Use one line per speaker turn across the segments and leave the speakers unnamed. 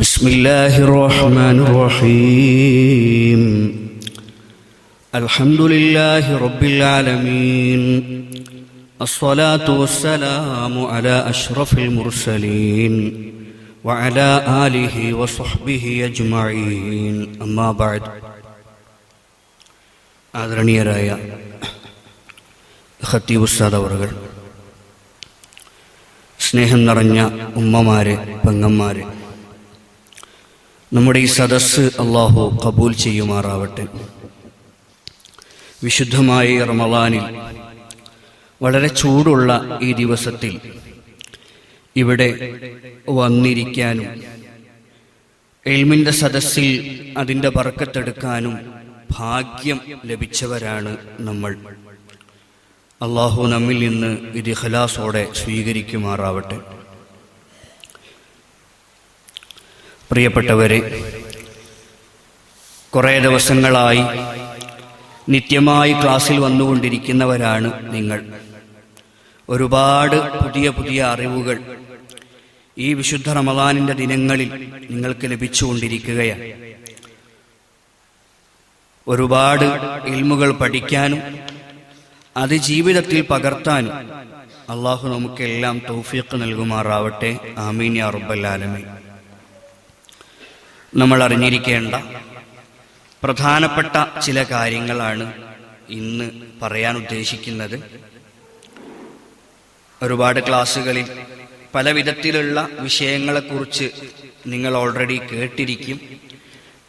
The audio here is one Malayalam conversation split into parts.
بسم الله الرحمن الرحيم الحمد لله رب العالمين الصلاة والسلام على أشرف المرسلين وعلى آله وصحبه أجمعين أما بعد ആദരണീയരായ ഖത്തീബ് ഉസ്താദ് അവറുകൾ, സ്നേഹം നിറഞ്ഞ ഉമ്മമാരെ, പെങ്ങന്മാരെ, നമ്മുടെ ഈ സദസ്സ് അല്ലാഹു ഖബൂൽ ചെയ്യുമാറാവട്ടെ. വിശുദ്ധമായ റമളാനിൽ വളരെ ചൂടുള്ള ഈ ദിവസത്തിൽ ഇവിടെ വന്നിരിക്കാനും ഇൽമിന്റെ സദസ്സിൽ അതിൻ്റെ ബർക്കത്തെടുക്കാനും ഭാഗ്യം ലഭിച്ചവരാണ് നമ്മൾ. അല്ലാഹു നമ്മിൽ നിന്ന് ഇത് ഇഖ്ലാസോടെ സ്വീകരിക്കുമാറാവട്ടെ. പ്രിയപ്പെട്ടവരെ, കുറേ ദിവസങ്ങളായി നിത്യമായി ക്ലാസ്സിൽ വന്നുകൊണ്ടിരിക്കുന്നവരാണ് നിങ്ങൾ. ഒരുപാട് പുതിയ പുതിയ അറിവുകൾ ഈ വിശുദ്ധ റമളാനിൻ്റെ ദിനങ്ങളിൽ നിങ്ങൾക്ക് ലഭിച്ചുകൊണ്ടിരിക്കുകയാണ്. ഒരുപാട് ഇൽമുകൾ പഠിക്കാനും അത് ജീവിതത്തിൽ പകർത്താനും അള്ളാഹു നമുക്കെല്ലാം തൗഫീഖ് നൽകുമാറാവട്ടെ. ആമീൻ യാ റബ്ബൽ ആലമീൻ. നമ്മൾ അറിഞ്ഞിരിക്കേണ്ട പ്രധാനപ്പെട്ട ചില കാര്യങ്ങളാണ് ഇന്ന് പറയാൻ ഉദ്ദേശിക്കുന്നത്. ഒരുപാട് ക്ലാസ്സുകളിൽ പല വിധത്തിലുള്ള വിഷയങ്ങളെക്കുറിച്ച് നിങ്ങൾ ഓൾറെഡി കേട്ടിരിക്കും.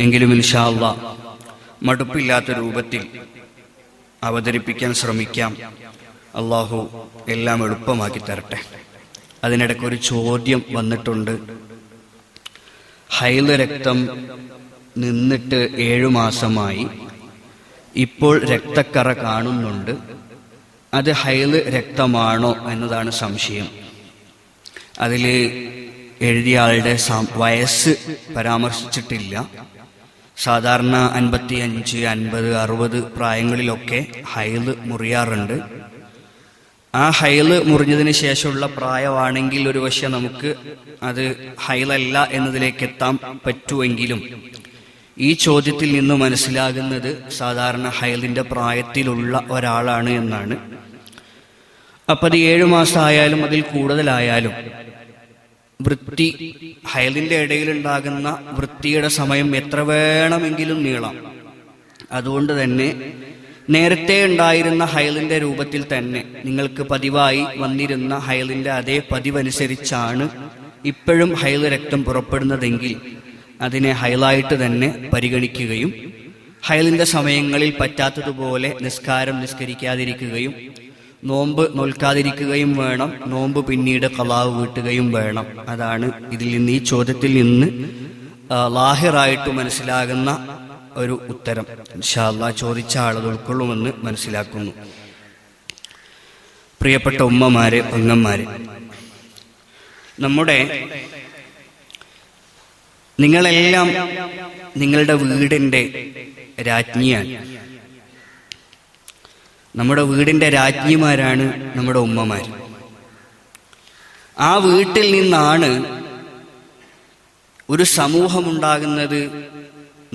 എങ്കിലും ഇൻഷാ അല്ലാഹ് മടുപ്പില്ലാത്ത രൂപത്തിൽ അവതരിപ്പിക്കാൻ ശ്രമിക്കാം. അള്ളാഹു എല്ലാം എളുപ്പമാക്കി തരട്ടെ. അതിനിടയ്ക്കൊരു ചോദ്യം വന്നിട്ടുണ്ട്. ഹൈല് രക്തം നിന്നിട്ട് 7 മാസമായി, ഇപ്പോൾ രക്തക്കറ കാണുന്നുണ്ട്, അത് ഹൈല് രക്തമാണോ എന്നതാണ് സംശയം. അതിൽ എഴുതിയ ആളുടെ വയസ്സ് പരാമർശിച്ചിട്ടില്ല. സാധാരണ 55, 50, 60 പ്രായങ്ങളിലൊക്കെ ഹൈല് മുറിയാറുണ്ട്. ആ ഹൈല് മുറിഞ്ഞതിന് ശേഷമുള്ള പ്രായമാണെങ്കിൽ ഒരു പക്ഷെ നമുക്ക് അത് ഹൈലല്ല എന്നതിലേക്ക് എത്താൻ പറ്റുമെങ്കിലും ഈ ചോദ്യത്തിൽ നിന്ന് മനസ്സിലാകുന്നത് സാധാരണ ഹൈലിന്റെ പ്രായത്തിലുള്ള ഒരാളാണ് എന്നാണ്. അപ്പം അത് 7 മാസമായാലും അതിൽ കൂടുതലായാലും വൃത്തി, ഹൈലിന്റെ ഇടയിലുണ്ടാകുന്ന വൃത്തിയുടെ സമയം എത്ര വേണമെങ്കിലും നീളാം. അതുകൊണ്ട് തന്നെ നേരത്തെ ഉണ്ടായിരുന്ന ഹൈലിന്റെ രൂപത്തിൽ തന്നെ നിങ്ങൾക്ക് പതിവായി വന്നിരുന്ന ഹൈലിന്റെ അതേ പതിവനുസരിച്ചാണ് ഇപ്പോഴും ഹൈല് രക്തം പുറപ്പെടുന്നതെങ്കിൽ അതിനെ ഹൈലായിട്ട് തന്നെ പരിഗണിക്കുകയും ഹൈലിന്റെ സമയങ്ങളിൽ പറ്റാത്തതുപോലെ നിസ്കരിക്കാതിരിക്കുകയും നോമ്പ് നോൽക്കാതിരിക്കുകയും വേണം. നോമ്പ് പിന്നീട് ഖളാവ് വീട്ടുകയും വേണം. അതാണ് ഇതിൽ നിന്ന്, ഈ ചോദ്യത്തിൽ നിന്ന് ലാഹിറായിട്ട് മനസ്സിലാകുന്ന ഒരു ഉത്തരം. ഇൻഷാ അല്ലാഹ് ചോദിച്ച ആളത് ഉൾക്കൊള്ളുമെന്ന് മനസ്സിലാക്കുന്നു. പ്രിയപ്പെട്ട ഉമ്മമാരെ, പെങ്ങന്മാരെ, നിങ്ങളെല്ലാം നിങ്ങളുടെ വീടിൻ്റെ രാജ്ഞിയാണ്. നമ്മുടെ വീടിൻ്റെ രാജ്ഞിമാരാണ് നമ്മുടെ ഉമ്മമാർ. ആ വീട്ടിൽ നിന്നാണ് ഒരു സമൂഹമുണ്ടാകുന്നത്,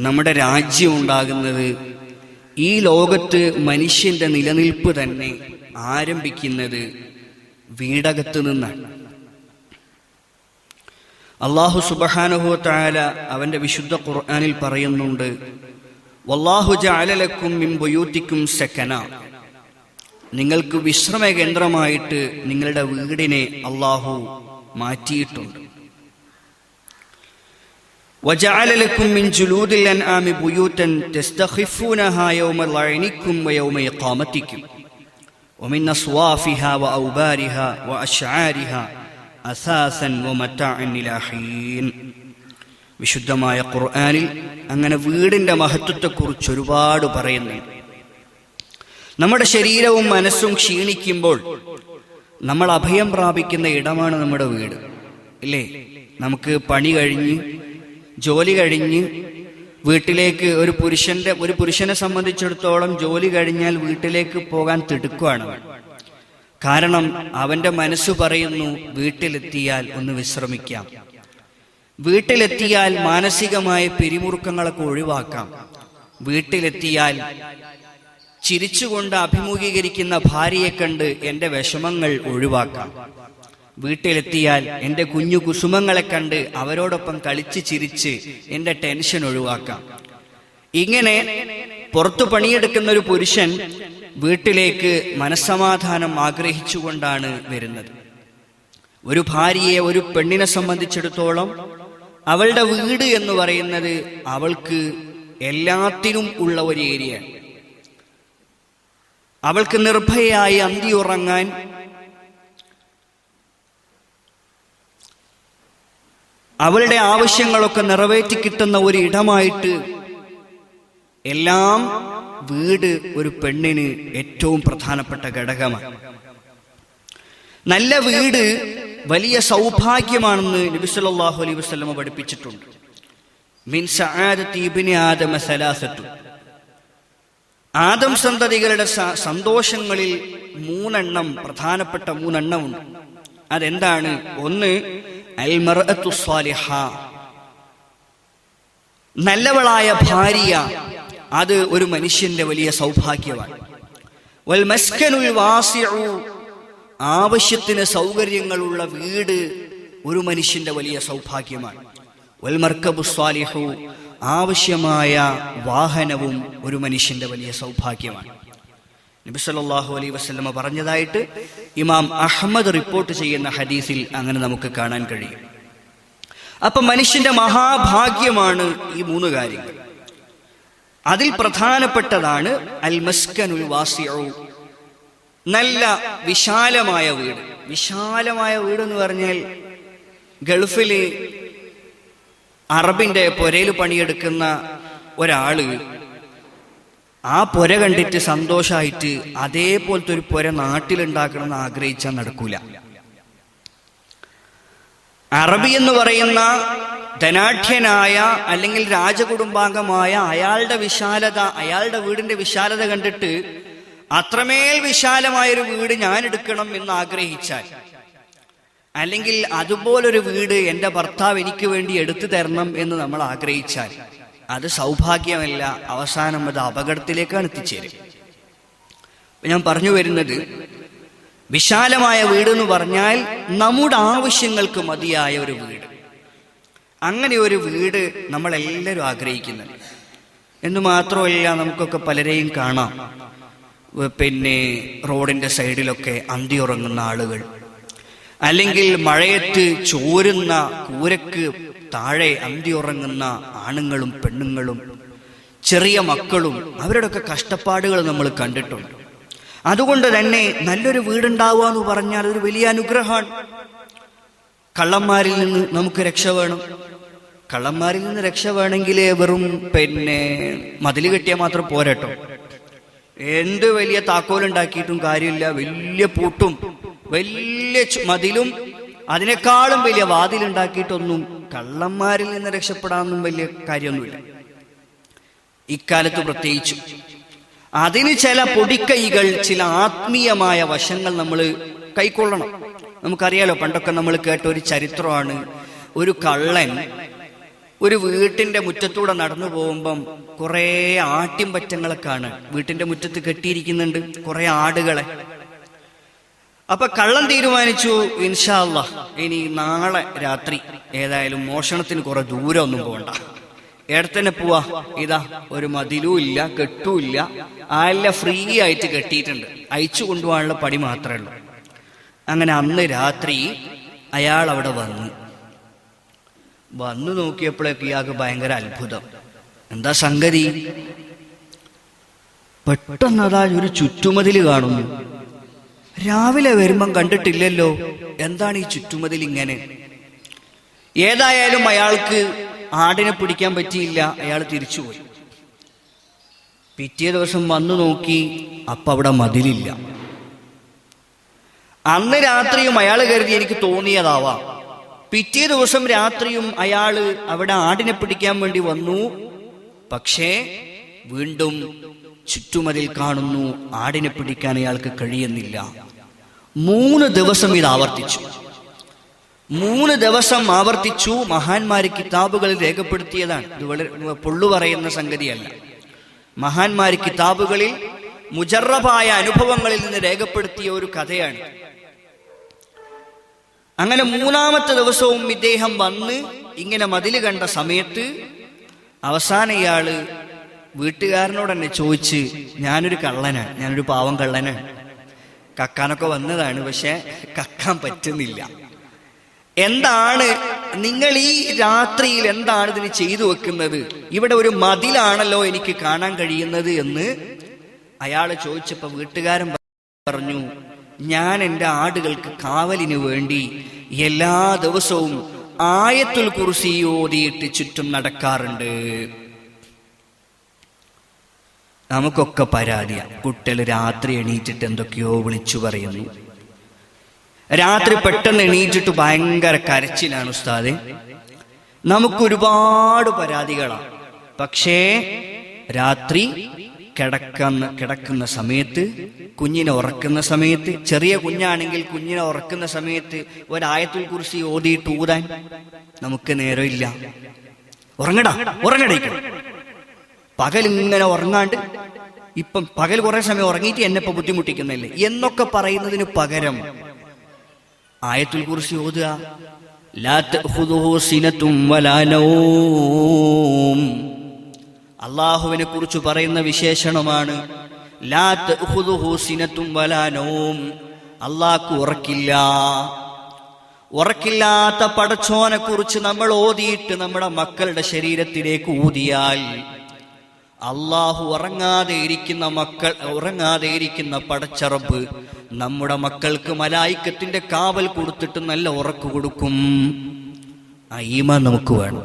നമ്മുടെ രാജ്യം ഉണ്ടാകുന്നത്. ഈ ലോകത്ത് മനുഷ്യന്റെ നിലനിൽപ്പ് തന്നെ ആരംഭിക്കുന്നത് വീടകത്ത് നിന്നാണ്. അല്ലാഹു സുബ്ഹാനഹു വ തആല അവന്റെ വിശുദ്ധ ഖുർആനിൽ പറയുന്നുണ്ട്, വല്ലാഹു ജഅല ലക്കും മിൻ ബുയൂതിക്കും സകന. നിങ്ങൾക്ക് വിശ്രമ കേന്ദ്രമായിട്ട് നിങ്ങളുടെ വീടിനെ അല്ലാഹു മാറ്റിയിട്ടുണ്ട്. വജഅല ലക്കും മിൻ ജുലൂദിൽ അൻആമി ബുയൂതൻ തസ്തഖിഫൂനഹാ യൗമ ലഅനിക്കും വയൗമ ഇഖാമതിക്കും വമിൻ അസ്വാഫിഹാ വഔബാരിഹാ വഅശ്ആരിഹാ അസാസൻ വമതഅൻ ഇലാ ഹീൻ. വിശുദ്ധമായ ഖുർആനിൽ അങ്ങനെ വീടിന്റെ മഹത്വത്തെക്കുറിച്ച് ഒരുപാട് പറയുന്നുണ്ട്. നമ്മുടെ ശരീരവും മനസ്സും ക്ഷീണിക്കുമ്പോൾ നമ്മൾ അഭയം പ്രാപിക്കുന്ന ഇടമാണ് നമ്മുടെ വീട്, ഇല്ലേ? നമുക്ക് പണി കഴിഞ്ഞ്, ജോലി കഴിഞ്ഞ് വീട്ടിലേക്ക് ഒരു പുരുഷനെ സംബന്ധിച്ചിടത്തോളം ജോലി കഴിഞ്ഞാൽ വീട്ടിലേക്ക് പോകാൻ തിടുക്കമാണ്. കാരണം അവന്റെ മനസ്സ് പറയുന്നു വീട്ടിലെത്തിയാൽ ഒന്ന് വിശ്രമിക്കാം. വീട്ടിലെത്തിയാൽ മാനസികമായ പിരിമുറുക്കങ്ങളൊക്കെ ഒഴിവാക്കാം. വീട്ടിലെത്തിയാൽ ചിരിച്ചുകൊണ്ട് അഭിമുഖീകരിക്കുന്ന ഭാര്യയെ കണ്ട് എൻ്റെ വിഷമങ്ങൾ ഒഴിവാക്കാം. വീട്ടിലെത്തിയാൽ എൻ്റെ കുഞ്ഞു കുസുമങ്ങളെ കണ്ട് അവരോടൊപ്പം കളിച്ച് ചിരിച്ച് എൻ്റെ ടെൻഷൻ ഒഴിവാക്കാം. ഇങ്ങനെ പുറത്തു പണിയെടുക്കുന്ന ഒരു പുരുഷൻ വീട്ടിലേക്ക് മനസ്സമാധാനം ആഗ്രഹിച്ചുകൊണ്ടാണ് വരുന്നത്. ഒരു ഭാര്യയെ, ഒരു പെണ്ണിനെ സംബന്ധിച്ചിടത്തോളം അവളുടെ വീട് എന്ന് പറയുന്നത് അവൾക്ക് എല്ലാത്തിനും ഉള്ള ഒരു ഏരിയയാണ്. അവൾക്ക് നിർഭയയായി അന്തി ഉറങ്ങാൻ, അവളുടെ ആവശ്യങ്ങളൊക്കെ നിറവേറ്റി കിട്ടുന്ന ഒരു ഇടമായിട്ട് എല്ലാം വീട് ഒരു പെണ്ണിന് ഏറ്റവും പ്രധാനപ്പെട്ട ഘടകമാണ്. നല്ല വീട് വലിയ സൗഭാഗ്യമാണെന്ന് നബി സല്ലല്ലാഹു അലൈഹി വസല്ലം പഠിപ്പിച്ചിട്ടുണ്ട്. മിൻ സആദത്തി ഇബ്നി ആദമ സലാസത്തു, ആദം സന്തതികളുടെ സന്തോഷങ്ങളിൽ പ്രധാനപ്പെട്ട മൂന്നെണ്ണമുണ്ട്. അതെന്താണ്? ഒന്ന്, അൽ മർഅത്തു സ്വാലിഹ, നല്ലവളായ ഭാര്യ, അത് ഒരു മനുഷ്യന്റെ വലിയ സൗഭാഗ്യമാണ്. വൽ മസ്കനുൽ വാസിഉ, ആവശ്യത്തിന് സൗകര്യങ്ങളുള്ള വീട് ഒരു മനുഷ്യന്റെ വലിയ സൗഭാഗ്യമാണ്. വൽ മർകബു സ്വാലിഹു, ആവശ്യമായ വാഹനവും ഒരു മനുഷ്യന്റെ വലിയ സൗഭാഗ്യമാണ്. നബി സല്ലല്ലാഹു അലൈഹി വസല്ലമ പറഞ്ഞതായിട്ട് ഇമാം അഹ്മദ് റിപ്പോർട്ട് ചെയ്യുന്ന ഹദീസിൽ അങ്ങനെ നമുക്ക് കാണാൻ കഴിയും. അപ്പൊ മനുഷ്യന്റെ മഹാഭാഗ്യമാണ് ഈ മൂന്ന് കാര്യങ്ങൾ. അതിൽ പ്രധാനപ്പെട്ടതാണ് അൽ മസ്കനുൽ വാസിഉ, നല്ല വിശാലമായ വീട്. വിശാലമായ വീട് എന്ന് പറഞ്ഞാൽ ഗൾഫില് അറബിന്റെ പുരയിൽ പണിയെടുക്കുന്ന ഒരാള് ആ പുര കണ്ടിട്ട് സന്തോഷമായിട്ട് അതേപോലത്തെ ഒരു പുര നാട്ടിലുണ്ടാക്കണം എന്ന് ആഗ്രഹിച്ചാൽ നടക്കൂല. അറബി എന്ന് പറയുന്ന ധനാഢ്യനായ അല്ലെങ്കിൽ രാജകുടുംബാംഗമായ അയാളുടെ വിശാലത, അയാളുടെ വീടിന്റെ വിശാലത കണ്ടിട്ട് അത്രമേൽ വിശാലമായൊരു വീട് ഞാൻ എടുക്കണം എന്ന് ആഗ്രഹിച്ചാൽ, അല്ലെങ്കിൽ അതുപോലൊരു വീട് എൻ്റെ ഭർത്താവ് എനിക്ക് വേണ്ടി എടുത്തു തരണം എന്ന് നമ്മൾ ആഗ്രഹിച്ചാൽ, അത് സൗഭാഗ്യമല്ല, അവസാനം അത് അപകടത്തിലേക്കാണ് എത്തിച്ചേരും. ഞാൻ പറഞ്ഞു വരുന്നത്, വിശാലമായ വീട് എന്ന് പറഞ്ഞാൽ നമ്മുടെ ആവശ്യങ്ങൾക്ക് മതിയായ ഒരു വീട്. അങ്ങനെ ഒരു വീട് നമ്മളെല്ലാവരും ആഗ്രഹിക്കുന്നുണ്ട്. എന്ന് മാത്രമല്ല, നമുക്കൊക്കെ പലരെയും കാണാം, പിന്നെ റോഡിന്റെ സൈഡിലൊക്കെ അന്തി ഉറങ്ങുന്ന ആളുകൾ, അല്ലെങ്കിൽ മഴയത്ത് ചോരുന്ന കൂരക്ക് താഴെ അന്തി ഉറങ്ങുന്ന ആണുങ്ങളും പെണ്ണുങ്ങളും ചെറിയ മക്കളും, അവരുടെയൊക്കെ കഷ്ടപ്പാടുകൾ നമ്മൾ കണ്ടിട്ടുണ്ട്. അതുകൊണ്ട് തന്നെ നല്ലൊരു വീടുണ്ടാവുക എന്ന് പറഞ്ഞാൽ അതൊരു വലിയ അനുഗ്രഹമാണ്. കള്ളന്മാരിൽ നിന്ന് നമുക്ക് രക്ഷ വേണം. കള്ളന്മാരിൽ നിന്ന് രക്ഷ വേണമെങ്കിൽ വെറും മതിൽ കെട്ടിയാൽ മാത്രം പോരാട്ടോ. എന്ത് വലിയ താക്കോലുണ്ടാക്കിയിട്ടും കാര്യമില്ല. വലിയ പൂട്ടും വലിയ മതിലും അതിനേക്കാളും വലിയ വാതിലുണ്ടാക്കിയിട്ടൊന്നും കള്ളന്മാരിൽ നിന്ന് രക്ഷപ്പെടാനൊന്നും വലിയ കാര്യമൊന്നുമില്ല ഇക്കാലത്ത് പ്രത്യേകിച്ചു. അതിന് ചില പൊടിക്കൈകൾ, ചില ആത്മീയമായ വശങ്ങൾ നമ്മൾ കൈക്കൊള്ളണം. നമുക്കറിയാലോ, പണ്ടൊക്കെ നമ്മൾ കേട്ട ഒരു ചരിത്രമാണ്. ഒരു കള്ളൻ ഒരു വീട്ടിന്റെ മുറ്റത്തൂടെ നടന്നു പോകുമ്പം കുറെ ആട്ടിൻപറ്റങ്ങളൊക്കെയാണ് വീട്ടിന്റെ മുറ്റത്ത് കെട്ടിയിരിക്കുന്നുണ്ട്, കുറെ ആടുകളെ. അപ്പൊ കള്ളൻ തീരുമാനിച്ചു, ഇൻഷാ അല്ലാഹ് ഇനി നാളെ രാത്രി ഏതായാലും മോഷണത്തിന് കുറെ ദൂരം ഒന്നും പോകണ്ട, എടത്തന്നെ പോവാ. ഇതാ ഒരു മതിലും ഇല്ല, കെട്ടുമില്ല, ആല്ല ഫ്രീ ആയിട്ട് കെട്ടിയിട്ടുണ്ട്, അയച്ചു കൊണ്ടുപോകാനുള്ള പടി മാത്രമേ ഉള്ളൂ. അങ്ങനെ അന്ന് രാത്രി അയാൾ അവിടെ വന്നു നോക്കിയപ്പോഴേക്ക് ഇയാൾക്ക് ഭയങ്കര അത്ഭുതം. എന്താ സംഗതി? പെട്ടെന്നതാ ഒരു ചുറ്റുമതിൽ കാണുന്നു. രാവിലെ വരുമ്പം കണ്ടിട്ടില്ലല്ലോ, എന്താണ് ഈ ചുറ്റുമതിൽ ഇങ്ങനെ? ഏതായാലും അയാൾക്ക് ആടിനെ പിടിക്കാൻ പറ്റിയില്ല, അയാൾ തിരിച്ചുപോയി. പിറ്റേ ദിവസം വന്നു നോക്കി, അപ്പൊ അവിടെ മതിലില്ല. അന്ന് രാത്രിയും അയാൾ കരുതി എനിക്ക് തോന്നിയതാവാം. പിറ്റേ ദിവസം രാത്രിയും അയാള് അവിടെ ആടിനെ പിടിക്കാൻ വേണ്ടി വന്നു. പക്ഷേ വീണ്ടും ചുറ്റുമതിൽ കാണുന്നു, ആടിനെ പിടിക്കാൻ അയാൾക്ക് കഴിയുന്നില്ല. 3 ദിവസം ഇത് ആവർത്തിച്ചു. 3 ദിവസം ആവർത്തിച്ചു. മഹാന്മാര് കിതാബുകളിൽ രേഖപ്പെടുത്തിയതാണ്. ഇത് വളരെ പൊള്ളു പറയുന്ന സംഗതിയല്ല. മഹാന്മാര് കിതാബുകളിൽ മുജറബായ അനുഭവങ്ങളിൽ നിന്ന് രേഖപ്പെടുത്തിയ ഒരു കഥയാണ്. അങ്ങനെ 3-ാമത്തെ ദിവസവും ഇദ്ദേഹം വന്ന് ഇങ്ങനെ മതില് കണ്ട സമയത്ത് അവസാനം ഇയാള് വീട്ടുകാരനോട് തന്നെ ചോദിച്ച്, ഞാനൊരു കള്ളനാണ്, ഞാനൊരു പാവം കള്ളനാണ്, കക്കാനൊക്കെ വന്നതാണ്, പക്ഷെ കക്കാൻ പറ്റുന്നില്ല. എന്താണ് നിങ്ങൾ ഈ രാത്രിയിൽ എന്താണ് ഇതിന് ചെയ്തു വെക്കുന്നത്? ഇവിടെ ഒരു മതിലാണല്ലോ എനിക്ക് കാണാൻ കഴിയുന്നത് എന്ന് അയാള് ചോദിച്ചപ്പോ വീട്ടുകാരൻ പറഞ്ഞു, ഞാൻ എൻ്റെ ആടുകൾക്ക് കാവലിന് വേണ്ടി എല്ലാ ദിവസവും ആയത്തുൽ കുർസി ഓതിയിട്ട് ചുറ്റും നടക്കാറുണ്ട്. നമുക്കൊക്കെ പരാതിയാ, കുട്ടികൾ രാത്രി എണീറ്റിട്ട് എന്തൊക്കെയോ വിളിച്ചു പറയുന്നു. രാത്രി പെട്ടെന്ന് എണീറ്റിട്ട് ഭയങ്കര കരച്ചിലാണ് ഉസ്താദെ. നമുക്കൊരുപാട് പരാതികളാണ്. പക്ഷേ രാത്രി കിടക്കുന്ന സമയത്ത്, കുഞ്ഞിനെ ഉറക്കുന്ന സമയത്ത്, ചെറിയ കുഞ്ഞാണെങ്കിൽ കുഞ്ഞിനെ ഉറക്കുന്ന സമയത്ത് ഒരായത്തുൽ കുർസി ഓതിയിട്ട് ഊതാൻ നമുക്ക് നേരമില്ല. ഉറങ്ങടയിക്കണം. പകലിങ്ങനെ ഉറങ്ങാണ്ട്, ഇപ്പം പകൽ കുറെ സമയം ഉറങ്ങിയിട്ട് എന്നെ ഇപ്പൊ ബുദ്ധിമുട്ടിക്കുന്നില്ലേ എന്നൊക്കെ പറയുന്നതിന് പകരം ആയത്തുൽ കുർസി ഓതുക. ലാ തഖുദുഹു സിനതും വലാ നൗം. അല്ലാഹുവിനെ കുറിച്ച് പറയുന്ന വിശേഷണമാണ് ലാ തഖുദുഹു സിനതും വലാ നൗം. അല്ലാഹു ഉറക്കില്ലാത്ത പടച്ചോനെ കുറിച്ച് നമ്മൾ ഓതിയിട്ട് നമ്മുടെ മക്കളുടെ ശരീരത്തിലേക്ക് ഊതിയാൽ അള്ളാഹു ഉറങ്ങാതെ ഇരിക്കുന്ന പടച്ചറബ് നമ്മുടെ മക്കൾക്ക് മലായിക്കത്തിന്റെ കാവൽ കൊടുത്തിട്ട് നല്ല ഉറക്ക് കൊടുക്കും. ആ ഈമാൻ നമുക്ക് വേണം.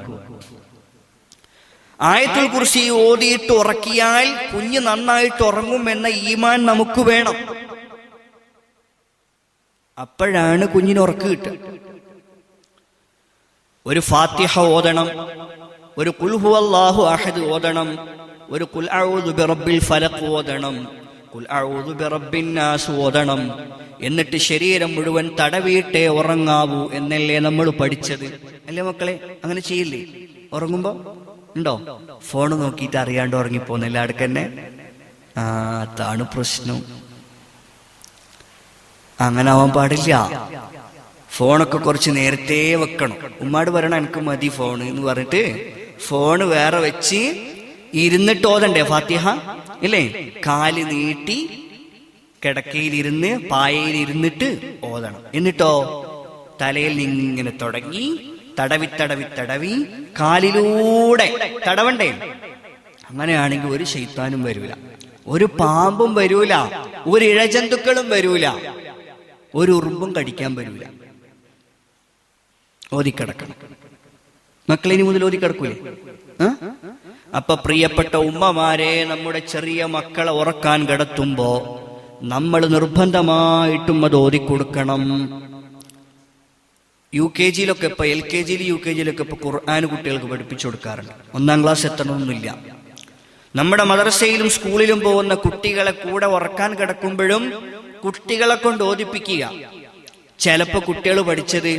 ആയത്തുൽ കുർസി ഓതിയിട്ട് ഉറക്കിയാൽ കുഞ്ഞ് നന്നായിട്ട് ഉറങ്ങും എന്ന ഈമാൻ നമുക്ക് വേണം. അപ്പോഴാണ് കുഞ്ഞിന് ഉറക്ക് കിട്ടുക. ഒരു ഫാത്തിഹ ഓതണം, ഒരു ഖുൽ ഹുവല്ലാഹു അഹദ് ഓതണം, ഒരു ഖുൽ അഊദു ബിറബ്ബിൽ ഫലഖ് ഓതണം, ഖുൽ അഊദു ബിറബ്ബിൻ നാസ് ഓതണം. എന്നിട്ട് ശരീരം മുഴുവൻ തടവിയിട്ടേ ഉറങ്ങാവൂ എന്നല്ലേ നമ്മൾ പഠിച്ചത്, അല്ലേ മക്കളെ? അങ്ങനെ ചെയ്യില്ലേ? ഉറങ്ങുമ്പോ ഉണ്ടോ ഫോൺ നോക്കിയിട്ട് അറിയാണ്ട് ഉറങ്ങിപ്പോന്ന് എല്ലായിടക്കന്നെ? അതാണ് പ്രശ്നം. അങ്ങനെ ആവാൻ പാടില്ല. ഫോണൊക്കെ കുറച്ച് നേരത്തെ വെക്കണം. ഉമ്മാട് പറയണം എനിക്ക് മതി ഫോൺ എന്ന് പറഞ്ഞിട്ട് ഫോണ് വേറെ വെച്ച് ഇരുന്നിട്ട് ഓതണ്ടേ ഫാത്തിഹ? ഇല്ലേ? കാല് നീട്ടി കിടക്കയിലിരുന്ന് പായയിലിരുന്നിട്ട് ഓതണം. എന്നിട്ടോ തലയിൽ ഇങ്ങനെ തുടങ്ങി തടവി കാലിലൂടെ തടവണ്ടേ? അങ്ങനെയാണെങ്കിൽ ഒരു ശൈത്താനും വരൂല, ഒരു പാമ്പും വരൂല, ഒരു ഇഴജന്തുക്കളും വരൂല, ഒരു ഉറുമ്പും കടിക്കാൻ വരൂല. ഓതിക്കിടക്കണം. മക്കളിനി മുതൽ ഓതിക്കിടക്കൂലേ? അപ്പൊ പ്രിയപ്പെട്ട ഉമ്മമാരെ, നമ്മുടെ ചെറിയ മക്കളെ ഉറക്കാൻ കിടത്തുമ്പോ നമ്മൾ നിർബന്ധമായിട്ടും അത് ഓതിക്കൊടുക്കണം. UKG-യിലൊക്കെ ഇപ്പൊ LKG UKG-യിലൊക്കെ ഇപ്പൊ ഖുർആൻ കുട്ടികൾക്ക് പഠിപ്പിച്ചു കൊടുക്കാറുണ്ട്. 1-ാം ക്ലാസ് എത്തണമെന്നില്ല. നമ്മുടെ മദ്രസയിലും സ്കൂളിലും പോകുന്ന കുട്ടികളെ കൂടെ ഉറക്കാൻ കിടക്കുമ്പോഴും കുട്ടികളെ കൊണ്ട് ഓതിപ്പിക്കുക. ചിലപ്പോ കുട്ടികൾ പഠിച്ചത്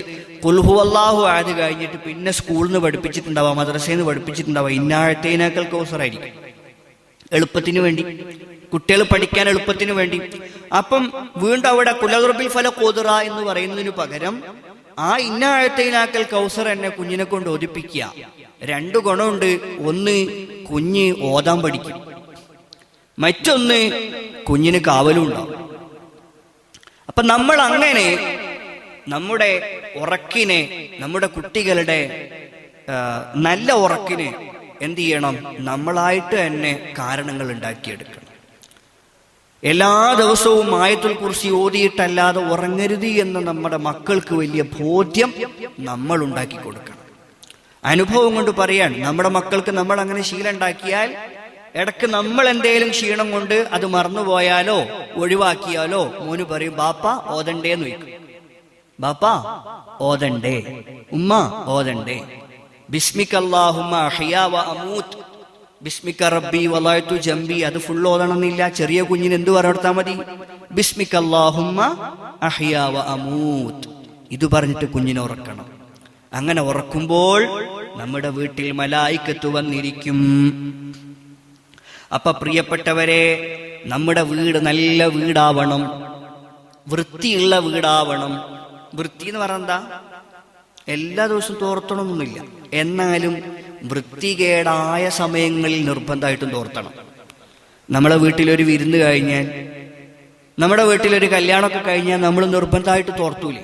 ഖുൽ ഹുവല്ലാഹു അഹദ് കഴിഞ്ഞിട്ട് പിന്നെ സ്കൂളിൽ നിന്ന് പഠിപ്പിച്ചിട്ടുണ്ടാവാം, മദ്രസയിൽ നിന്ന് പഠിപ്പിച്ചിട്ടുണ്ടാവാം ഇന്നാഴത്തേനേക്കാൾ കൗസറായിരിക്കും. എളുപ്പത്തിന് വേണ്ടി, കുട്ടികൾ പഠിക്കാൻ എളുപ്പത്തിന് വേണ്ടി. അപ്പം വീണ്ടും അവിടെ കുലതുറബിൽ ഫല കോതുറ എന്ന് പറയുന്നതിന് പകരം ആ ഇന്നാഴത്തേനാക്കൽ കൗസർ എന്നെ കുഞ്ഞിനെ കൊണ്ട് ഓതിപ്പിക്കുക. 2 ഗുണമുണ്ട്. ഒന്ന്, കുഞ്ഞ് ഓതാൻ പഠിക്കും. മറ്റൊന്ന്, കുഞ്ഞിന് കാവലും ഉണ്ടാവും. അപ്പൊ നമ്മൾ അങ്ങനെ നമ്മുടെ ഉറക്കിനെ, നമ്മുടെ കുട്ടികളുടെ നല്ല ഉറക്കിന് എന്ത് ചെയ്യണം? നമ്മളായിട്ട് തന്നെ കാരണങ്ങൾ ഉണ്ടാക്കിയെടുക്കണം. എല്ലാ ദിവസവും ആയത്തുൽ കുർസി ഓതിയിട്ടല്ലാതെ ഉറങ്ങരുത് എന്ന് നമ്മുടെ മക്കൾക്ക് വലിയ ബോധ്യം നമ്മൾ ഉണ്ടാക്കി കൊടുക്കണം. അനുഭവം കൊണ്ട് പറയാൻ, നമ്മുടെ മക്കൾക്ക് നമ്മൾ അങ്ങനെ ശീലം ഉണ്ടാക്കിയാൽ ഇടക്ക് നമ്മൾ എന്തേലും ക്ഷീണം കൊണ്ട് അത് മറന്നുപോയാലോ ഒഴിവാക്കിയാലോ മോന് പറയും ബാപ്പ ഓതണ്ടേന്ന് വയ്ക്കും. ബാപ്പ ഓതണ്ടേ, ഉമ്മ ഓതണ്ടേ. ബിസ്മിക അല്ലാഹുമ്മ അഹ്യാ വ അമൂത്ത്, ബിസ്മിക റബ്ബി വളഅതു ജംബി. അത് ഫുൾ ഓതണമെന്നില്ല. ചെറിയ കുഞ്ഞിന് എന്ത് പറഞ്ഞാൽ മതി? ബിസ്മിക അല്ലാഹുമ്മ അഹ്യാ വ അമൂത്ത് ഇത് പറഞ്ഞിട്ട് കുഞ്ഞിനെ ഉറക്കണം. അങ്ങനെ ഉറക്കുമ്പോൾ നമ്മുടെ വീട്ടിൽ മലായിക്കത്ത് വന്നിരിക്കും. അപ്പൊ പ്രിയപ്പെട്ടവരെ, നമ്മുടെ വീട് നല്ല വീടാവണം, വൃത്തിയുള്ള വീടാവണം. വൃത്തി എന്ന് പറഞ്ഞാൽ എന്താ? എല്ലാ ദിവസവും തോർത്തണമെന്നൊന്നുമില്ല, എന്നാലും വൃത്തികേടായ സമയങ്ങളിൽ നിർബന്ധമായിട്ടും തോർത്തണം. നമ്മളെ വീട്ടിലൊരു വിരുന്ന് കഴിഞ്ഞാൽ, നമ്മുടെ വീട്ടിലൊരു കല്യാണമൊക്കെ കഴിഞ്ഞാൽ നമ്മൾ നിർബന്ധമായിട്ട് തോർത്തൂലേ?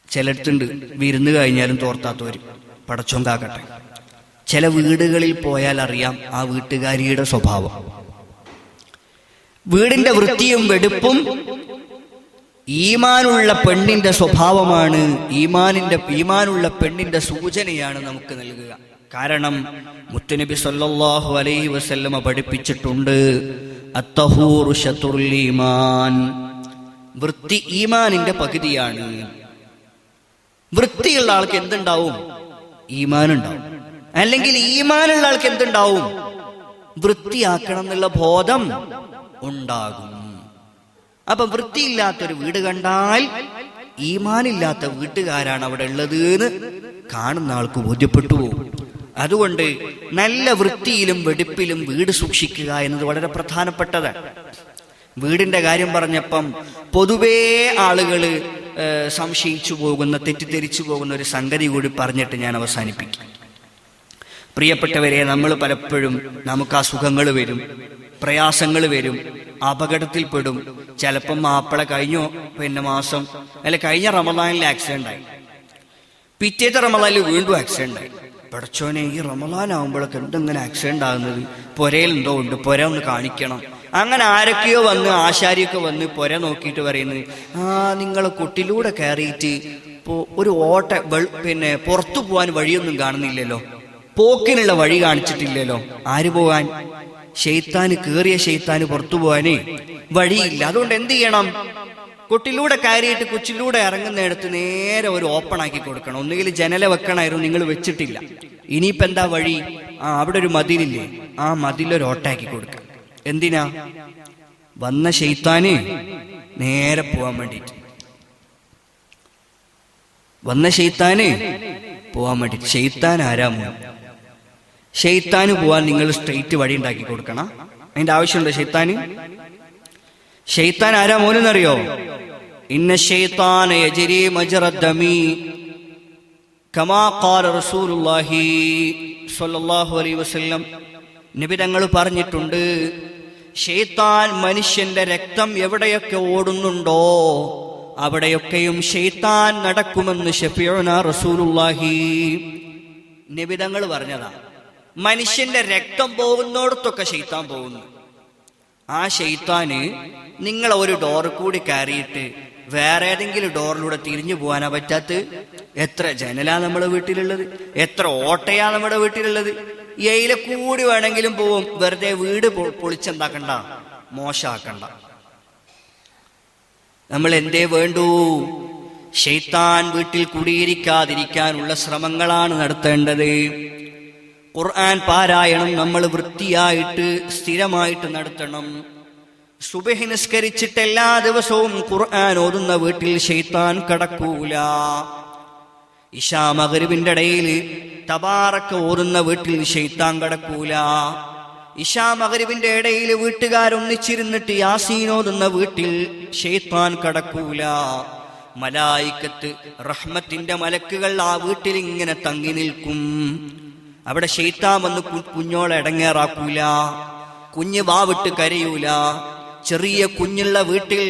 ചിലടത്തുണ്ട് വിരുന്ന് കഴിഞ്ഞാലും തോർത്താത്തവര്, പടച്ചോൻ കാക്കട്ടെ. ചില വീടുകളിൽ പോയാൽ അറിയാം ആ വീട്ടുകാരിയുടെ സ്വഭാവം. വീടിന്റെ വൃത്തിയും വെടുപ്പും ഈമാനുള്ള പെണ്ണിന്റെ സ്വഭാവമാണ്, ഈമാനുള്ള പെണ്ണിന്റെ സൂചനയാണ് നമുക്ക് നൽകുക. കാരണം മുത്തുനബി സല്ലല്ലാഹു അലൈഹി വസല്ലമ പഠിപ്പിച്ചിട്ടുണ്ട്, അത്തഹൂറു ശത്റുൽ ഈമാൻ, വൃത്തി ഈമാനിന്റെ പകുതിയാണ്. വൃത്തിയുള്ള ആൾക്ക് എന്തുണ്ടാവും? ഈമാനുണ്ടാവും. അല്ലെങ്കിൽ ഈമാനുള്ള ആൾക്ക് എന്തുണ്ടാവും? വൃത്തിയാക്കണം എന്നുള്ള ബോധം ഉണ്ടാകും. അപ്പൊ വൃത്തിയില്ലാത്തൊരു വീട് കണ്ടാൽ ഈമാനില്ലാത്ത വീട്ടുകാരാണ് അവിടെ ഉള്ളത് എന്ന് കാണുന്ന ആൾക്ക് ബോധ്യപ്പെട്ടു പോകും. അതുകൊണ്ട് നല്ല വൃത്തിയിലും വെടിപ്പിലും വീട് സൂക്ഷിക്കുക എന്നത് വളരെ പ്രധാനപ്പെട്ടതാണ്. വീടിന്റെ കാര്യം പറഞ്ഞപ്പം പൊതുവേ ആളുകള് സംശയിച്ചു പോകുന്ന, തെറ്റിദ്ധരിച്ചു പോകുന്ന ഒരു സംഗതി കൂടി പറഞ്ഞിട്ട് ഞാൻ അവസാനിപ്പിക്കാം. പ്രിയപ്പെട്ടവരെ, നമ്മൾ പലപ്പോഴും നമുക്ക് അസുഖങ്ങൾ വരും, പ്രയാസങ്ങൾ വരും, അപകടത്തിൽപ്പെടും. ചിലപ്പം മാപ്പിള കഴിഞ്ഞ മാസം കഴിഞ്ഞ റമദാനിൽ ആക്സിഡന്റ് ആയി, പിറ്റേത്തെ റമദാനിൽ വീണ്ടും ആക്സിഡന്റ് ആയി. പടച്ചോനെ, ഈ റമദാൻ ആകുമ്പോഴൊക്കെ എന്തെങ്കിലും ആക്സിഡന്റ് ആകുന്നത്? പുരയിൽ എന്തോ ഉണ്ട്, പുര ഒന്ന് കാണിക്കണം. അങ്ങനെ ആരൊക്കെയോ വന്ന്, ആശാരിയൊക്കെ വന്ന് പുര നോക്കിയിട്ട് പറയുന്നത്, നിങ്ങൾ കുട്ടിലൂടെ കയറിയിട്ട് ഒരു പുറത്തു പോകാൻ വഴിയൊന്നും കാണുന്നില്ലല്ലോ, പോക്കിനുള്ള വഴി കാണിച്ചിട്ടില്ലല്ലോ. ആര് പോകാൻ? ശൈത്താന്, കേറിയ ശൈത്താന് പുറത്തു പോകാനേ വഴിയില്ല. അതുകൊണ്ട് എന്ത് ചെയ്യണം? കുട്ടിലൂടെ കയറിയിട്ട് കൊച്ചിലൂടെ ഇറങ്ങുന്നിടത്ത് നേരെ ഒരു ഓപ്പൺ ആക്കി കൊടുക്കണം. ഒന്നുകിൽ ജനല വെക്കണമായിരുന്നു, നിങ്ങൾ വെച്ചിട്ടില്ല. ഇനിയിപ്പോ എന്താ വഴി? അവിടെ ഒരു മതിലില്ലേ, ആ മതിലൊരു ഓട്ടാക്കി കൊടുക്കണം. എന്തിനാ? വന്ന ശൈത്താന് നേരെ പോവാൻ വേണ്ടിട്ട്, വന്ന ശൈത്താന് പോവാൻ വേണ്ടിട്ട്. ശൈത്താൻ ആരാമോ? ശൈത്താന് പോവാൻ നിങ്ങൾ സ്ട്രെയിറ്റ് വഴി ഉണ്ടാക്കി കൊടുക്കണം. അതിന്റെ ആവശ്യമുണ്ടോ ശൈത്താന്? ശൈത്താൻ ആരാ മോനെന്നറിയോ? ഇന്ന ശൈത്താന യജ്രി മജ്റ ദമി കമാ ഖാല റസൂലുള്ളാഹി സ്വല്ലല്ലാഹു അലൈഹി വസല്ലം. നബി തങ്ങൾ പറഞ്ഞിട്ടുണ്ട്, ശൈത്താൻ മനുഷ്യന്റെ രക്തം എവിടെയൊക്കെ ഓടുന്നുണ്ടോ അവിടെയൊക്കെയും ശൈത്താൻ നടക്കുമെന്ന് ശഫീഉനാ റസൂലുള്ളാഹി. നബി തങ്ങൾ പറഞ്ഞതാ. മനുഷ്യന്റെ രക്തം പോകുന്നിടത്തൊക്കെ ശൈത്താൻ പോകുന്നു. ആ ശൈത്താന് നിങ്ങളെ ഒരു ഡോർ കൂടി കയറിയിട്ട് വേറെ ഏതെങ്കിലും ഡോറിലൂടെ തിരിഞ്ഞു പോകാനാ പറ്റാത്ത? എത്ര ജനലാ നമ്മുടെ വീട്ടിലുള്ളത്, എത്ര ഓട്ടയാ നമ്മുടെ വീട്ടിലുള്ളത്. എയിലെ കൂടി വേണമെങ്കിലും പോവും. വെറുതെ വീട് പൊളിച്ചെന്താക്കണ്ട, മോശമാക്കണ്ട. നമ്മൾ എന്തേ വേണ്ടൂ? ശൈത്താൻ വീട്ടിൽ കുടിയിരിക്കാതിരിക്കാനുള്ള ശ്രമങ്ങളാണ് നടത്തേണ്ടത്. ഖുർആൻ പാരായണം നമ്മൾ വൃത്തിയായിട്ട് സ്ഥിരമായിട്ട് നടത്തണം. സുബഹി നിസ്കരിച്ചിട്ട് എല്ലാ ദിവസവും ഖുർആൻ ഓതുന്ന വീട്ടിൽ ശൈത്താൻ കടക്കൂല. ഇശാ മഗ്രിബിന്റെ ഇടയിൽ തബാറക ഓതുന്ന വീട്ടിൽ ശൈത്താൻ കടക്കൂല. ഇശാ മഗ്രിബിന്റെ ഇടയിൽ വീട്ടുകാരൊന്നിച്ചിരുന്നിട്ട് യാസീൻ ഓതുന്ന വീട്ടിൽ ശൈത്താൻ കടക്കൂല. മലായിക്കത്ത്, റഹ്മത്തിന്റെ മലക്കുകൾ ആ വീട്ടിൽ ഇങ്ങനെ തങ്ങി നിൽക്കും. അവിടെ ശൈത്താൻ വന്ന് കുഞ്ഞോളെ ഇടങ്ങേറാക്കൂല, കുഞ്ഞ് വാവിട്ട് കരയൂല. ചെറിയ കുഞ്ഞുള്ള വീട്ടിൽ,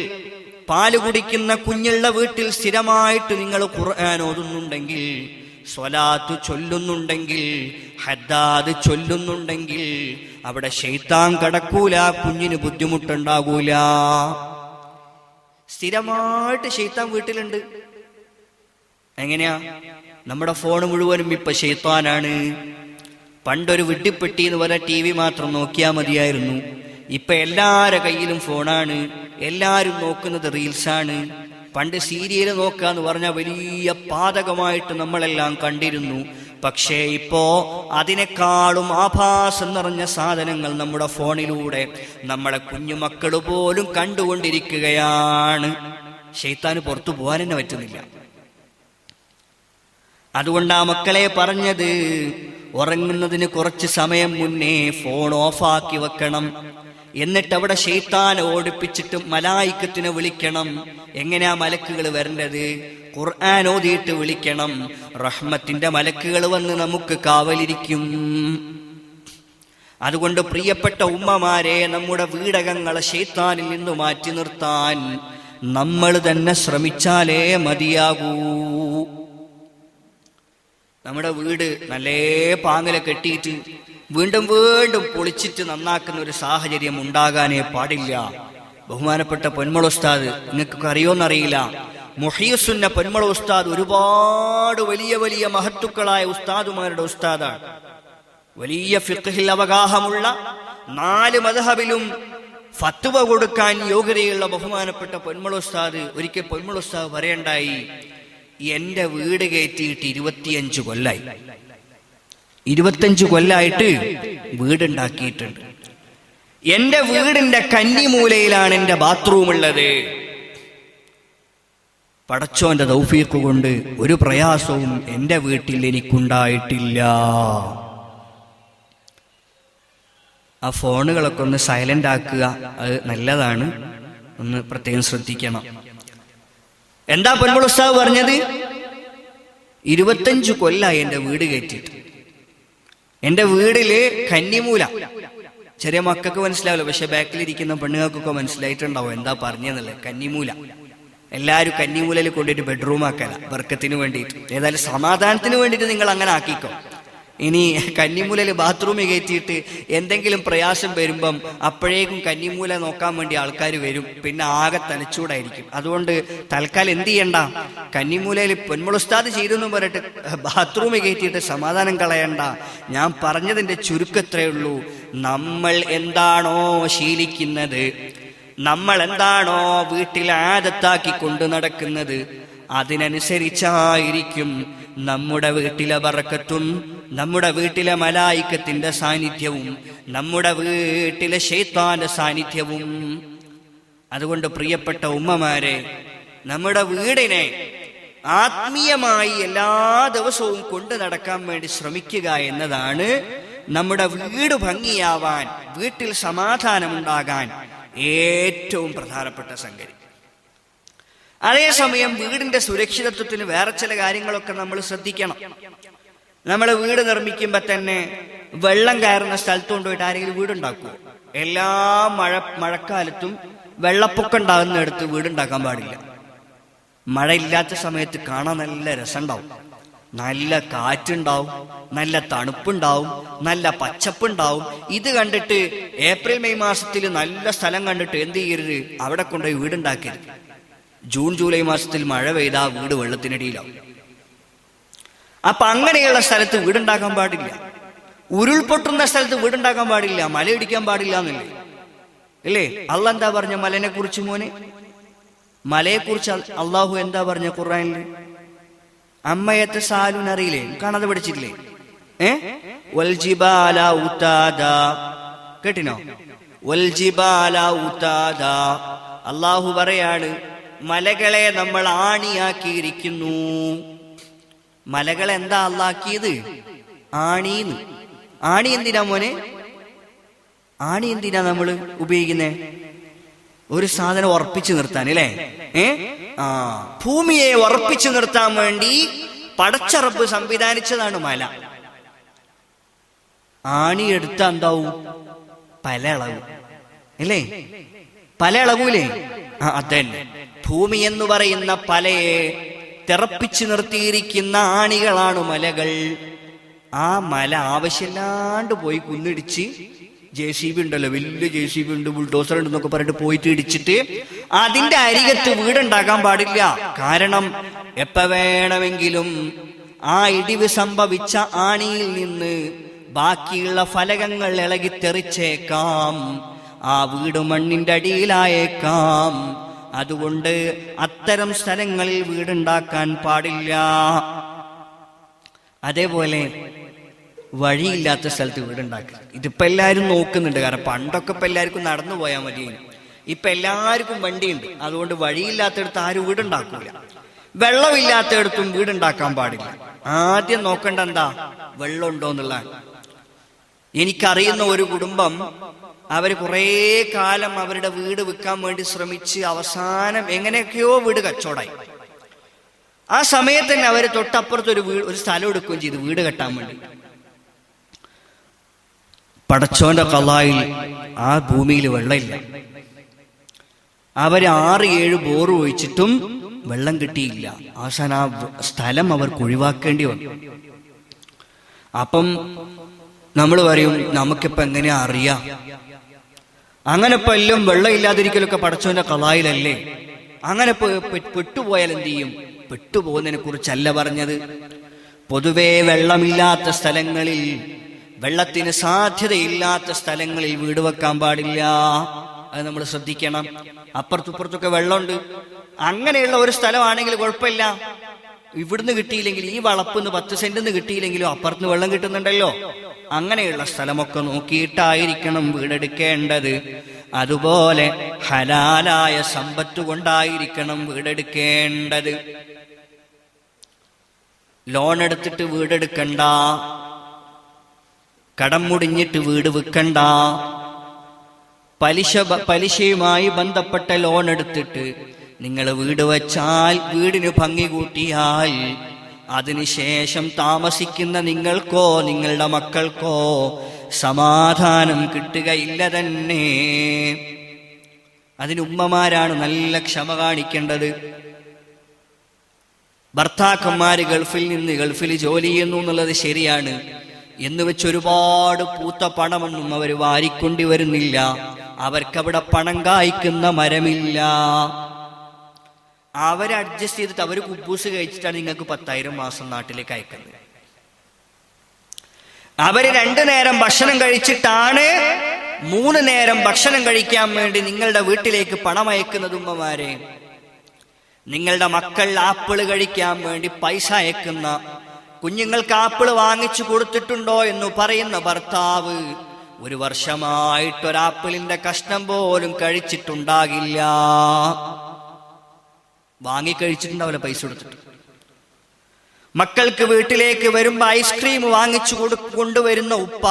പാല് കുടിക്കുന്ന കുഞ്ഞുള്ള വീട്ടിൽ സ്ഥിരമായിട്ട് നിങ്ങൾ ഖുർആൻ ഓതുന്നുണ്ടെങ്കിൽ, സ്വലാത്ത് ചൊല്ലുന്നുണ്ടെങ്കിൽ, ഹദ്ദാദ് ചൊല്ലുന്നുണ്ടെങ്കിൽ അവിടെ ശൈത്താൻ കടക്കൂല, കുഞ്ഞിന് ബുദ്ധിമുട്ടുണ്ടാകൂല. സ്ഥിരമായിട്ട് ശൈത്താൻ വീട്ടിലുണ്ട്. എങ്ങനെയാ? നമ്മുടെ ഫോൺ മുഴുവനും ഇപ്പൊ ശൈത്താനാണ്. പണ്ടൊരു വിഡ്ഢിപ്പെട്ടി എന്ന് പറഞ്ഞ TV മാത്രം നോക്കിയാൽ മതിയായിരുന്നു. ഇപ്പൊ എല്ലാവരുടെ കയ്യിലും ഫോണാണ്, എല്ലാരും നോക്കുന്നത് റീൽസാണ്. പണ്ട് സീരിയൽ നോക്കാന്ന് പറഞ്ഞാൽ വലിയ പാതകമായിട്ട് നമ്മളെല്ലാം കണ്ടിരുന്നു. പക്ഷേ ഇപ്പോ അതിനേക്കാളും ആഭാസം നിറഞ്ഞ സാധനങ്ങൾ നമ്മുടെ ഫോണിലൂടെ നമ്മളെ കുഞ്ഞുമക്കൾ പോലും കണ്ടുകൊണ്ടിരിക്കുകയാണ്. ശൈത്താന് പുറത്തു പോകാൻ തന്നെ പറ്റുന്നില്ല. അതുകൊണ്ടാ മക്കളെ പറഞ്ഞത്, ഉറങ്ങുന്നതിന് കുറച്ച് സമയം മുന്നേ ഫോൺ ഓഫാക്കി വെക്കണം. എന്നിട്ട് അവിടെ ശൈത്താനെ ഓടിപ്പിച്ചിട്ട് മലായിക്കത്തിനെ വിളിക്കണം. എങ്ങനെയാ മലക്കുകൾ വരേണ്ടത്? ഖുർആൻ ഓതിയിട്ട് വിളിക്കണം. റഹ്മത്തിന്റെ മലക്കുകൾ വന്ന് നമുക്ക് കാവലിരിക്കും. അതുകൊണ്ട് പ്രിയപ്പെട്ട ഉമ്മമാരെ, നമ്മുടെ വീടകങ്ങളെ ശൈത്താനിൽ നിന്ന് മാറ്റി നിർത്താൻ നമ്മൾ തന്നെ ശ്രമിച്ചാലേ മതിയാകൂ. നമ്മുടെ വീട് നല്ലേ പാങ്ങല കെട്ടിയിട്ട് വീണ്ടും വീണ്ടും പൊളിച്ചിട്ട് നന്നാക്കുന്ന ഒരു സാഹചര്യം ഉണ്ടാകാനേ പാടില്ല. ബഹുമാനപ്പെട്ട പൊന്മള ഉസ്താദ്, നിങ്ങൾക്കൊക്കെ അറിയോന്നറിയില്ല, മുഹിയുസുന്ന പൊന്മള ഉസ്താദ് ഒരുപാട് വലിയ വലിയ മഹത്തുക്കളായ ഉസ്താദുമാരുടെ ഉസ്താദാണ്. വലിയ ഫിഖ്ഹിൽ അവഗാഹമുള്ള 4 മദ്ഹബിലും ഫത്വ കൊടുക്കാൻ യോഗ്യതയുള്ള ബഹുമാനപ്പെട്ട പൊന്മള ഉസ്താദ് ഒരിക്കൽ പൊന്മള ഉസ്താദ് പറയണ്ടായി, എന്റെ വീട് കയറ്റിയിട്ട് 25 കൊല്ലായി. 25 കൊല്ലായിട്ട് വീടുണ്ടാക്കിയിട്ടുണ്ട്. എന്റെ വീടിന്റെ കന്നിമൂലയിലാണ് എന്റെ ബാത്റൂം ഉള്ളത്. പടച്ചോന്റെ തൗഫീഖ് കൊണ്ട് ഒരു പ്രയാസവും എന്റെ വീട്ടിൽ എനിക്കുണ്ടായിട്ടില്ല. ആ ഫോണുകളൊക്കെ ഒന്ന് സൈലന്റ് ആക്കുക, അത് നല്ലതാണ്. ഒന്ന് പ്രത്യേകം ശ്രദ്ധിക്കണം. എന്താ പൊന്മുള ഉസ്താദ് പറഞ്ഞത്? 25 കൊല്ലായി എന്റെ വീട് കയറ്റിയിട്ട്. എന്റെ വീടില് കന്നിമൂല. ചെറിയ മക്കൾക്ക് മനസ്സിലാവില്ല, പക്ഷെ ബാക്കിലിരിക്കുന്ന പെണ്ണുങ്ങൾക്കൊക്കെ മനസ്സിലായിട്ടുണ്ടാവും എന്താ പറഞ്ഞെന്നുള്ളത്. കന്നിമൂല. എല്ലാവരും കന്നിമൂലയിൽ കൊണ്ടിട്ട് ബെഡ്റൂം ആക്കല, ബർക്കത്തിന് വേണ്ടിയിട്ട്. ഏതായാലും സമാധാനത്തിന് വേണ്ടിയിട്ട് നിങ്ങൾ അങ്ങനെ ആക്കിക്കോ. ഇനി കന്നിമൂലയിൽ ബാത്റൂമിൽ കയറ്റിയിട്ട് എന്തെങ്കിലും പ്രയാസം വരുമ്പം അപ്പോഴേക്കും കന്നിമൂല നോക്കാൻ വേണ്ടി ആൾക്കാർ വരും. പിന്നെ ആകെ തലച്ചൂടായിരിക്കും. അതുകൊണ്ട് തൽക്കാലം എന്ത് ചെയ്യണ്ട, കന്നിമൂലയിൽ പൊന്മുള ഉസ്താദ് ചെയ്തെന്നും പറഞ്ഞിട്ട് ബാത്റൂമിൽ കയറ്റിയിട്ട് സമാധാനം കളയണ്ട. ഞാൻ പറഞ്ഞതിന്റെ ചുരുക്കത്രേ ഉള്ളൂ. നമ്മൾ എന്താണോ ശീലിക്കുന്നത്, നമ്മൾ എന്താണോ വീട്ടിൽ ആദത്താക്കി കൊണ്ടു നടക്കുന്നത്, അതിനനുസരിച്ചായിരിക്കും നമ്മുടെ വീട്ടിലെ ബറക്കത്തും, നമ്മുടെ വീട്ടിലെ മലായിക്കത്തിന്റെ സാന്നിധ്യവും, നമ്മുടെ വീട്ടിലെ ശൈത്താന്റെ സാന്നിധ്യവും. അതുകൊണ്ട് പ്രിയപ്പെട്ട ഉമ്മമാരെ, നമ്മുടെ വീടിനെ ആത്മീയമായി എല്ലാ ദിവസവും കൊണ്ടു നടക്കാൻ വേണ്ടി ശ്രമിക്കുക എന്നതാണ് നമ്മുടെ വീട് ഭംഗിയാവാൻ, വീട്ടിൽ സമാധാനമുണ്ടാകാൻ ഏറ്റവും പ്രധാനപ്പെട്ട സംഗതി. അതേസമയം വീടിന്റെ സുരക്ഷിതത്വത്തിന് വേറെ ചില കാര്യങ്ങളൊക്കെ നമ്മൾ ശ്രദ്ധിക്കണം. നമ്മൾ വീട് നിർമ്മിക്കുമ്പോ തന്നെ വെള്ളം കയറുന്ന സ്ഥലത്ത് കൊണ്ടുപോയിട്ട് ആരെങ്കിലും വീടുണ്ടാക്കുമോ? എല്ലാ മഴക്കാലത്തും വെള്ളപ്പൊക്കം ഉണ്ടാകുന്നിടത്ത് വീടുണ്ടാക്കാൻ പാടില്ല. മഴയില്ലാത്ത സമയത്ത് കാണാൻ നല്ല രസമുണ്ടാവും, നല്ല കാറ്റുണ്ടാവും, നല്ല തണുപ്പുണ്ടാവും, നല്ല പച്ചപ്പുണ്ടാവും. ഇത് കണ്ടിട്ട് ഏപ്രിൽ മെയ് മാസത്തിൽ നല്ല സ്ഥലം കണ്ടിട്ട് എന്ത് ചെയ്യരുത്, അവിടെ കൊണ്ടുപോയി വീടുണ്ടാക്കരുത്. ജൂൺ ജൂലൈ മാസത്തിൽ മഴ പെയ്താൽ വീട് വെള്ളത്തിനടിയിലാവും. അപ്പൊ അങ്ങനെയുള്ള സ്ഥലത്ത് വീടുണ്ടാക്കാൻ പാടില്ല. ഉരുൾപൊട്ടുന്ന സ്ഥലത്ത് വീടുണ്ടാക്കാൻ പാടില്ല. മലയിടിക്കാൻ പാടില്ല എന്നല്ലേ അല്ലേ? അള്ളാഹ് എന്താ പറഞ്ഞ മലനെ കുറിച്ച്? മോനെ, മലയെ കുറിച്ച് അള്ളാഹു എന്താ പറഞ്ഞ ഖുർആനിൽ? അമ്മയത്തെ സാലൂൻ അറിയില്ലേ? കാണാതെ പഠിച്ചിട്ടില്ലേ? വൽജിബാല ഉതാദ, കേട്ടിനോ? വൽജിബാല ഉതാദ. അള്ളാഹു പറയാണ്, മലകളെ നമ്മൾ ആണിയാക്കിയിരിക്കുന്നു. മലകളെ എന്താ അള്ളാക്കിയത്? ആണീന്ന്. ആണി എന്തിനാ മോനെ? ആണി എന്തിനാ നമ്മൾ ഉപയോഗിക്കുന്നേ? ഒരു സാധനം ഉറപ്പിച്ചു നിർത്താൻ അല്ലേ? ഭൂമിയെ ഉറപ്പിച്ചു നിർത്താൻ വേണ്ടി പടച്ച റബ്ബ് സംവിധാനിച്ചതാണ് മല. ആണി എടുത്ത എന്താവും? പല അളവ് അല്ലേ? പല അളവൂലേ? അതന്നെ. ഭൂമി എന്ന് പറയുന്ന പലയെ തിറപ്പിച്ചു നിർത്തിയിരിക്കുന്ന ആണികളാണ് മലകൾ. ആ മല ആവശ്യമില്ലാണ്ട് പോയി കുന്നിടിച്ച്, JCB ഉണ്ടല്ലോ, വലിയ JCB ഉണ്ട്, ബുൾഡോസർ ഉണ്ടെന്നൊക്കെ പറഞ്ഞിട്ട് പോയിട്ട് ഇടിച്ചിട്ട് അതിന്റെ അരികത്ത് വീടുണ്ടാക്കാൻ പാടില്ല. കാരണം എപ്പ വേണമെങ്കിലും ആ ഇടിവ് സംഭവിച്ച ആണിയിൽ നിന്ന് ബാക്കിയുള്ള ഫലകങ്ങൾ ഇളകിത്തെറിച്ചേക്കാം, ആ വീട് മണ്ണിന്റെ അടിയിലായേക്കാം. അതുകൊണ്ട് അത്തരം സ്ഥലങ്ങളിൽ വീടുണ്ടാക്കാൻ പാടില്ല. അതേപോലെ വഴിയില്ലാത്ത സ്ഥലത്ത് വീടുണ്ടാക്കുക. ഇതിപ്പോ എല്ലാവരും നോക്കുന്നുണ്ട്. കാരണം പണ്ടൊക്കെ ഇപ്പൊ എല്ലാവർക്കും നടന്നു പോയാൽ മതി. ഇപ്പൊ എല്ലാവർക്കും വണ്ടിയുണ്ട്, അതുകൊണ്ട് വഴിയില്ലാത്തടത്ത് ആരും വീടുണ്ടാക്കൂല. വെള്ളമില്ലാത്തടത്തും വീടുണ്ടാക്കാൻ പാടില്ല. ആദ്യം നോക്കേണ്ട എന്താ, വെള്ളമുണ്ടോ എന്നുള്ളതാണ്. എനിക്കറിയുന്ന ഒരു കുടുംബം, അവര് കുറേ കാലം അവരുടെ വീട് വിൽക്കാൻ വേണ്ടി ശ്രമിച്ച് അവസാനം എങ്ങനെയൊക്കെയോ വീട് കച്ചവടമായി. ആ സമയത്ത് തന്നെ അവര് തൊട്ടപ്പുറത്തൊരു ഒരു സ്ഥലം എടുക്കുകയും ചെയ്തു വീട് കെട്ടാൻ വേണ്ടി. പടച്ചോന്റെ ഖളായിൽ ആ ഭൂമിയിൽ വെള്ളമില്ല. അവര് 6-7 ബോർ ഒഴിച്ചിട്ടും വെള്ളം കിട്ടിയില്ല. അവസാനം ആ സ്ഥലം അവർക്ക് ഒഴിവാക്കേണ്ടി വന്നു. അപ്പം നമ്മൾ പറയും, നമുക്കിപ്പോ എങ്ങനെയാ അറിയാം? അങ്ങനെ ഇപ്പൊ എല്ലാം വെള്ളം ഇല്ലാതിരിക്കലൊക്കെ പടച്ചോന്റെ ഖളായിലല്ലേ? അങ്ങനെ പെട്ടുപോയാൽ എന്ത് ചെയ്യും? പെട്ടുപോകുന്നതിനെ കുറിച്ചല്ല പറഞ്ഞത്. പൊതുവേ വെള്ളമില്ലാത്ത സ്ഥലങ്ങളിൽ, വെള്ളത്തിന് സാധ്യതയില്ലാത്ത സ്ഥലങ്ങളിൽ വീട് വെക്കാൻ പാടില്ല. അത് നമ്മൾ ശ്രദ്ധിക്കണം. അപ്പുറത്തുപ്പുറത്തൊക്കെ വെള്ളമുണ്ട്, അങ്ങനെയുള്ള ഒരു സ്ഥലമാണെങ്കിൽ കുഴപ്പമില്ല. ഇവിടുന്ന് കിട്ടിയില്ലെങ്കിൽ, ഈ വളപ്പിന്ന് 10 സെന്റിന്ന് കിട്ടിയില്ലെങ്കിലും അപ്പുറത്ത് വെള്ളം കിട്ടുന്നുണ്ടല്ലോ. അങ്ങനെയുള്ള സ്ഥലമൊക്കെ നോക്കിയിട്ടായിരിക്കണം വീടെടുക്കേണ്ടത്. അതുപോലെ ഹലാലായ സമ്പത്ത് കൊണ്ടായിരിക്കണം വീടെടുക്കേണ്ടത്. ലോൺ എടുത്തിട്ട് വീടെടുക്കണ്ട, കടം മുടിഞ്ഞിട്ട് വീട് വിൽക്കണ്ട, പലിശയുമായി ബന്ധപ്പെട്ട ലോൺ എടുത്തിട്ട് നിങ്ങൾ വീട് വച്ചാൽ, വീടിന് ഭംഗി കൂട്ടിയാൽ, അതിനുശേഷം താമസിക്കുന്ന നിങ്ങൾക്കോ നിങ്ങളുടെ മക്കൾക്കോ സമാധാനം കിട്ടുകയില്ല തന്നെ. അതിന് ഉമ്മമാരാണ് നല്ല ക്ഷമ കാണിക്കേണ്ടത്. ഭർത്താക്കന്മാര് ഗൾഫിൽ ജോലി ചെയ്യുന്നു എന്നുള്ളത് ശരിയാണ്. എന്ന് വെച്ച് ഒരുപാട് പൂത്ത പണമൊന്നും അവർ വാരിക്കൊണ്ടി വരുന്നില്ല. അവർക്കവിടെ പണം കായ്ക്കുന്ന മരമില്ല. അവരെ അഡ്ജസ്റ്റ് ചെയ്തിട്ട് അവർ കുബൂസ് കഴിച്ചിട്ടാണ് നിങ്ങൾക്ക് 10,000 മാസം നാട്ടിലേക്ക് അയക്കുന്നത്. അവര് 2 നേരം ഭക്ഷണം കഴിച്ചിട്ടാണ് 3 നേരം ഭക്ഷണം കഴിക്കാൻ വേണ്ടി നിങ്ങളുടെ വീട്ടിലേക്ക് പണം അയക്കുന്നത്. ഉമ്മമാരെ, നിങ്ങളുടെ മക്കൾ ആപ്പിള് കഴിക്കാൻ വേണ്ടി പൈസ അയക്കുന്ന, കുഞ്ഞുങ്ങൾക്ക് ആപ്പിള് വാങ്ങിച്ചു കൊടുത്തിട്ടുണ്ടോ എന്ന് പറയുന്ന ഭർത്താവ് 1 വർഷമായിട്ടൊരാപ്പിളിന്റെ കഷ്ണം പോലും കഴിച്ചിട്ടുണ്ടാകില്ല. വാങ്ങിക്കഴിച്ചിട്ടുണ്ടാവില്ല പൈസ കൊടുത്തിട്ട്. മക്കൾക്ക് വീട്ടിലേക്ക് വരുമ്പോ ഐസ്ക്രീം വാങ്ങിച്ചു കൊണ്ടുവരുന്ന ഉപ്പ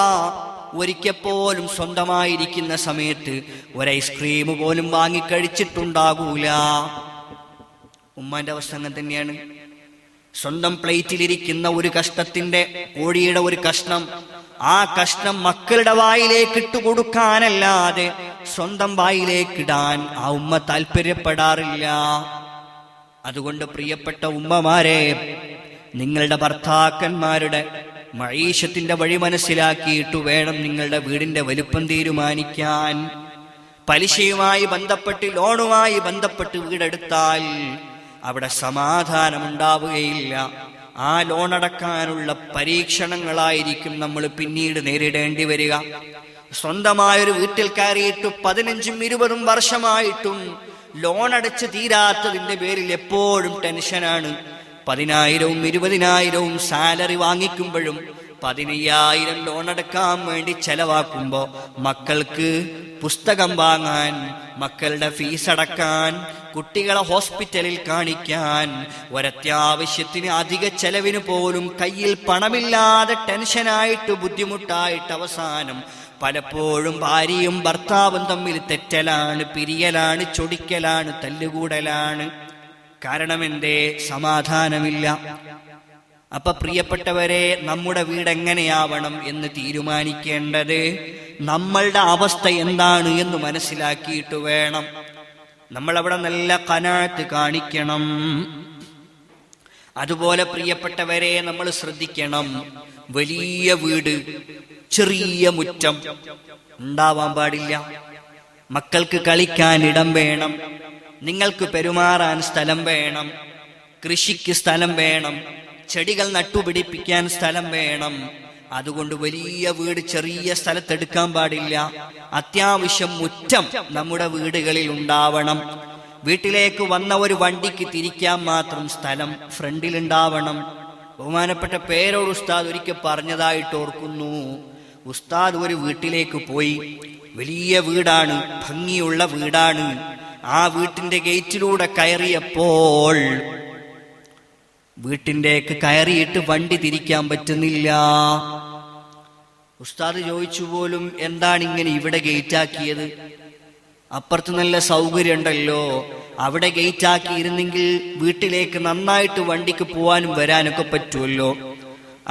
ഒരിക്കൽ പോലും സ്വന്തമായിരിക്കുന്ന സമയത്ത് ഒരു ഐസ്ക്രീം പോലും വാങ്ങിക്കഴിച്ചിട്ടുണ്ടാകൂല. ഉമ്മാന്റെ അവസ്ഥ അങ്ങനെ തന്നെയാണ്. സ്വന്തം പ്ലേറ്റിലിരിക്കുന്ന ഒരു കഷ്ണത്തിന്റെ, കോഴിയുടെ ഒരു കഷ്ണം, ആ കഷ്ണം മക്കളുടെ വായിലേക്ക് ഇട്ടു കൊടുക്കാനല്ലാതെ സ്വന്തം വായിലേക്കിടാൻ ആ ഉമ്മ താല്പര്യപ്പെടാറില്ല. അതുകൊണ്ട് പ്രിയപ്പെട്ട ഉമ്മമാരെ, നിങ്ങളുടെ ഭർത്താക്കന്മാരുടെ മഈശത്തിന്റെ വഴി മനസ്സിലാക്കിയിട്ട് വേണം നിങ്ങളുടെ വീടിന്റെ വലുപ്പം തീരുമാനിക്കാൻ. പലിശയുമായി ബന്ധപ്പെട്ട്, ലോണുമായി ബന്ധപ്പെട്ട് വീടെടുത്താൽ അവിടെ സമാധാനമുണ്ടാവുകയില്ല. ആ ലോണടക്കാനുള്ള പരീക്ഷണങ്ങളായിരിക്കും നമ്മൾ പിന്നീട് നേരിടേണ്ടി വരിക. സ്വന്തമായൊരു വീട്ടിൽ കയറിയിട്ട് 15ഉം 20ഉം വർഷമായിട്ടും ലോൺ അടച്ച് തീരാത്തതിന്റെ പേരിൽ എപ്പോഴും ടെൻഷനാണ്. 10,000ഉം 20,000ഉം സാലറി വാങ്ങിക്കുമ്പോഴും 15,000 ലോൺ അടക്കാൻ വേണ്ടി ചെലവാക്കുമ്പോ മക്കൾക്ക് പുസ്തകം വാങ്ങാൻ, മക്കളുടെ ഫീസ് അടക്കാൻ, കുട്ടികളെ ഹോസ്പിറ്റലിൽ കാണിക്കാൻ, ഒരത്യാവശ്യത്തിന് അധിക ചെലവിന് പോലും കയ്യിൽ പണമില്ലാതെ ടെൻഷനായിട്ട് ബുദ്ധിമുട്ടായിട്ട് അവസാനം പലപ്പോഴും ഭാര്യയും ഭർത്താവും തമ്മിൽ തെറ്റലാണ്, പിരിയലാണ്, ചൊടിക്കലാണ്, തല്ലുകൂടലാണ്. കാരണം എന്തേ? സമാധാനമില്ല. അപ്പൊ പ്രിയപ്പെട്ടവരെ, നമ്മുടെ വീട് എങ്ങനെയാവണം എന്ന് തീരുമാനിക്കേണ്ടത് നമ്മളുടെ അവസ്ഥ എന്താണ് എന്ന് മനസ്സിലാക്കിയിട്ട് വേണം. നമ്മളവിടെ നല്ല ഖനാഅത്ത് കാണിക്കണം. അതുപോലെ പ്രിയപ്പെട്ടവരെ, നമ്മൾ ശ്രദ്ധിക്കണം, വലിയ വീട്, ചെറിയ മുറ്റം ഉണ്ടാവാൻ പാടില്ല. മക്കൾക്ക് കളിക്കാൻ ഇടം വേണം, നിങ്ങൾക്ക് പെരുമാറാൻ സ്ഥലം വേണം, കൃഷിക്ക് സ്ഥലം വേണം, ചെടികൾ നട്ടുപിടിപ്പിക്കാൻ സ്ഥലം വേണം. അതുകൊണ്ട് വലിയ വീട് ചെറിയ സ്ഥലത്തെടുക്കാൻ പാടില്ല. അത്യാവശ്യം മുറ്റം നമ്മുടെ വീടുകളിൽ ഉണ്ടാവണം. വീട്ടിലേക്ക് വന്ന ഒരു വണ്ടിക്ക് തിരിക്കാൻ മാത്രം സ്ഥലം ഫ്രണ്ടിൽ ഉണ്ടാവണം. ബഹുമാനപ്പെട്ട പേരോട് ഉസ്താദ് ഒരിക്കൽ പറഞ്ഞതായിട്ട് ഓർക്കുന്നു. ഉസ്താദ് ഒരു വീട്ടിലേക്ക് പോയി. വലിയ വീടാണ്, ഭംഗിയുള്ള വീടാണ്. ആ വീട്ടിന്റെ ഗേറ്റിലൂടെ കയറിയപ്പോൾ വീട്ടിൻ്റെക്ക് കയറിയിട്ട് വണ്ടി തിരിക്കാൻ പറ്റുന്നില്ല. ഉസ്താദ് ചോദിച്ചു പോലും, എന്താണ് ഇങ്ങനെ ഇവിടെ ഗേറ്റാക്കിയത്? അപ്പുറത്ത് നല്ല സൗകര്യം ഉണ്ടല്ലോ, അവിടെ ഗേറ്റാക്കിയിരുന്നെങ്കിൽ വീട്ടിലേക്ക് നന്നായിട്ട് വണ്ടിക്ക് പോവാനും വരാനൊക്കെ പറ്റുമല്ലോ.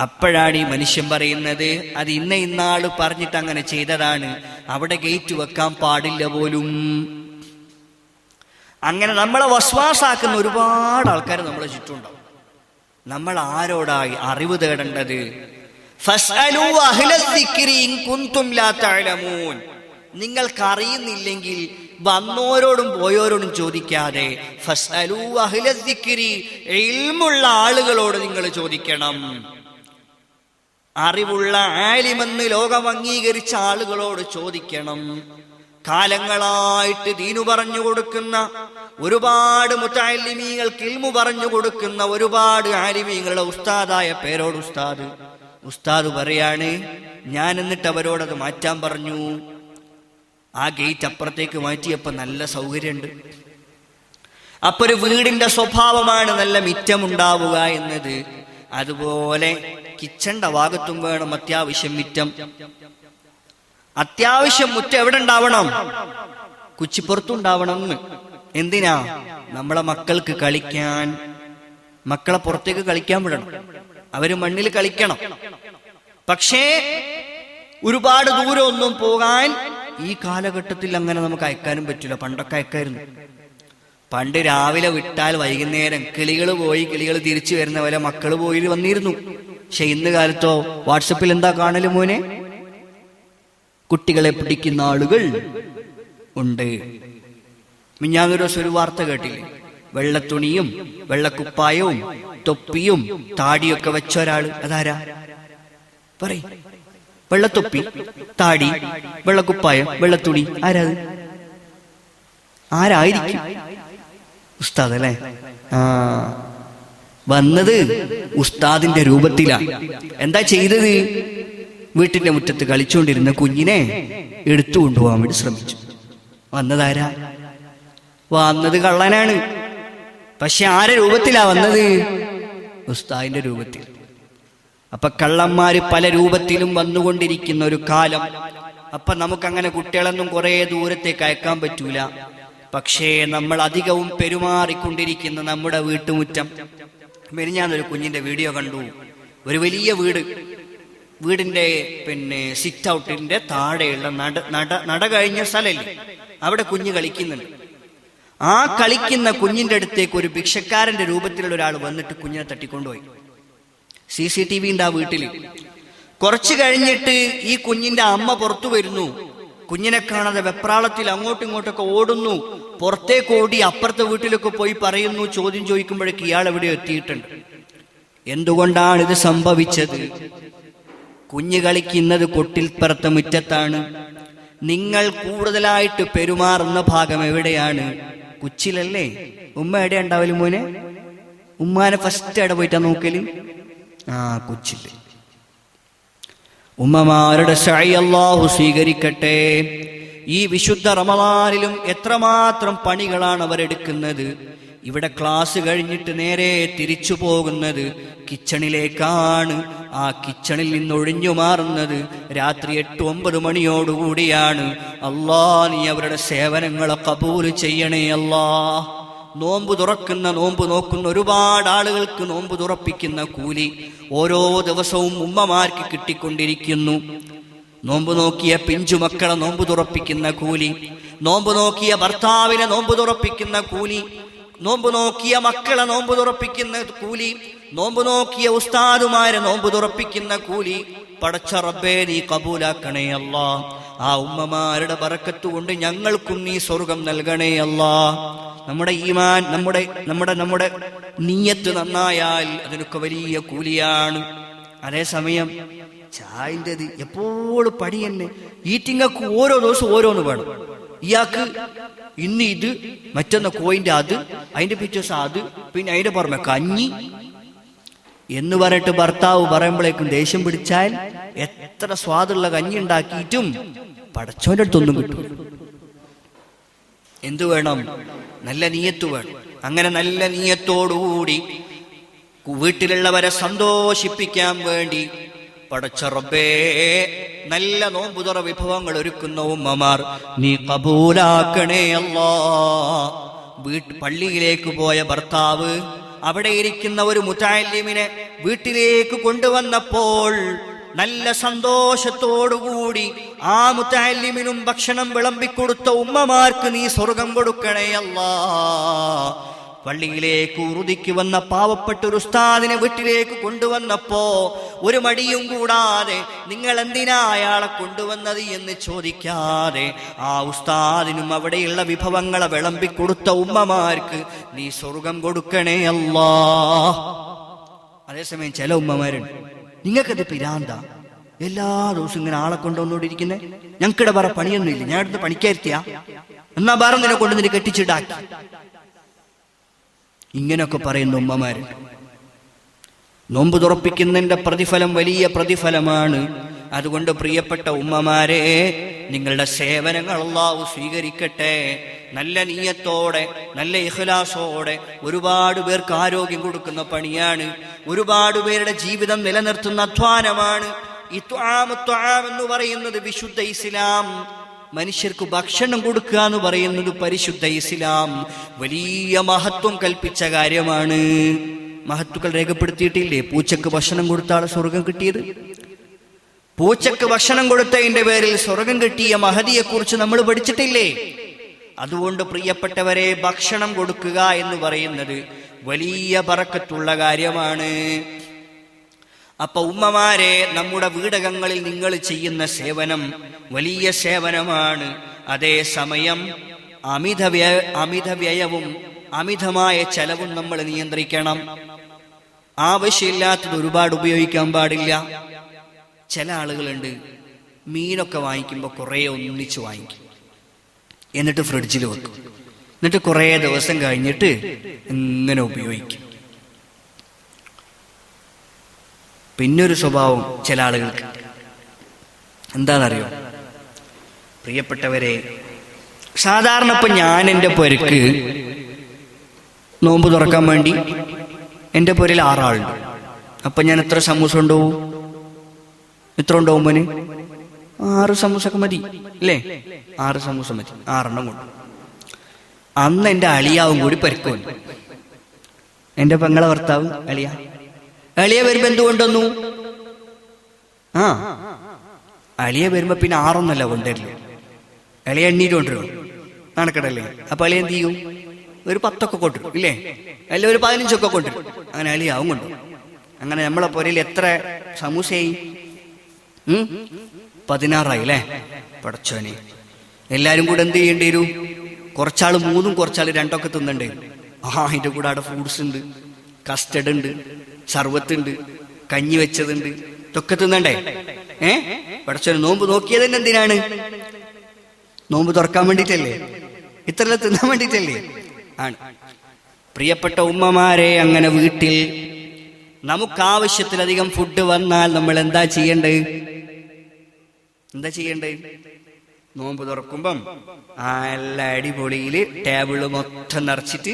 അപ്പോഴാണ് ഈ മനുഷ്യൻ പറയുന്നത്, അത് ഇന്നാള് പറഞ്ഞിട്ട് അങ്ങനെ ചെയ്തതാണ്, അവിടെ ഗേറ്റ് വെക്കാൻ പാടില്ല പോലും. അങ്ങനെ നമ്മളെ വസ്വാസാക്കുന്ന ഒരുപാട് ആൾക്കാർ നമ്മളെ ചുറ്റുണ്ടാവും. നമ്മൾ ആരോടായി അറിവ് തേടേണ്ടത്? ഫസ്അലൂ അഹ്ലദ്ദിക്രി ഇൻ കുൻതും ലാ തഅലമൂൻ. നിങ്ങൾക്ക് അറിയുന്നില്ലെങ്കിൽ വന്നോരോടും പോയോരോടും ചോദിക്കാതെ ഫസ്അലൂ അഹ്ലദ്ദിക്രി, ഇൽമുള്ള ആളുകളോട് നിങ്ങൾ ചോദിക്കണം. അറിവുള്ള ആലിമെന്ന് ലോകം അംഗീകരിച്ച ആളുകളോട് ചോദിക്കണം. കാലങ്ങളായിട്ട് ദീനു പറഞ്ഞു കൊടുക്കുന്ന ഒരുപാട് മുതഅല്ലിമീങ്ങൾക്ക് ഇൽമു പറഞ്ഞു കൊടുക്കുന്ന ഒരുപാട് ആലിമീങ്ങളുടെ ഉസ്താദായ പേരോട് ഉസ്താദ് പറയാണ്, ഞാൻ എന്നിട്ട് അവരോടത് മാറ്റാൻ പറഞ്ഞു. ആ ഗേറ്റ് അപ്പുറത്തേക്ക് മാറ്റിയപ്പോ നല്ല സൗകര്യമുണ്ട്. അപ്പൊ ഒരു വീടിന്റെ സ്വഭാവമാണ് നല്ല മിറ്റമുണ്ടാവുക എന്നത്. അതുപോലെ കിച്ചന്റെ ഭാഗത്തും വേണം അത്യാവശ്യം മിറ്റം. അത്യാവശ്യം മുറ്റം എവിടെ ഉണ്ടാവണം? കുച്ചിപ്പുറത്തുണ്ടാവണം. എന്തിനാ? നമ്മളെ മക്കൾക്ക് കളിക്കാൻ. മക്കളെ പുറത്തേക്ക് കളിക്കാൻ വിടണം, അവര് മണ്ണിൽ കളിക്കണം. പക്ഷേ ഒരുപാട് ദൂരം ഒന്നും പോകാൻ ഈ കാലഘട്ടത്തിൽ അങ്ങനെ നമുക്ക് അയക്കാനും പറ്റില്ല. പണ്ടൊക്കെ അയക്കായിരുന്നു. പണ്ട് രാവിലെ വിട്ടാൽ വൈകുന്നേരം കിളികൾ പോയി കിളികൾ തിരിച്ചു വരുന്ന പോലെ മക്കള് പോയി വന്നിരുന്നു. പക്ഷെ ഇന്ന് കാലത്തോ വാട്സപ്പിൽ എന്താ കാണല് മോനെ? കുട്ടികളെ പിടിക്കുന്ന ആളുകൾ ഉണ്ട്. മിഞ്ഞാന്നൊരു ദിവസം ഒരു വാർത്ത കേട്ടില്ലേ? വെള്ളത്തുണിയും വെള്ളക്കുപ്പായവും തൊപ്പിയും താടിയൊക്കെ വെച്ച ഒരാള്. അതാരാ? പറയ്. വെള്ളത്തൊപ്പി, താടി, വെള്ളക്കുപ്പായം, വെള്ളത്തുണി, ആരാത്? ആരായിരിക്കും? ഉസ്താദ് അല്ലേ? വന്നത് ഉസ്താദിന്റെ രൂപത്തിലാണ്. എന്താ ചെയ്തത്? വീട്ടിന്റെ മുറ്റത്ത് കളിച്ചുകൊണ്ടിരുന്ന കുഞ്ഞിനെ എടുത്തു കൊണ്ടുപോകാൻ വേണ്ടി ശ്രമിച്ചു. വന്നതാരാ? വന്നത് കള്ളനാണ്. പക്ഷെ ആരെ രൂപത്തിലാ വന്നത്? ഉസ്താദിന്റെ രൂപത്തിൽ. അപ്പൊ കള്ളന്മാര് പല രൂപത്തിലും വന്നുകൊണ്ടിരിക്കുന്ന ഒരു കാലം. അപ്പൊ നമുക്കങ്ങനെ കുട്ടികളൊന്നും കുറെ ദൂരത്തേക്ക് അയക്കാൻ പറ്റൂല. പക്ഷേ നമ്മൾ അധികവും പെരുമാറിക്കൊണ്ടിരിക്കുന്ന നമ്മുടെ വീട്ടുമുറ്റം. ഞാനൊരു കുഞ്ഞിന്റെ വീഡിയോ കണ്ടു. ഒരു വലിയ വീടിന്റെ സിറ്റ് ഔട്ടിന്റെ താഴെയുള്ള നട കഴിഞ്ഞ സ്ഥലമില്ലേ, അവിടെ കുഞ്ഞ് കളിക്കുന്നുണ്ട്. ആ കളിക്കുന്ന കുഞ്ഞിന്റെ അടുത്തേക്ക് ഒരു ഭിക്ഷക്കാരന്റെ രൂപത്തിലുള്ള ഒരാൾ വന്നിട്ട് കുഞ്ഞിനെ തട്ടിക്കൊണ്ടുപോയി. CCTV ഉണ്ട് ആ വീട്ടിൽ. കുറച്ചു കഴിഞ്ഞിട്ട് ഈ കുഞ്ഞിന്റെ അമ്മ പുറത്തു വരുന്നു. കുഞ്ഞിനെ കാണാതെ വെപ്രാളത്തിൽ അങ്ങോട്ടും ഇങ്ങോട്ടൊക്കെ ഓടുന്നു. പുറത്തേക്ക് ഓടി അപ്പുറത്തെ വീട്ടിലൊക്കെ പോയി പറയുന്നു. ചോദ്യം ചോദിക്കുമ്പോഴേക്ക് ഇയാൾ എവിടെ എത്തിയിട്ടുണ്ട്. എന്തുകൊണ്ടാണ് ഇത് സംഭവിച്ചത്? കുഞ്ഞ് കളിക്കുന്നത് കൊട്ടിൽപ്പുറത്തെ മുറ്റത്താണ്. നിങ്ങൾ കൂടുതലായിട്ട് പെരുമാറുന്ന ഭാഗം എവിടെയാണ്? കുച്ചിലല്ലേ? ഉമ്മ എവിടെ ഉണ്ടാവലും മോനെ? ഉമ്മാനെ ഫസ്റ്റ് എവിടെ പോയിട്ടാ നോക്കല്? കുച്ചില്. ഉമ്മമാരുടെ സഅയ് അല്ലാഹു സ്വീകരിക്കട്ടെ. ഈ വിശുദ്ധ റമളാനിലും എത്രമാത്രം പണികളാണ് അവരെടുക്കുന്നത്. ഇവിടെ ക്ലാസ് കഴിഞ്ഞിട്ട് നേരെ തിരിച്ചു പോകുന്നത് കിച്ചണിലേക്കാണ്. ആ കിച്ചണിൽ നിന്ന് ഒഴിഞ്ഞു മാറുന്നത് രാത്രി 8-9 മണിയോടുകൂടിയാണ്. അല്ലാ, നീ അവരുടെ സേവനങ്ങളെ കബൂൽ ചെയ്യണേ അല്ലാ. നോമ്പ് തുറക്കുന്ന, നോമ്പ് നോക്കുന്ന ഒരുപാട് ആളുകൾക്ക് നോമ്പ് തുറപ്പിക്കുന്ന കൂലി ഓരോ ദിവസവും ഉമ്മമാർക്ക് കിട്ടിക്കൊണ്ടിരിക്കുന്നു. നോമ്പ് നോക്കിയ പിഞ്ചുമക്കളെ നോമ്പ് തുറപ്പിക്കുന്ന കൂലി, നോമ്പ് നോക്കിയ ഭർത്താവിനെ നോമ്പ് തുറപ്പിക്കുന്ന കൂലി, നോമ്പ് നോക്കിയ മക്കളെ നോമ്പ് തുറപ്പിക്കുന്ന കൂലി, നോമ്പ് നോക്കിയ ഉസ്താദുമാരെ നോമ്പ് തുറപ്പിക്കുന്ന കൂലി. പടച്ച റബ്ബേ, നീ കബൂലാക്കണേ അല്ലാ. ആ ഉമ്മമാരുടെ ബറക്കത്ത് കൊണ്ട് ഞങ്ങൾക്കും നീ സ്വർഗം നൽകണേ അല്ലാ. നമ്മുടെ ഈമാൻ, നമ്മുടെ നിയ്യത്ത് നന്നായാൽ അതിനൊക്കെ വലിയ കൂലിയാണ്. അതേസമയം ചായൻ്റെത് എപ്പോഴും പണി തന്നെ. ഈറ്റിങ്ങക്ക് ഓരോ ദിവസം ഓരോന്ന് വേണം. ഇയാൾക്ക് ഇന്ന് ഇത്, മറ്റൊന്ന് കോയിന്റെ അത്, അതിന്റെ പിറ്റേഴ്സ് അത്, പിന്നെ അതിന്റെ പുറമെ കഞ്ഞി എന്ന് പറഞ്ഞിട്ട് ഭർത്താവ് പറയുമ്പോഴേക്കും ദേഷ്യം പിടിച്ചാൽ എത്ര സ്വാദുള്ള കഞ്ഞി ഉണ്ടാക്കിയിട്ടും പടച്ചോന്റെ അടുത്തൊന്നും കിട്ടും. എന്തു വേണം? നല്ല നീയത്ത് വേണം. അങ്ങനെ നല്ല നീയത്തോടുകൂടി വീട്ടിലുള്ളവരെ സന്തോഷിപ്പിക്കാൻ വേണ്ടി പടച്ച റബ്ബേ നല്ല നോമ്പുതുറ വിഭവങ്ങൾ ഒരുക്കുന്ന ഉമ്മമാർ നീ കബൂലാക്കണേ അല്ലാ. പള്ളിയിലേക്ക് പോയ ഭർത്താവ് അവിടെ ഇരിക്കുന്ന ഒരു മുതഅല്ലിമിനെ വീട്ടിലേക്ക് കൊണ്ടുവന്നപ്പോൾ നല്ല സന്തോഷത്തോടുകൂടി ആ മുതഅല്ലിമിനും ഭക്ഷണം വിളമ്പിക്കൊടുത്ത ഉമ്മമാർക്ക് നീ സ്വർഗം കൊടുക്കണേ അല്ലാ. പള്ളിയിലേക്ക് ഉറുദിക്ക് വന്ന പാവപ്പെട്ട ഒരു ഉസ്താദിനെ വീട്ടിലേക്ക് കൊണ്ടുവന്നപ്പോ ഒരു മടിയും കൂടാതെ നിങ്ങൾ എന്തിനാ അയാളെ കൊണ്ടുവന്നത് എന്ന് ചോദിക്കാതെ ആ ഉസ്താദിനും അവിടെയുള്ള വിഭവങ്ങളെ വിളമ്പിക്കൊടുത്ത ഉമ്മമാർക്ക് നീ സ്വർഗം കൊടുക്കണേ അല്ലാ. അതേസമയം ചില ഉമ്മമാരുണ്ട്, നിങ്ങൾക്കത് പിരാന്ത, എല്ലാ ദിവസവും ഇങ്ങനെ ആളെ കൊണ്ടുവന്നോണ്ടിരിക്കുന്നേ, ഞങ്ങൾക്കിടെ വേറെ പണിയൊന്നുമില്ല, ഞാൻ അടുത്ത് പണിക്കാരുത്തിയാ, എന്നാ വേറെ നിന്നെ കൊണ്ട് നിന്നെ കെട്ടിച്ചിടാക്കി, ഇങ്ങനെയൊക്കെ പറയുന്ന ഉമ്മമാരുണ്ട്. നോമ്പ് തുറപ്പിക്കുന്നതിന്റെ പ്രതിഫലം വലിയ പ്രതിഫലമാണ്. അതുകൊണ്ട് പ്രിയപ്പെട്ട ഉമ്മമാരെ, നിങ്ങളുടെ സേവനങ്ങൾ അല്ലാഹു സ്വീകരിക്കട്ടെ. നല്ല നീയത്തോടെ നല്ല ഇഖ്ലാസോടെ ഒരുപാട് പേർക്ക് ആരോഗ്യം കൊടുക്കുന്ന പണിയാണ്, ഒരുപാട് പേരുടെ ജീവിതം നിലനിർത്തുന്ന അധ്വാനമാണ്. ഇത്ആം എന്ന് പറയുന്നത് വിശുദ്ധ ഇസ്ലാം, മനുഷ്യർക്ക് ഭക്ഷണം കൊടുക്കുക എന്ന് പറയുന്നത് പരിശുദ്ധ ഇസ്ലാം വലിയ മഹത്വം കൽപ്പിച്ച കാര്യമാണ്. മഹത്തുക്കൾ രേഖപ്പെടുത്തിയിട്ടില്ലേ പൂച്ചക്ക് ഭക്ഷണം കൊടുത്ത ആളെ സ്വർഗം കിട്ടിയത്? പൂച്ചക്ക് ഭക്ഷണം കൊടുത്തതിന്റെ പേരിൽ സ്വർഗം കിട്ടിയ മഹദിയെ കുറിച്ച് നമ്മൾ പഠിച്ചിട്ടില്ലേ? അതുകൊണ്ട് പ്രിയപ്പെട്ടവരെ, ഭക്ഷണം കൊടുക്കുക എന്ന് പറയുന്നത് വലിയ ബറക്കത്തുള്ള കാര്യമാണ്. അപ്പൊ ഉമ്മമാരെ, നമ്മുടെ വീടകങ്ങളിൽ നിങ്ങൾ ചെയ്യുന്ന സേവനം വലിയ സേവനമാണ്. അതേസമയം അമിതവ്യയവും അമിതമായ ചെലവും നമ്മൾ നിയന്ത്രിക്കണം. ആവശ്യമില്ലാത്തത് ഒരുപാട് ഉപയോഗിക്കാൻ പാടില്ല. ചില ആളുകളുണ്ട്, മീനൊക്കെ വാങ്ങിക്കുമ്പോൾ കുറേ ഒന്നിച്ച് വാങ്ങിക്കും, എന്നിട്ട് ഫ്രിഡ്ജിൽ വെക്കും, എന്നിട്ട് കുറേ ദിവസം കഴിഞ്ഞിട്ട് ഇങ്ങനെ ഉപയോഗിക്കും. പിന്നൊരു സ്വഭാവം ചില ആളുകൾക്ക് എന്താണെന്നറിയോ പ്രിയപ്പെട്ടവരെ? സാധാരണ ഇപ്പൊ ഞാൻ എൻ്റെ പുരക്ക് നോമ്പ് തുറക്കാൻ വേണ്ടി എൻ്റെ പുരയിൽ 6 ആളുണ്ട്. അപ്പൊ ഞാൻ എത്ര സമൂസ ഉണ്ടാവും? എത്ര ഉണ്ടാവും മോന്? 6 സമൂസൊക്കെ മതി അല്ലേ? 6 സമൂസ മതി, 6 എണ്ണം കൊണ്ട്. അന്ന് എൻ്റെ അളിയാവും കൂടി പരിക്കും, എൻ്റെ പെങ്ങളെ ഭർത്താവ് അളിയ വരുമ്പോ എന്തുകൊണ്ടൊന്നു? അളിയ വരുമ്പോ പിന്നെ 6 ഒന്നല്ല കൊണ്ടുവരില്ല, അളിയ എണ്ണീറ്റ് കൊണ്ടുവരും, നടക്കടല്ലേ. അപ്പൊ അളിയ എന്ത് ചെയ്യും? ഒരു 10 ഒക്കെ കൊണ്ടുവരും ഇല്ലേ, അല്ലെ ഒരു 15 ഒക്കെ കൊണ്ടുവരും. അങ്ങനെ അളിയാവും കൊണ്ടുവരും. അങ്ങനെ നമ്മളെ പുരയിൽ എത്ര സമൂസയായി? 16 ആയി അല്ലേ? പടച്ചോനെ, എല്ലാരും കൂടെ എന്ത് ചെയ്യേണ്ടി വരും? കുറച്ചാള് 3ഉം കുറച്ചാള് 2 ഒക്കെ തിന്നണ്ടേ. അതിന്റെ കൂടെ അവിടെ ഫ്രൂട്ട്സ് ഉണ്ട്, കസ്റ്റഡ് ഉണ്ട്, സർവത്തുണ്ട്, കഞ്ഞി വെച്ചതുണ്ട്, ഇതൊക്കെ തിന്നണ്ടേ? പടച്ചോനെ, നോമ്പ് നോക്കിയത് തന്നെ എന്തിനാണ്? നോമ്പ് തുറക്കാൻ വേണ്ടിട്ടല്ലേ? ഇത്രയെല്ലാം തിന്നാൻ വേണ്ടിട്ടല്ലേ? ആണ്. പ്രിയപ്പെട്ട ഉമ്മമാരെ, അങ്ങനെ വീട്ടിൽ നമുക്ക് ആവശ്യത്തിലധികം ഫുഡ് വന്നാൽ നമ്മൾ എന്താ ചെയ്യേണ്ടത്? നോമ്പ് തുറക്കുമ്പം നല്ല അടിപൊളിയില് ടേബിള് മൊത്തം നിറച്ചിട്ട്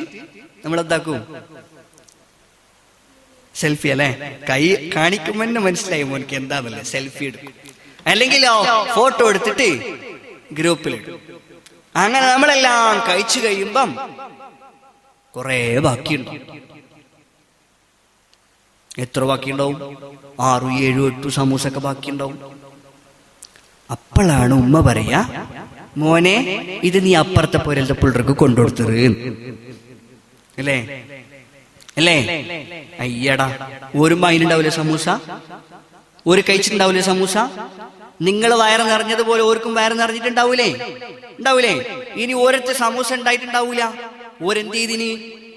നമ്മൾ എന്താക്കും? സെൽഫി അല്ലേ? കൈ കാണിക്കുമ്പോ തന്നെ മനസ്സിലായി മോനിക്ക് എന്താന്നല്ലേ, സെൽഫി എടുക്കും. അല്ലെങ്കിൽ ഫോട്ടോ എടുത്തിട്ട് ഗ്രൂപ്പിലിടും. അങ്ങനെ നമ്മളെല്ലാം കഴിച്ചു കഴിയുമ്പം കുറെ ബാക്കിയുണ്ടാവും. എത്ര ബാക്കിയുണ്ടാവും? 6, 7, 8 സമൂസൊക്കെ ബാക്കിയുണ്ടാവും. അപ്പോഴാണ് ഉമ്മ പറയാ, മോനെ ഇത് നീ അപ്പുറത്തെ പോരത്തെ പിള്ളേർക്ക് കൊണ്ടുകൊടുത്തത് അല്ലേ? അയ്യടാ, ഓരുമ്പോ അതിനുണ്ടാവില്ലേ സമൂസ? ഒരു കഴിച്ചിട്ടുണ്ടാവില്ലേ സമൂസ? നിങ്ങൾ വയറ് നിറഞ്ഞതുപോലെ ഓർക്കും വയറ് നിറഞ്ഞിട്ടുണ്ടാവൂലേ? ഇനി ഓരത്തെ സമൂസ ഉണ്ടായിട്ടുണ്ടാവൂല. ഓരെന്ത് ചെയ്തിന്?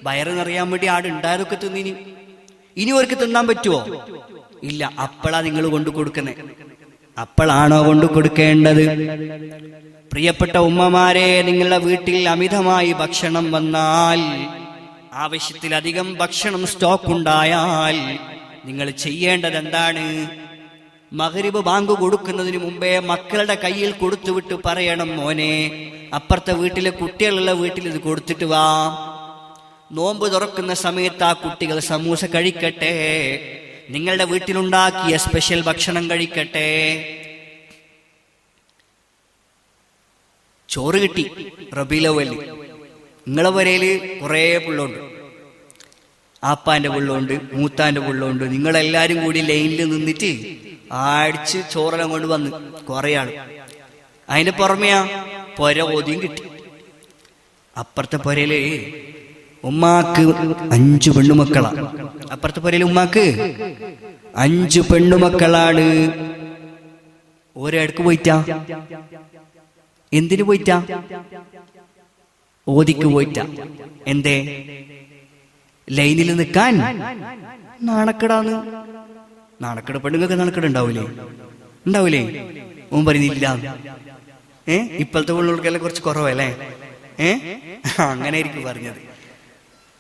വയറ് നിറയാൻ വേണ്ടി ആട് ഉണ്ടായതൊക്കെ തിന്നിന്. ഇനി ഓർക്ക് തിന്നാൻ പറ്റുമോ? ഇല്ല. അപ്പോഴാ നിങ്ങൾ കൊണ്ടു കൊടുക്കുന്നേ. അപ്പോഴാണോ കൊണ്ടു കൊടുക്കേണ്ടത്? പ്രിയപ്പെട്ട ഉമ്മമാരെ, നിങ്ങളുടെ വീട്ടിൽ അമിതമായി ഭക്ഷണം വന്നാൽ, ആവശ്യത്തിലധികം ഭക്ഷണം സ്റ്റോക്ക് ഉണ്ടായാൽ നിങ്ങൾ ചെയ്യേണ്ടത് എന്താണ്? മഗ്രിബ് ബാങ്ക് കൊടുക്കുന്നതിന് മുമ്പേ മക്കളുടെ കയ്യിൽ കൊടുത്തുവിട്ട് പറയണം, മോനെ അപ്പുറത്തെ വീട്ടിലെ കുട്ടികളുള്ള വീട്ടിൽ ഇത് കൊടുത്തിട്ട് വാ. നോമ്പ് തുറക്കുന്ന സമയത്ത് ആ കുട്ടികൾ സമൂസ കഴിക്കട്ടെ, നിങ്ങളുടെ വീട്ടിലുണ്ടാക്കിയ സ്പെഷ്യൽ ഭക്ഷണം കഴിക്കട്ടെ. ചോറ് കിട്ടി റബീഉൽ അവ്വലിൽ. നിങ്ങളെ വരയില് കുറേ പിള്ളുണ്ട്, ആപ്പാന്റെ പിള്ളുണ്ട്, മൂത്താന്റെ പിള്ളുണ്ട്. നിങ്ങളെല്ലാരും കൂടി ലൈനിൽ നിന്നിട്ട് അടിച്ച് ചോറെല്ലാം കൊണ്ട് വന്ന് കുറെ ആള്. അതിന്റെ പുറമെയാ പൊര ഓതിയും കിട്ടി. അപ്പുറത്തെ പൊരയില് ഉമ്മാക്ക് 5 പെണ്ണുമക്കളാ. അപ്പുറത്തെ പൊരയില് ഉമ്മാക്ക് 5 പെണ്ണുമക്കളാണ്. ഒരടുക്ക് പോയിട്ടാ. എന്തിനു പോയിട്ടാ? ഓതിക്ക് പോയിട്ടാ. എന്തേ? ലൈനിൽ നിൽക്കാൻ നാണക്കെടാന്ന്. നാണക്കെട് പെണ്ണുങ്ങൾക്ക് നാണക്കെട് ഉണ്ടാവൂലേ? ഉണ്ടാവൂലേ? ഓൻ പറയുന്നില്ല. ഇപ്പോഴത്തെ പെണ്ണുങ്ങൾക്കെല്ലാം കുറച്ച് കുറവല്ലേ? അങ്ങനെ ആയിരിക്കും പറഞ്ഞത്.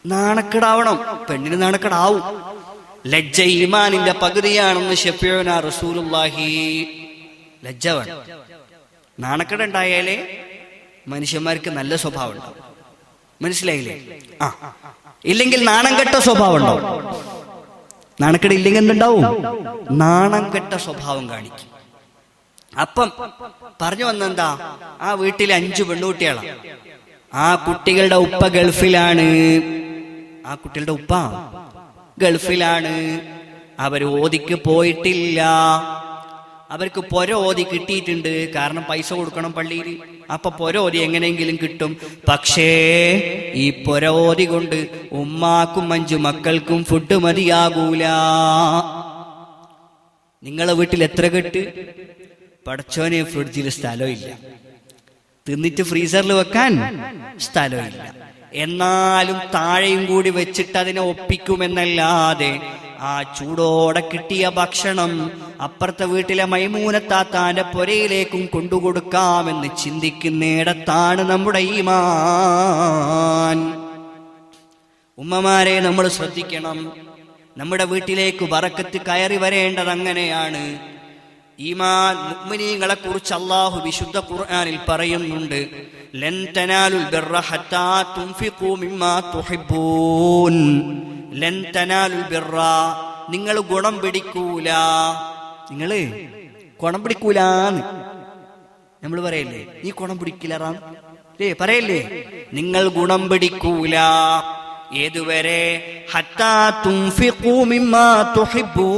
നാണക്കെടാവണം, പെണ്ണിന് നാണക്കെടാവും. ലജ്ജ ഈമാനിന്റെ പകുതിയാണെന്ന് ശഫീഉനാ റസൂലുള്ളാഹി. ലജ്ജ വേണം. നാണക്കെടുണ്ടായാലേ മനുഷ്യന്മാർക്ക് നല്ല സ്വഭാവം ഉണ്ടാവും. മനസ്സിലായില്ലേ? ഇല്ലെങ്കിൽ നാണം കെട്ട സ്വഭാവം ഉണ്ടാവും. നാണക്കെട് ഇല്ലെങ്കിൽ എന്തുണ്ടാവും? നാണം കെട്ട സ്വഭാവം കാണിക്കും. അപ്പം പറഞ്ഞു വന്നെന്താ? ആ വീട്ടിൽ 5 പെണ്ണുകുട്ടികളാണ്. ആ കുട്ടികളുടെ ഉപ്പ ഗൾഫിലാണ്. ആ കുട്ടികളുടെ ഉപ്പ ഗൾഫിലാണ്. അവര് ഓതിക്ക് പോയിട്ടില്ല. അവർക്ക് പൊര ഓതി കിട്ടിയിട്ടുണ്ട്. കാരണം പൈസ കൊടുക്കണം പള്ളിയിൽ. അപ്പൊ പൊര ഓതി എങ്ങനെയെങ്കിലും കിട്ടും. പക്ഷേ ഈ പൊര ഓതി കൊണ്ട് ഉമ്മാക്കും 5 മക്കൾക്കും ഫുഡ് മതിയാകൂല. നിങ്ങളെ വീട്ടിൽ എത്ര കെട്ട്? പടച്ചോനെ ഫ്രിഡ്ജിൽ സ്ഥലമില്ല, തിന്നിട്ട് ഫ്രീസറിൽ വെക്കാൻ സ്ഥലമില്ല. എന്നാലും താഴെയും കൂടി വെച്ചിട്ട് അതിനെ ഒപ്പിക്കുമെന്നല്ലാതെ ആ ചൂടോടെ കിട്ടിയ ഭക്ഷണം അപ്പുറത്തെ വീട്ടിലെ മൈമൂനത്താത്താന്റെ പൊരയിലേക്കും കൊണ്ടുകൊടുക്കാമെന്ന് ചിന്തിക്കുന്നിടത്താണ് നമ്മുടെ ഈമാൻ. ഉമ്മമാരെ നമ്മൾ ശ്രദ്ധിക്കണം. നമ്മുടെ വീട്ടിലേക്ക് ബറക്കത്ത് കയറി വരേണ്ടത് അങ്ങനെയാണ്. ഈമാൻ മുഅ്മിനീങ്ങളെ കുറിച്ച് അല്ലാഹു വിശുദ്ധ ഖുർആനിൽ പറയുന്നുണ്ട്, ലൻ തനാലുൽ ബിർറ ഹത്താ തുൻഫിഖൂ മിമ്മാ തുഹിബ്ബൂൻ. ലൻ തനാലുൽ ബിർറ, നിങ്ങൾ ഗുണം പിടിക്കൂല. നിങ്ങള് ഗുണം പിടിക്കൂലാന്ന് നമ്മൾ പറയല്ലേ? നീ ഗുണം പിടിക്കില്ലറാം പറയല്ലേ? നിങ്ങൾ ഗുണം പിടിക്കൂല. ഏതുവരെ? ഹത്താ തുൻഫിഖൂ മിമ്മാ തുഹിബ്ബൂൻ.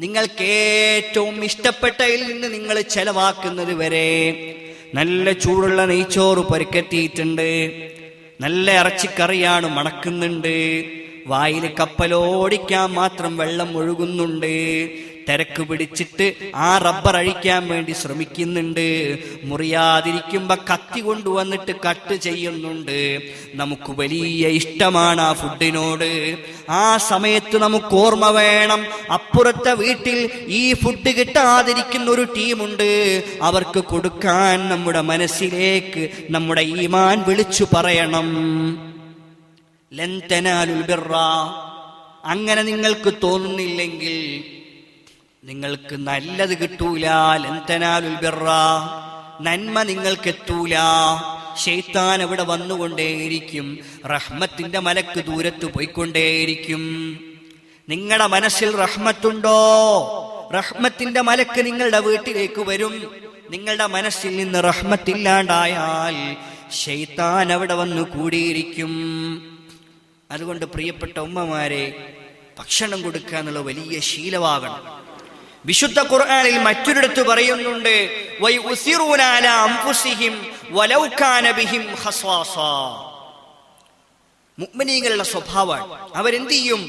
നിങ്ങൾക്ക് ഏറ്റവും ഇഷ്ടപ്പെട്ടതിൽ നിന്ന് നിങ്ങൾ ചെലവാക്കുന്നത് വരെ. നല്ല ചൂടുള്ള നെയ്ച്ചോറ് പൊരിക്കെത്തിയിട്ടുണ്ട്, നല്ല ഇറച്ചിക്കറിയാണ്, മണക്കുന്നുണ്ട്. വായിൽ കപ്പലോടിക്കാൻ മാത്രം വെള്ളം ഒഴുകുന്നുണ്ട്. തിരക്ക് പിടിച്ചിട്ട് ആ റബ്ബർ അഴിക്കാൻ വേണ്ടി ശ്രമിക്കുന്നുണ്ട്. മുറിയാതിരിക്കുമ്പോ കത്തി കൊണ്ടുവന്നിട്ട് കട്ട് ചെയ്യുന്നുണ്ട്. നമുക്ക് വലിയ ഇഷ്ടമാണ് ആ ഫുഡിനോട്. ആ സമയത്ത് നമുക്ക് ഓർമ്മ വേണം, അപ്പുറത്തെ വീട്ടിൽ ഈ ഫുഡ് കിട്ടാതിരിക്കുന്ന ഒരു ടീമുണ്ട്. അവർക്ക് കൊടുക്കാൻ നമ്മുടെ മനസ്സിലേക്ക് നമ്മുടെ ഈമാൻ വിളിച്ചു പറയണം. ലൻ തനാലുൽ ബിർറ. അങ്ങനെ നിങ്ങൾക്ക് തോന്നുന്നില്ലെങ്കിൽ നിങ്ങൾക്ക് നല്ലത് കിട്ടൂല. ലൻ തനാലുൽ ബിർറ, നന്മ നിങ്ങൾക്ക് എത്തൂല. ശൈത്താൻ അവിടെ വന്നുകൊണ്ടേയിരിക്കും. റഹ്മത്തിന്റെ മലക്ക് ദൂരത്ത് പോയിക്കൊണ്ടേയിരിക്കും. നിങ്ങളുടെ മനസ്സിൽ റഹ്മത്തുണ്ടോ? റഹ്മത്തിന്റെ മലക്ക് നിങ്ങളുടെ വീട്ടിലേക്ക് വരും. നിങ്ങളുടെ മനസ്സിൽ നിന്ന് റഹ്മത്തില്ലാണ്ടായാൽ ശൈത്താൻ അവിടെ വന്നു കൂടിയിരിക്കും. അതുകൊണ്ട് പ്രിയപ്പെട്ട ഉമ്മമാരെ, ഭക്ഷണം കൊടുക്കുക എന്നുള്ള വലിയ ശീലമാകണം. വിശുദ്ധ ഖുർആനിൽ മറ്റൊരിടത്ത് പറയുന്നുണ്ട്, വയുസിറൂന അലാ അൻഫുസിഹിം വലൗ കാന ബിഹിം ഖസാസ. മുഅ്മിനീങ്ങളുടെ സ്വഭാവമാണ്, അവരെന്ത് ചെയ്യും?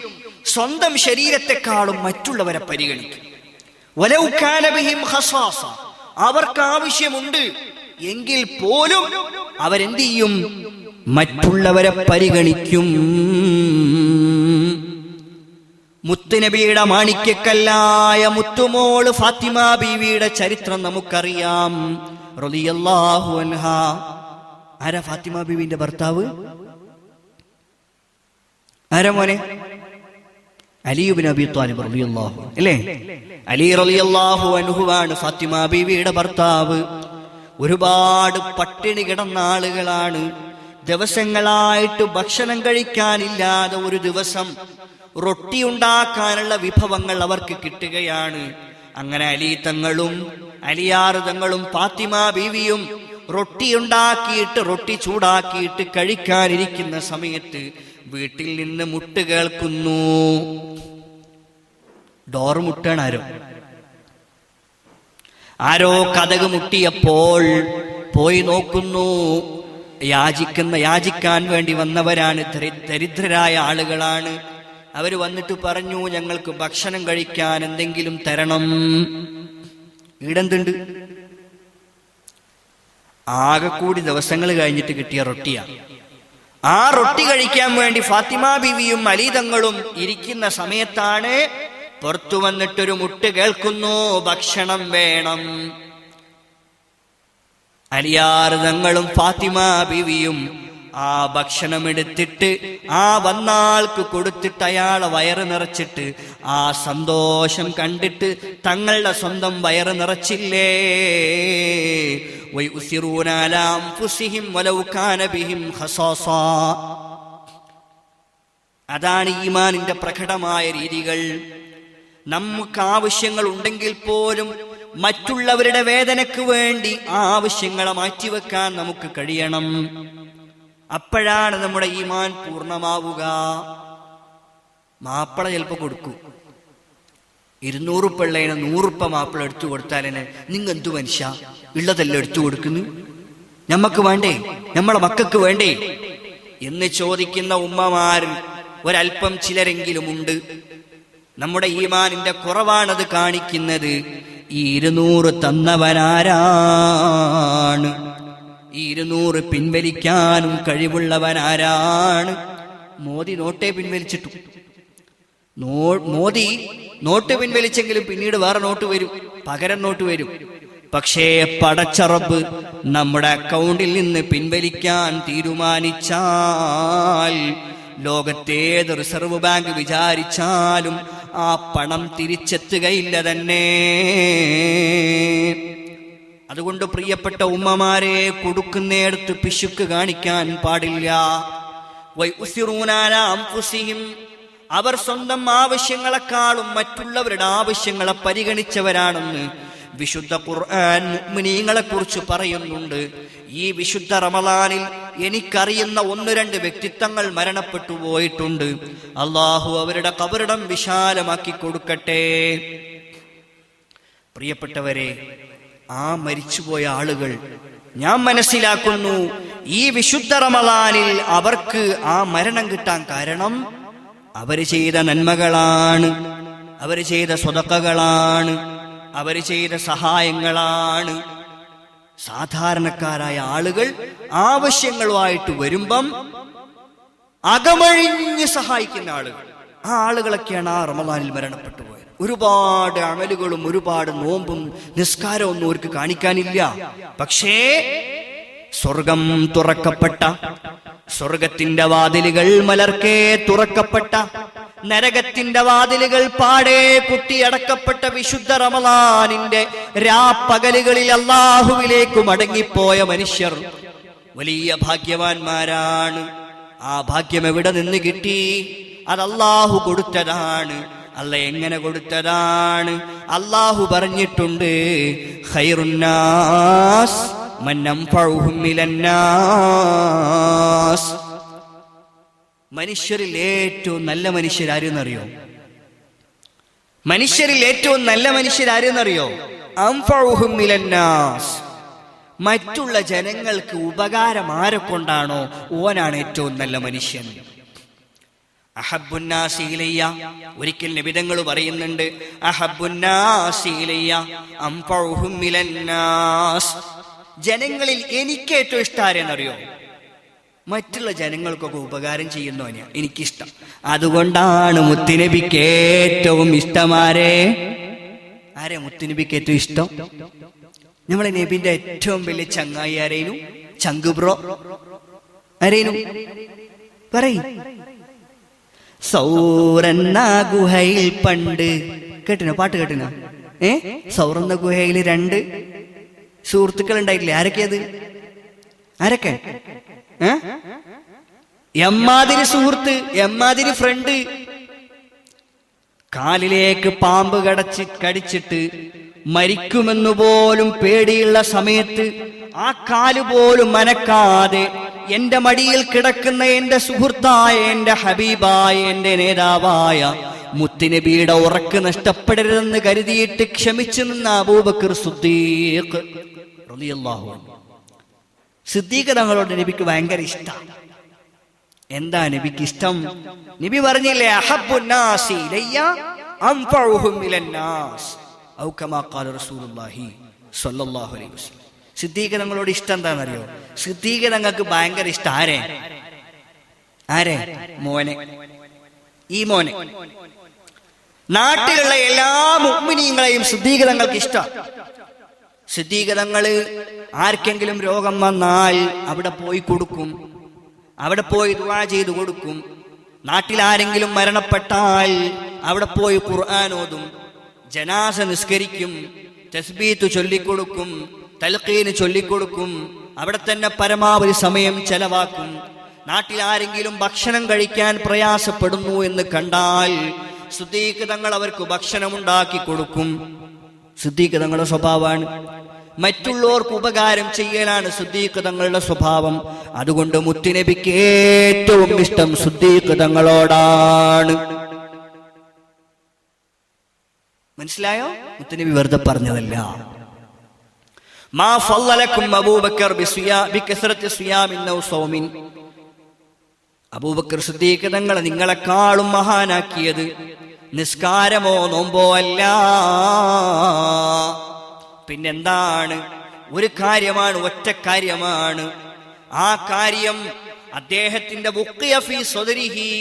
സ്വന്തം ശരീരത്തെക്കാളും മറ്റുള്ളവരെ പരിഗണിക്കും. വലൗ കാന ബിഹിം ഖസാസ, അവർക്ക് ആവശ്യമുണ്ട് എങ്കിൽ പോലും അവരെന്ത് ചെയ്യും? മറ്റുള്ളവരെ പരിഗണിക്കും. മുത്തുനബിയുടെ മാണിക്യക്കല്ലായ മുത്തുമോള് ഫാത്തിമ ബീവിയുടെ ചരിത്രം നമുക്കറിയാം. റളിയല്ലാഹു അൻഹാ. ആരാ ഫാത്തിമ ബീവിന്റെ ഭർത്താവ്? ആരാ മോനെ? അലി ഇബ്നു അബീ ത്വാലിബ് റളിയല്ലാഹു അൻഹു അല്ലേ? അലി റളിയല്ലാഹു അൻഹുവാണ് ഫാത്തിമ ബീവിയുടെ ഭർത്താവ്. ഒരുപാട് പട്ടിണി കിടന്ന ആളുകളാണ്. ദിവസങ്ങളായിട്ട് ഭക്ഷണം കഴിക്കാനില്ലാതെ ഒരു ദിവസം റൊട്ടി ഉണ്ടാക്കാനുള്ള വിഭവങ്ങൾ അവർക്ക് കിട്ടുകയാണ്. അങ്ങനെ അലി തങ്ങളും അലിയാർ തങ്ങളും ഫാത്തിമ ബീവിയും റൊട്ടി ഉണ്ടാക്കിയിട്ട് റൊട്ടി ചൂടാക്കിയിട്ട് കഴിക്കാനിരിക്കുന്ന സമയത്ത് വീട്ടിൽ നിന്ന് മുട്ട് കേൾക്കുന്നു. ഡോർ മുട്ടാണ് ആരോ കതക് മുട്ടിയപ്പോൾ പോയി നോക്കുന്നു. യാചിക്കാൻ വേണ്ടി വന്നവരാണ്, ദരിദ്രരായ ആളുകളാണ്. അവര് വന്നിട്ട് പറഞ്ഞു, ഞങ്ങൾക്ക് ഭക്ഷണം കഴിക്കാൻ എന്തെങ്കിലും തരണം. ഈടെന്തുണ്ട്? ആകെ കൂടി ദിവസങ്ങൾ കഴിഞ്ഞിട്ട് കിട്ടിയ റൊട്ടിയാ. ആ റൊട്ടി കഴിക്കാൻ വേണ്ടി ഫാത്തിമ ബീവിയും അലി തങ്ങളും ഇരിക്കുന്ന സമയത്താണ് പുറത്തു വന്നിട്ടൊരു മുട്ട് കേൾക്കുന്നു, ഭക്ഷണം വേണം. അലിയാർ തങ്ങളും ഫാത്തിമ ബീവിയും ആ ഭക്ഷണം എടുത്തിട്ട് ആ വന്നാൾക്ക് കൊടുത്തിട്ട് അയാളെ വയറ് നിറച്ചിട്ട് ആ സന്തോഷം കണ്ടിട്ട് തങ്ങളുടെ സ്വന്തം വയറ് നിറച്ചില്ലേ? വയുസിറൂന അലാ അൻഫുസിഹിം വലൗ കാന ബിഹിം ഖസാസ. അതാണ് ഈമാനിന്റെ പ്രകടമായ രീതികൾ. നമുക്ക് ആവശ്യങ്ങൾ ഉണ്ടെങ്കിൽ പോലും മറ്റുള്ളവരുടെ വേദനയ്ക്ക് വേണ്ടി ആ ആവശ്യങ്ങളെ മാറ്റിവെക്കാൻ നമുക്ക് കഴിയണം. അപ്പോഴാണ് നമ്മുടെ ഈമാൻ പൂർണ്ണമാവുക. മാപ്പിള ചിലപ്പോൾ കൊടുക്കൂ, 200 പിള്ളേനെ 100 രൂപ മാപ്പിള എടുത്തു കൊടുത്താലെന്നെ നിങ്ങൾ എന്തു മനുഷ്യ ഉള്ളതെല്ലാം എടുത്തു കൊടുക്കുന്നു, ഞമ്മക്ക് വേണ്ടേ, നമ്മളെ മക്കൾക്ക് വേണ്ടേ എന്ന് ചോദിക്കുന്ന ഉമ്മമാർ ഒരൽപ്പം ചിലരെങ്കിലും ഉണ്ട്. നമ്മുടെ ഈമാനിന്റെ കുറവാണത് കാണിക്കുന്നത്. ഈ 200 തന്നവനാരാണ്? ഈ 200 പിൻവലിക്കാനും കഴിവുള്ളവനാരാണ്? മോദി നോട്ടേ പിൻവലിച്ചിട്ടു. മോദി നോട്ട് പിൻവലിച്ചെങ്കിലും പിന്നീട് വേറെ നോട്ട് വരും, പകരം നോട്ട് വരും. പക്ഷേ പടച്ച റബ്ബ് നമ്മുടെ അക്കൗണ്ടിൽ നിന്ന് പിൻവലിക്കാൻ തീരുമാനിച്ചാൽ ലോകത്തേത് റിസർവ് ബാങ്ക് വിചാരിച്ചാലും ആ പണം തിരിച്ചെത്തുകയില്ല തന്നെ. അതുകൊണ്ട് പ്രിയപ്പെട്ട ഉമ്മമാരെ, കൊടുക്കുന്നിടത്ത് പിശുക്ക് കാണിക്കാൻ പാടില്ല. വയുസിറൂന അലാ അൻഫുസിഹിം, അവർ സ്വന്തം ആവശ്യങ്ങളെക്കാളും മറ്റുള്ളവരുടെ ആവശ്യങ്ങളെ പരിഗണിച്ചവരാണെന്ന് വിശുദ്ധ ഖുർആൻ മുഅ്മിനീങ്ങളെ കുറിച്ച് പറയുന്നുണ്ട്. ഈ വിശുദ്ധ റമളാനിൽ എനിക്കറിയുന്ന 1-2 വ്യക്തിത്വങ്ങൾ മരണപ്പെട്ടു പോയിട്ടുണ്ട്. അള്ളാഹു അവരുടെ ഖബറിടം വിശാലമാക്കി കൊടുക്കട്ടെ. പ്രിയപ്പെട്ടവരെ, ആ മരിച്ചുപോയ ആളുകൾ ഞാൻ മനസ്സിലാക്കുന്നു ഈ വിശുദ്ധ റമളാനിൽ അവർക്ക് ആ മരണം കിട്ടാൻ കാരണം അവര് ചെയ്ത നന്മകളാണ്, അവര് ചെയ്ത സ്വതക്കകളാണ്, അവര് ചെയ്ത സഹായങ്ങളാണ്. സാധാരണക്കാരായ ആളുകൾ ആവശ്യങ്ങളുമായിട്ട് വരുമ്പം അകമഴിഞ്ഞ് സഹായിക്കുന്ന ആളുകൾ, ആ ആളുകളൊക്കെയാണ് ആ റമളാനിൽ മരണപ്പെട്ടു പോയത്. ഒരുപാട് അമലുകളും ഒരുപാട് നോമ്പും നിസ്കാരവും ഒന്നും അവർക്ക് കാണിക്കാനില്ല. പക്ഷേ സ്വർഗം തുറക്കപ്പെട്ട, സ്വർഗത്തിന്റെ വാതിലുകൾ മലർക്കേ തുറക്കപ്പെട്ട, നരകത്തിന്റെ വാതിലുകൾ പാടെ കുട്ടിയടക്കപ്പെട്ട വിശുദ്ധ റമളാനിന്റെ രാപ്പകലുകളിൽ അല്ലാഹുവിലേക്ക് മടങ്ങിപ്പോയ മനുഷ്യർ വലിയ ഭാഗ്യവാന്മാരാണ്. ആ ഭാഗ്യം എവിടെ നിന്ന് കിട്ടി? അത് അല്ലാഹു കൊടുത്തതാണ്. അല്ല എങ്ങനെ കൊടുത്തതാണ്? അല്ലാഹു പറഞ്ഞിട്ടുണ്ട്, ഖൈറുന്നാസ് മൻ അൻഫഉഹും മിനന്നാസ്. മനുഷ്യരിൽ ഏറ്റവും നല്ല മനുഷ്യരാരെന്നറിയോ? മനുഷ്യരിൽ ഏറ്റവും നല്ല മനുഷ്യരാരെന്നറിയോ? അൻഫഉഹും മിനന്നാസ്. മറ്റുള്ള ജനങ്ങൾക്ക് ഉപകാരം ആരെ കൊണ്ടാണോ ഓനാണ് ഏറ്റവും നല്ല മനുഷ്യൻ. അഹബ്ബുന്നാസി ഇലയ്യ, ഒരിക്കൽ നബിതങ്ങൾ പറയുന്നുണ്ട്, അഹബ്ബുന്നാസി ഇലയ്യ അൻഫഉഹും മിനന്നാസ്. ജനങ്ങളിൽ എനിക്ക് ഏറ്റവും ഇഷ്ടം ആരെന്നറിയോ? മറ്റുള്ള ജനങ്ങൾക്കൊക്കെ ഉപകാരം ചെയ്യുന്നവനെയാ എനിക്കിഷ്ടം. അതുകൊണ്ടാണ് മുത്തുനബിക്ക് ഏറ്റവും ഇഷ്ടമാരെ? ആരെ മുത്തുനബിക്ക് ഏറ്റവും ഇഷ്ടം? നമ്മളെ നബിന്റെ ഏറ്റവും വലിയ ചങ്ങായി ആരേനു? ചങ്ക് ബ്രോ ആരേനു? പറയും. സൗറന്ന ഗുഹയിൽ പണ്ട്, കേട്ടിനോ പാട്ട് കേട്ടിനോ? സൗറന്ന ഗുഹയിൽ 2 സുഹൃത്തുക്കൾ ഉണ്ടായിട്ടില്ലേ? ആരൊക്കെയത്? ആരൊക്കെ? എമ്മാതിരി സുഹൃത്ത്, എമ്മാതിരി ഫ്രണ്ട്. കാലിലേക്ക് പാമ്പ് കടിച്ചിട്ട് മരിക്കുമെന്നു പോലും പേടിയുള്ള സമയത്ത് ആ കാല് പോലും മനക്കാതെ എന്റെ മടിയിൽ കിടക്കുന്ന എന്റെ സുഹൃത്തായ, എന്റെ ഹബീബായ, എന്റെ നേതാവായ മുത്തുനബിയുടെ ഉറക്ക് നഷ്ടപ്പെടരുതെന്ന് കരുതിയിട്ട് ക്ഷമിച്ചു നിന്ന അബൂബക്കർ സിദ്ദീഖ് റളിയല്ലാഹു അൻഹു. സിദ്ദീഖ് തങ്ങളോട് നബിക്ക് ഭയങ്കര ഇഷ്ടം. എന്താ നബിക്ക് ഇഷ്ടം? നബി പറഞ്ഞില്ലേ, അഹബ്ബുന്നാസി ഇലയ്യ അൻഫഉഹും മിനന്നാസ് ഔ കമാ ഖാല റസൂലുള്ളാഹി സ്വല്ലല്ലാഹു അലൈഹി വസല്ലം. സിദ്ദീഖ് തങ്ങളോട് ഇഷ്ടം എന്താണെന്നറിയോ? സിദ്ദീഖ് തങ്ങൾക്ക് ഭയങ്കര ഇഷ്ടം. ആരെ? മോനെ. ഈ മോനെ. നാട്ടിലുള്ള എല്ലാ മുഅ്മിനീങ്ങളെയും സിദ്ദീഖ് തങ്ങൾക്ക് ഇഷ്ടം. സിദ്ദീഖ് തങ്ങള് ആർക്കെങ്കിലും രോഗം വന്നാൽ അവിടെ പോയി കൊടുക്കും, അവിടെ പോയി ദുആ ചെയ്തു കൊടുക്കും. നാട്ടിൽ ആരെങ്കിലും മരണപ്പെട്ടാൽ അവിടെ പോയി ഖുർആൻ ഓതും, ജനാസ നിസ്കരിക്കും, തസ്ബീത്ത് ചൊല്ലിക്കൊടുക്കും, തൽഖീന് ചൊല്ലിക്കൊടുക്കും. അവിടെ തന്നെ പരമാവധി സമയം ചെലവാക്കും. നാട്ടിൽ ആരെങ്കിലും ഭക്ഷണം കഴിക്കാൻ പ്രയാസപ്പെടുന്നു എന്ന് കണ്ടാൽ സിദ്ദീഖ് തങ്ങൾ അവർക്ക് ഭക്ഷണം ഉണ്ടാക്കി കൊടുക്കും. സിദ്ദീഖ് തങ്ങളുടെ സ്വഭാവമാണ്. മറ്റുള്ളവർക്ക് ഉപകാരം ചെയ്യലാണ് സിദ്ദീഖ് തങ്ങളുടെ സ്വഭാവം. അതുകൊണ്ട് മുത്തുനബിക്ക് ഏറ്റവും ഇഷ്ടം സിദ്ദീഖ് തങ്ങളോടാണ്. മനസ്സിലായോ? മുത്തുനബി വെറുതെ പറഞ്ഞതല്ല. മാ ഫളലകും അബൂബക്കർ ബികസ്റത്തി സിയാമിൻ ഔ സൗമിൻ. അബൂബക്കർ സിദ്ദീഖ് തങ്ങളെ നിങ്ങളെക്കാളും മഹാനാക്കിയത് നിസ്കാരമോ നോമ്പോ അല്ല. പിന്നെന്താണ്? ഒരു കാര്യമാണ്, ഒറ്റ കാര്യമാണ്. ആ കാര്യം അദ്ദേഹത്തിന്റെ ബുഖിയ ഫീ സദരിഹി,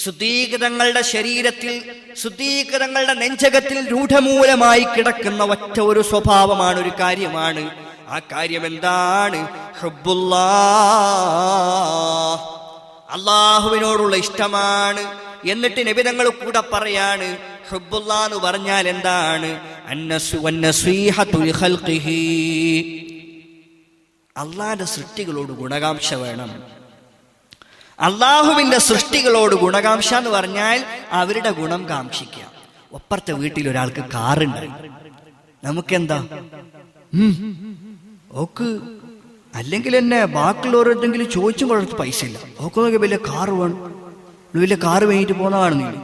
സിദ്ദീഖ് തങ്ങളുടെ ശരീരത്തിൽ, സിദ്ദീഖ് തങ്ങളുടെ നെഞ്ചകത്തിൽ രൂഢമൂലമായി കിടക്കുന്ന ഒറ്റ ഒരു സ്വഭാവമാണ്, ഒരു കാര്യമാണ്. ആ കാര്യം എന്താണ്? ഹുബ്ബുല്ലാഹ്, അല്ലാഹുവിനോടുള്ള ഇഷ്ടമാണ്. എന്നിട്ട് നബി തങ്ങൾ കൂടെ പറയാണ്, ഹുബ്ബുല്ലാഹ് എന്ന് പറഞ്ഞാൽ എന്താണ്? അന്നസ്വീഹതു ലിഖൽഖിഹി, അല്ലാഹുവിന്റെ സൃഷ്ടികളോട് ഗുണകാംക്ഷ വേണം. അള്ളാഹുവിന്റെ സൃഷ്ടികളോട് ഗുണകാംക്ഷ എന്ന് പറഞ്ഞാൽ അവരുടെ ഗുണം കാക്ഷിക്കാം. ഒപ്പുറത്തെ വീട്ടിൽ ഒരാൾക്ക് കാറുണ്ട്, നമുക്കെന്താ ഓക്ക് അല്ലെങ്കിൽ എന്നെ ബാക്കിയുള്ളവരെന്തെങ്കിലും ചോദിച്ചും കൊടുത്ത് പൈസ ഇല്ല, ഓക്കൊക്കെ വലിയ കാറ് വേണം, വലിയ കാറ് വേണ്ടിട്ട് പോകുന്നതാണെന്നില്ല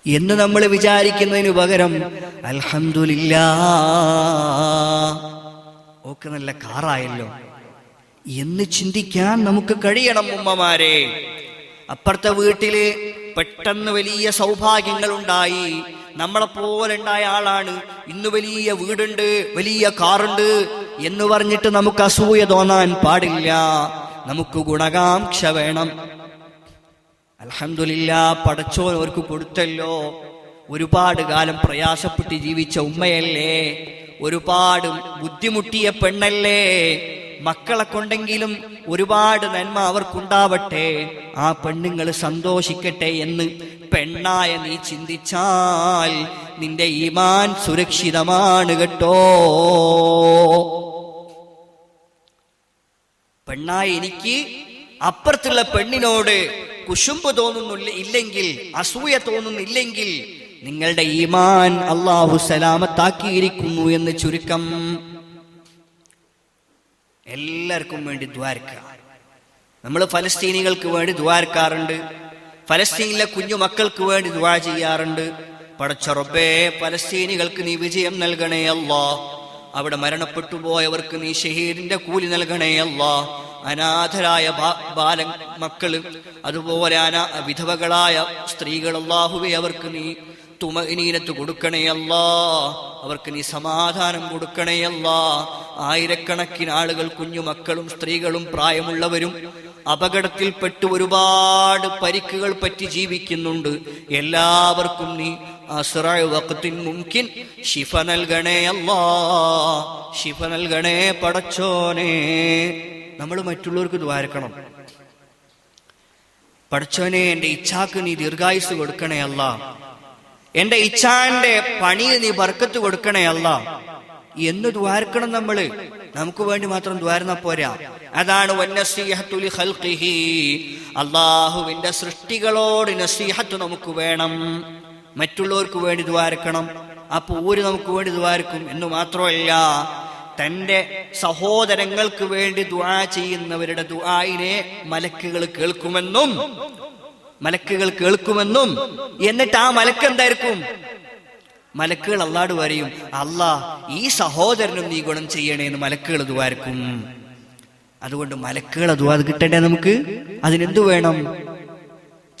എന്ന് നമ്മൾ വിചാരിക്കുന്നതിന് പകരം അൽഹംദുലില്ലാഹ് ഓക്ക് നല്ല കാറായല്ലോ എന്ന് ചിന്തിക്കാൻ നമുക്ക് കഴിയണം. ഉമ്മമാരെ, അപ്പുറത്തെ വീട്ടില് പെട്ടെന്ന് വലിയ സൗഭാഗ്യങ്ങൾ ഉണ്ടായി, നമ്മളെപ്പോലെ ഉണ്ടായ ആളാണ്, ഇന്ന് വലിയ വീടുണ്ട്, വലിയ കാറുണ്ട് എന്ന് പറഞ്ഞിട്ട് നമുക്ക് അസൂയ തോന്നാൻ പാടില്ല. നമുക്ക് ഗുണകാംക്ഷ വേണം. അൽഹംദുലില്ലാഹ്, പടച്ചോൻ അവർക്ക് കൊടുത്തല്ലോ. ഒരുപാട് കാലം പ്രയാസപ്പെട്ട് ജീവിച്ച ഉമ്മയല്ലേ, ഒരുപാട് ബുദ്ധിമുട്ടിയ പെണ്ണല്ലേ, മക്കളെ കൊണ്ടെങ്കിലും ഒരുപാട് നന്മ അവർക്കുണ്ടാവട്ടെ, ആ പെണ്ണുങ്ങൾ സന്തോഷിക്കട്ടെ എന്ന് പെണ്ണായ നീ ചിന്തിച്ചാൽ നിന്റെ ഈമാൻ സുരക്ഷിതമാണ് കേട്ടോ. പെണ്ണായ എനിക്ക് അപ്പുറത്തുള്ള പെണ്ണിനോട് കുശുമ്പ് ഇല്ലെങ്കിൽ, അസൂയ തോന്നുന്നില്ലെങ്കിൽ നിങ്ങളുടെ ഈമാൻ അല്ലാഹു സലാമത്താക്കിയിരിക്കുന്നു എന്ന് ചുരുക്കം. എല്ലാവർക്കും വേണ്ടി ദ്വാരക്കുക. നമ്മൾ ഫലസ്തീനികൾക്ക് വേണ്ടി ദ്വാരക്കാറുണ്ട്, ഫലസ്തീനിലെ കുഞ്ഞു മക്കൾക്ക് വേണ്ടി ദ്വാ ചെയ്യാറുണ്ട്. പടച്ച റബ്ബേ, ഫലസ്തീനികൾക്ക് നീ വിജയം നൽകണേ അല്ലാ, അവിടെ മരണപ്പെട്ടു പോയവർക്ക് നീ ഷഹീദിന്റെ കൂലി നൽകണേ അല്ലാ, അനാഥരായ മക്കള്, അതുപോലെ വിധവകളായ സ്ത്രീകൾ, അല്ലാഹുവേ അവർക്ക് നീ തുമഇനീനത്ത് കൊടുക്കണേ അല്ലാ, അവർക്ക് നീ സമാധാനം കൊടുക്കണേ അല്ലാ. ആയിരക്കണക്കിന് ആളുകൾ, കുഞ്ഞുമക്കളും സ്ത്രീകളും പ്രായമുള്ളവരും അപകടത്തിൽപ്പെട്ട് ഒരുപാട് പരിക്കുകൾ പറ്റി ജീവിക്കുന്നുണ്ട്. എല്ലാവർക്കും നീ അസ്റഅ വഖ്തിൻ മുംകിൻ ശിഫ നൽകണേ അല്ലാ, ശിഫ നൽകണേ പടച്ചോനെ. നമ്മൾ മറ്റുള്ളവർക്ക് ദ്വാരക്കണം. പഠിച്ചോനെ എന്റെ ഇച്ഛാക്ക് നീ ദീർഘായുസ് കൊടുക്കണേ അല്ല, എന്റെ ഇച്ഛാന്റെ പണിയിൽ നീ ബർക്കത്ത് കൊടുക്കണേ അല്ല എന്ന് ദ്വാരക്കണം. നമുക്ക് വേണ്ടി മാത്രം ദ്വാരുന്ന പോരാ. അതാണ് വന്നസീഹത്തു ലിഖൽഖിഹി, അല്ലാഹുവിന്റെ സൃഷ്ടികളോട് നസീഹത്ത് നമുക്ക് വേണം. മറ്റുള്ളവർക്ക് വേണ്ടി ദ്വാരക്കണം, അപ്പൊ ഊര് നമുക്ക് വേണ്ടി ദ്വാരക്കും എന്ന് മാത്രമല്ല, തന്റെ സഹോദരങ്ങൾക്ക് വേണ്ടി ദുആ ചെയ്യുന്നവരുടെ ദുആയിനെ മലക്കുകൾ കേൾക്കുമെന്നും എന്നിട്ട് ആ മലക്ക് എന്തായിരിക്കും? മലക്കുകൾ അള്ളാഹുവോട് പറയും, അല്ലാ ഈ സഹോദരനും നീ ഗുണം ചെയ്യണേന്ന് മലക്കുകൾ ദുആർക്കും. അതുകൊണ്ട് മലക്കുകളെ ദുആ കിട്ടണ്ടേ നമുക്ക്? അതിനെന്തു വേണം?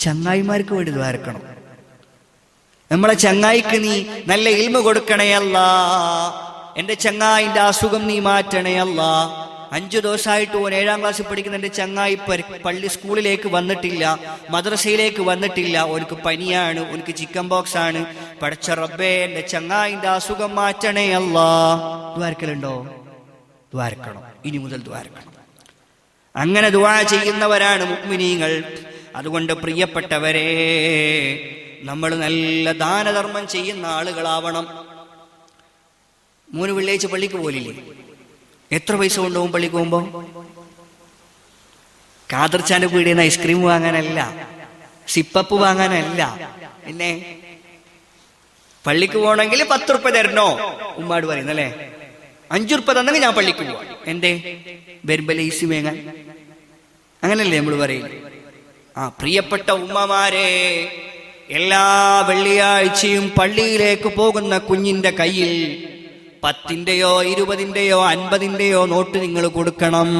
ചങ്ങായിമാർക്ക് വേണ്ടി ദ്വാരക്കണം. നമ്മളെ ചങ്ങായിക്ക് നീ നല്ല ഇൽമ കൊടുക്കണേ അല്ലാ, എന്റെ ചങ്ങായിന്റെ അസുഖം നീ മാറ്റണേ അല്ലാ. 5 ദിവസമായിട്ട് ഓൻ 7ാം ക്ലാസ്സിൽ പഠിക്കുന്ന എന്റെ ചങ്ങായി സ്കൂളിലേക്ക് വന്നിട്ടില്ല, മദ്രസയിലേക്ക് വന്നിട്ടില്ല, ഓനക്ക് പനിയാണ്, ഓനക്ക് ചിക്കൻ ബോക്സ് ആണ്. പടച്ച റബ്ബേ എന്റെ ചങ്ങായിന്റെ അസുഖം മാറ്റണേ അല്ലാ. ദ്വാരക്കലുണ്ടോ? ദ്വാരക്കണം, ഇനി മുതൽ ദ്വാരക്കണം. അങ്ങനെ ദുആ ചെയ്യുന്നവരാണ് മുഅ്മിനീങ്ങൾ. അതുകൊണ്ട് പ്രിയപ്പെട്ടവരെ, നമ്മൾ നല്ല ദാനധർമ്മം ചെയ്യുന്ന ആളുകളാവണം. 3 വെള്ളിയാഴ്ച പള്ളിക്ക് പോലില്ലേ? എത്ര പൈസ കൊണ്ടുപോകും പള്ളിക്ക് പോകുമ്പോ? കാദർച്ചാന്റെ പീടിയെന്ന് ഐസ്ക്രീം വാങ്ങാനല്ല, സിപ്പപ്പ് വാങ്ങാനല്ല. പിന്നെ പള്ളിക്ക് പോകണമെങ്കിൽ 10 ഉറുപ്പ തരണോ ഉമ്മാട് പറയുന്നല്ലേ? 5 ഉറുപ്പ തന്നെങ്കിൽ ഞാൻ പള്ളിക്ക് പോവാം. എന്തേ? വരുമ്പോ ലേസി വേങ്ങാൻ. അങ്ങനല്ലേ നമ്മൾ പറയും? പ്രിയപ്പെട്ട ഉമ്മമാരെ, എല്ലാ വെള്ളിയാഴ്ചയും പള്ളിയിലേക്ക് പോകുന്ന കുഞ്ഞിന്റെ കയ്യിൽ 10ന്റെയോ 20ന്റെയോ 50ന്റെയോ നോട്ട് നിങ്ങൾ കൊടുക്കണം.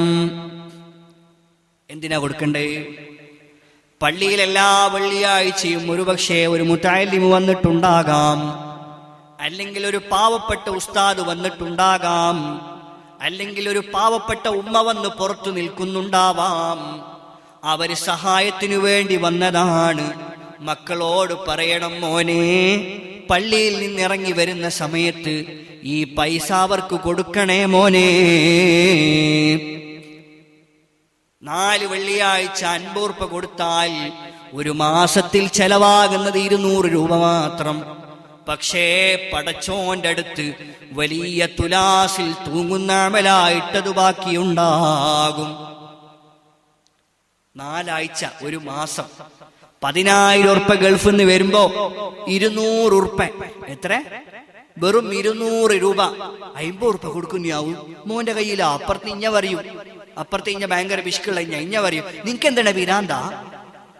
എന്തിനാ കൊടുക്കണ്ടേ? പള്ളിയിൽ എല്ലാ വെള്ളിയാഴ്ചയും ഒരുപക്ഷെ ഒരു മുതഅല്ലിം വന്നിട്ടുണ്ടാകാം, അല്ലെങ്കിൽ ഒരു പാവപ്പെട്ട ഉസ്താദ് വന്നിട്ടുണ്ടാകാം, അല്ലെങ്കിൽ ഒരു പാവപ്പെട്ട ഉമ്മ വന്ന് പുറത്തു നിൽക്കുന്നുണ്ടാവാം. അവര് സഹായത്തിനു വേണ്ടി വന്നതാണ്. മക്കളോട് പറയണം, മോനെ പള്ളിയിൽ നിന്നിറങ്ങി വരുന്ന സമയത്ത് ഈ പൈസ അവർക്ക് കൊടുക്കണേ മോനെ. 4 വെള്ളിയാഴ്ച 50 ഉറുപ്പ കൊടുത്താൽ ഒരു മാസത്തിൽ ചെലവാകുന്നത് 200 രൂപ മാത്രം. പക്ഷേ പടച്ചോന്റെ അടുത്ത് വലിയ തുലാസിൽ തൂങ്ങുന്ന അമലായിട്ടത് ബാക്കിയുണ്ടാകും. 4 ആഴ്ച, ഒരു മാസം, 10,000 ഉറുപ്പ ഗൾഫിൽ നിന്ന് വരുമ്പോ 200 ഉറുപ്പ. എത്ര? വെറും 200 രൂപ. 50 ഉറുപ്പ കൊടുക്കുന്നാവും മോന്റെ കയ്യില. അപ്പുറത്ത് ഇഞ്ഞ പറയും, അപ്പുറത്ത് ഇഞ്ഞ ഭയങ്കര പിശുക്കുള്ള ഇഞ്ഞ പറയും, നിനക്ക് എന്താണ് പിരാന്താ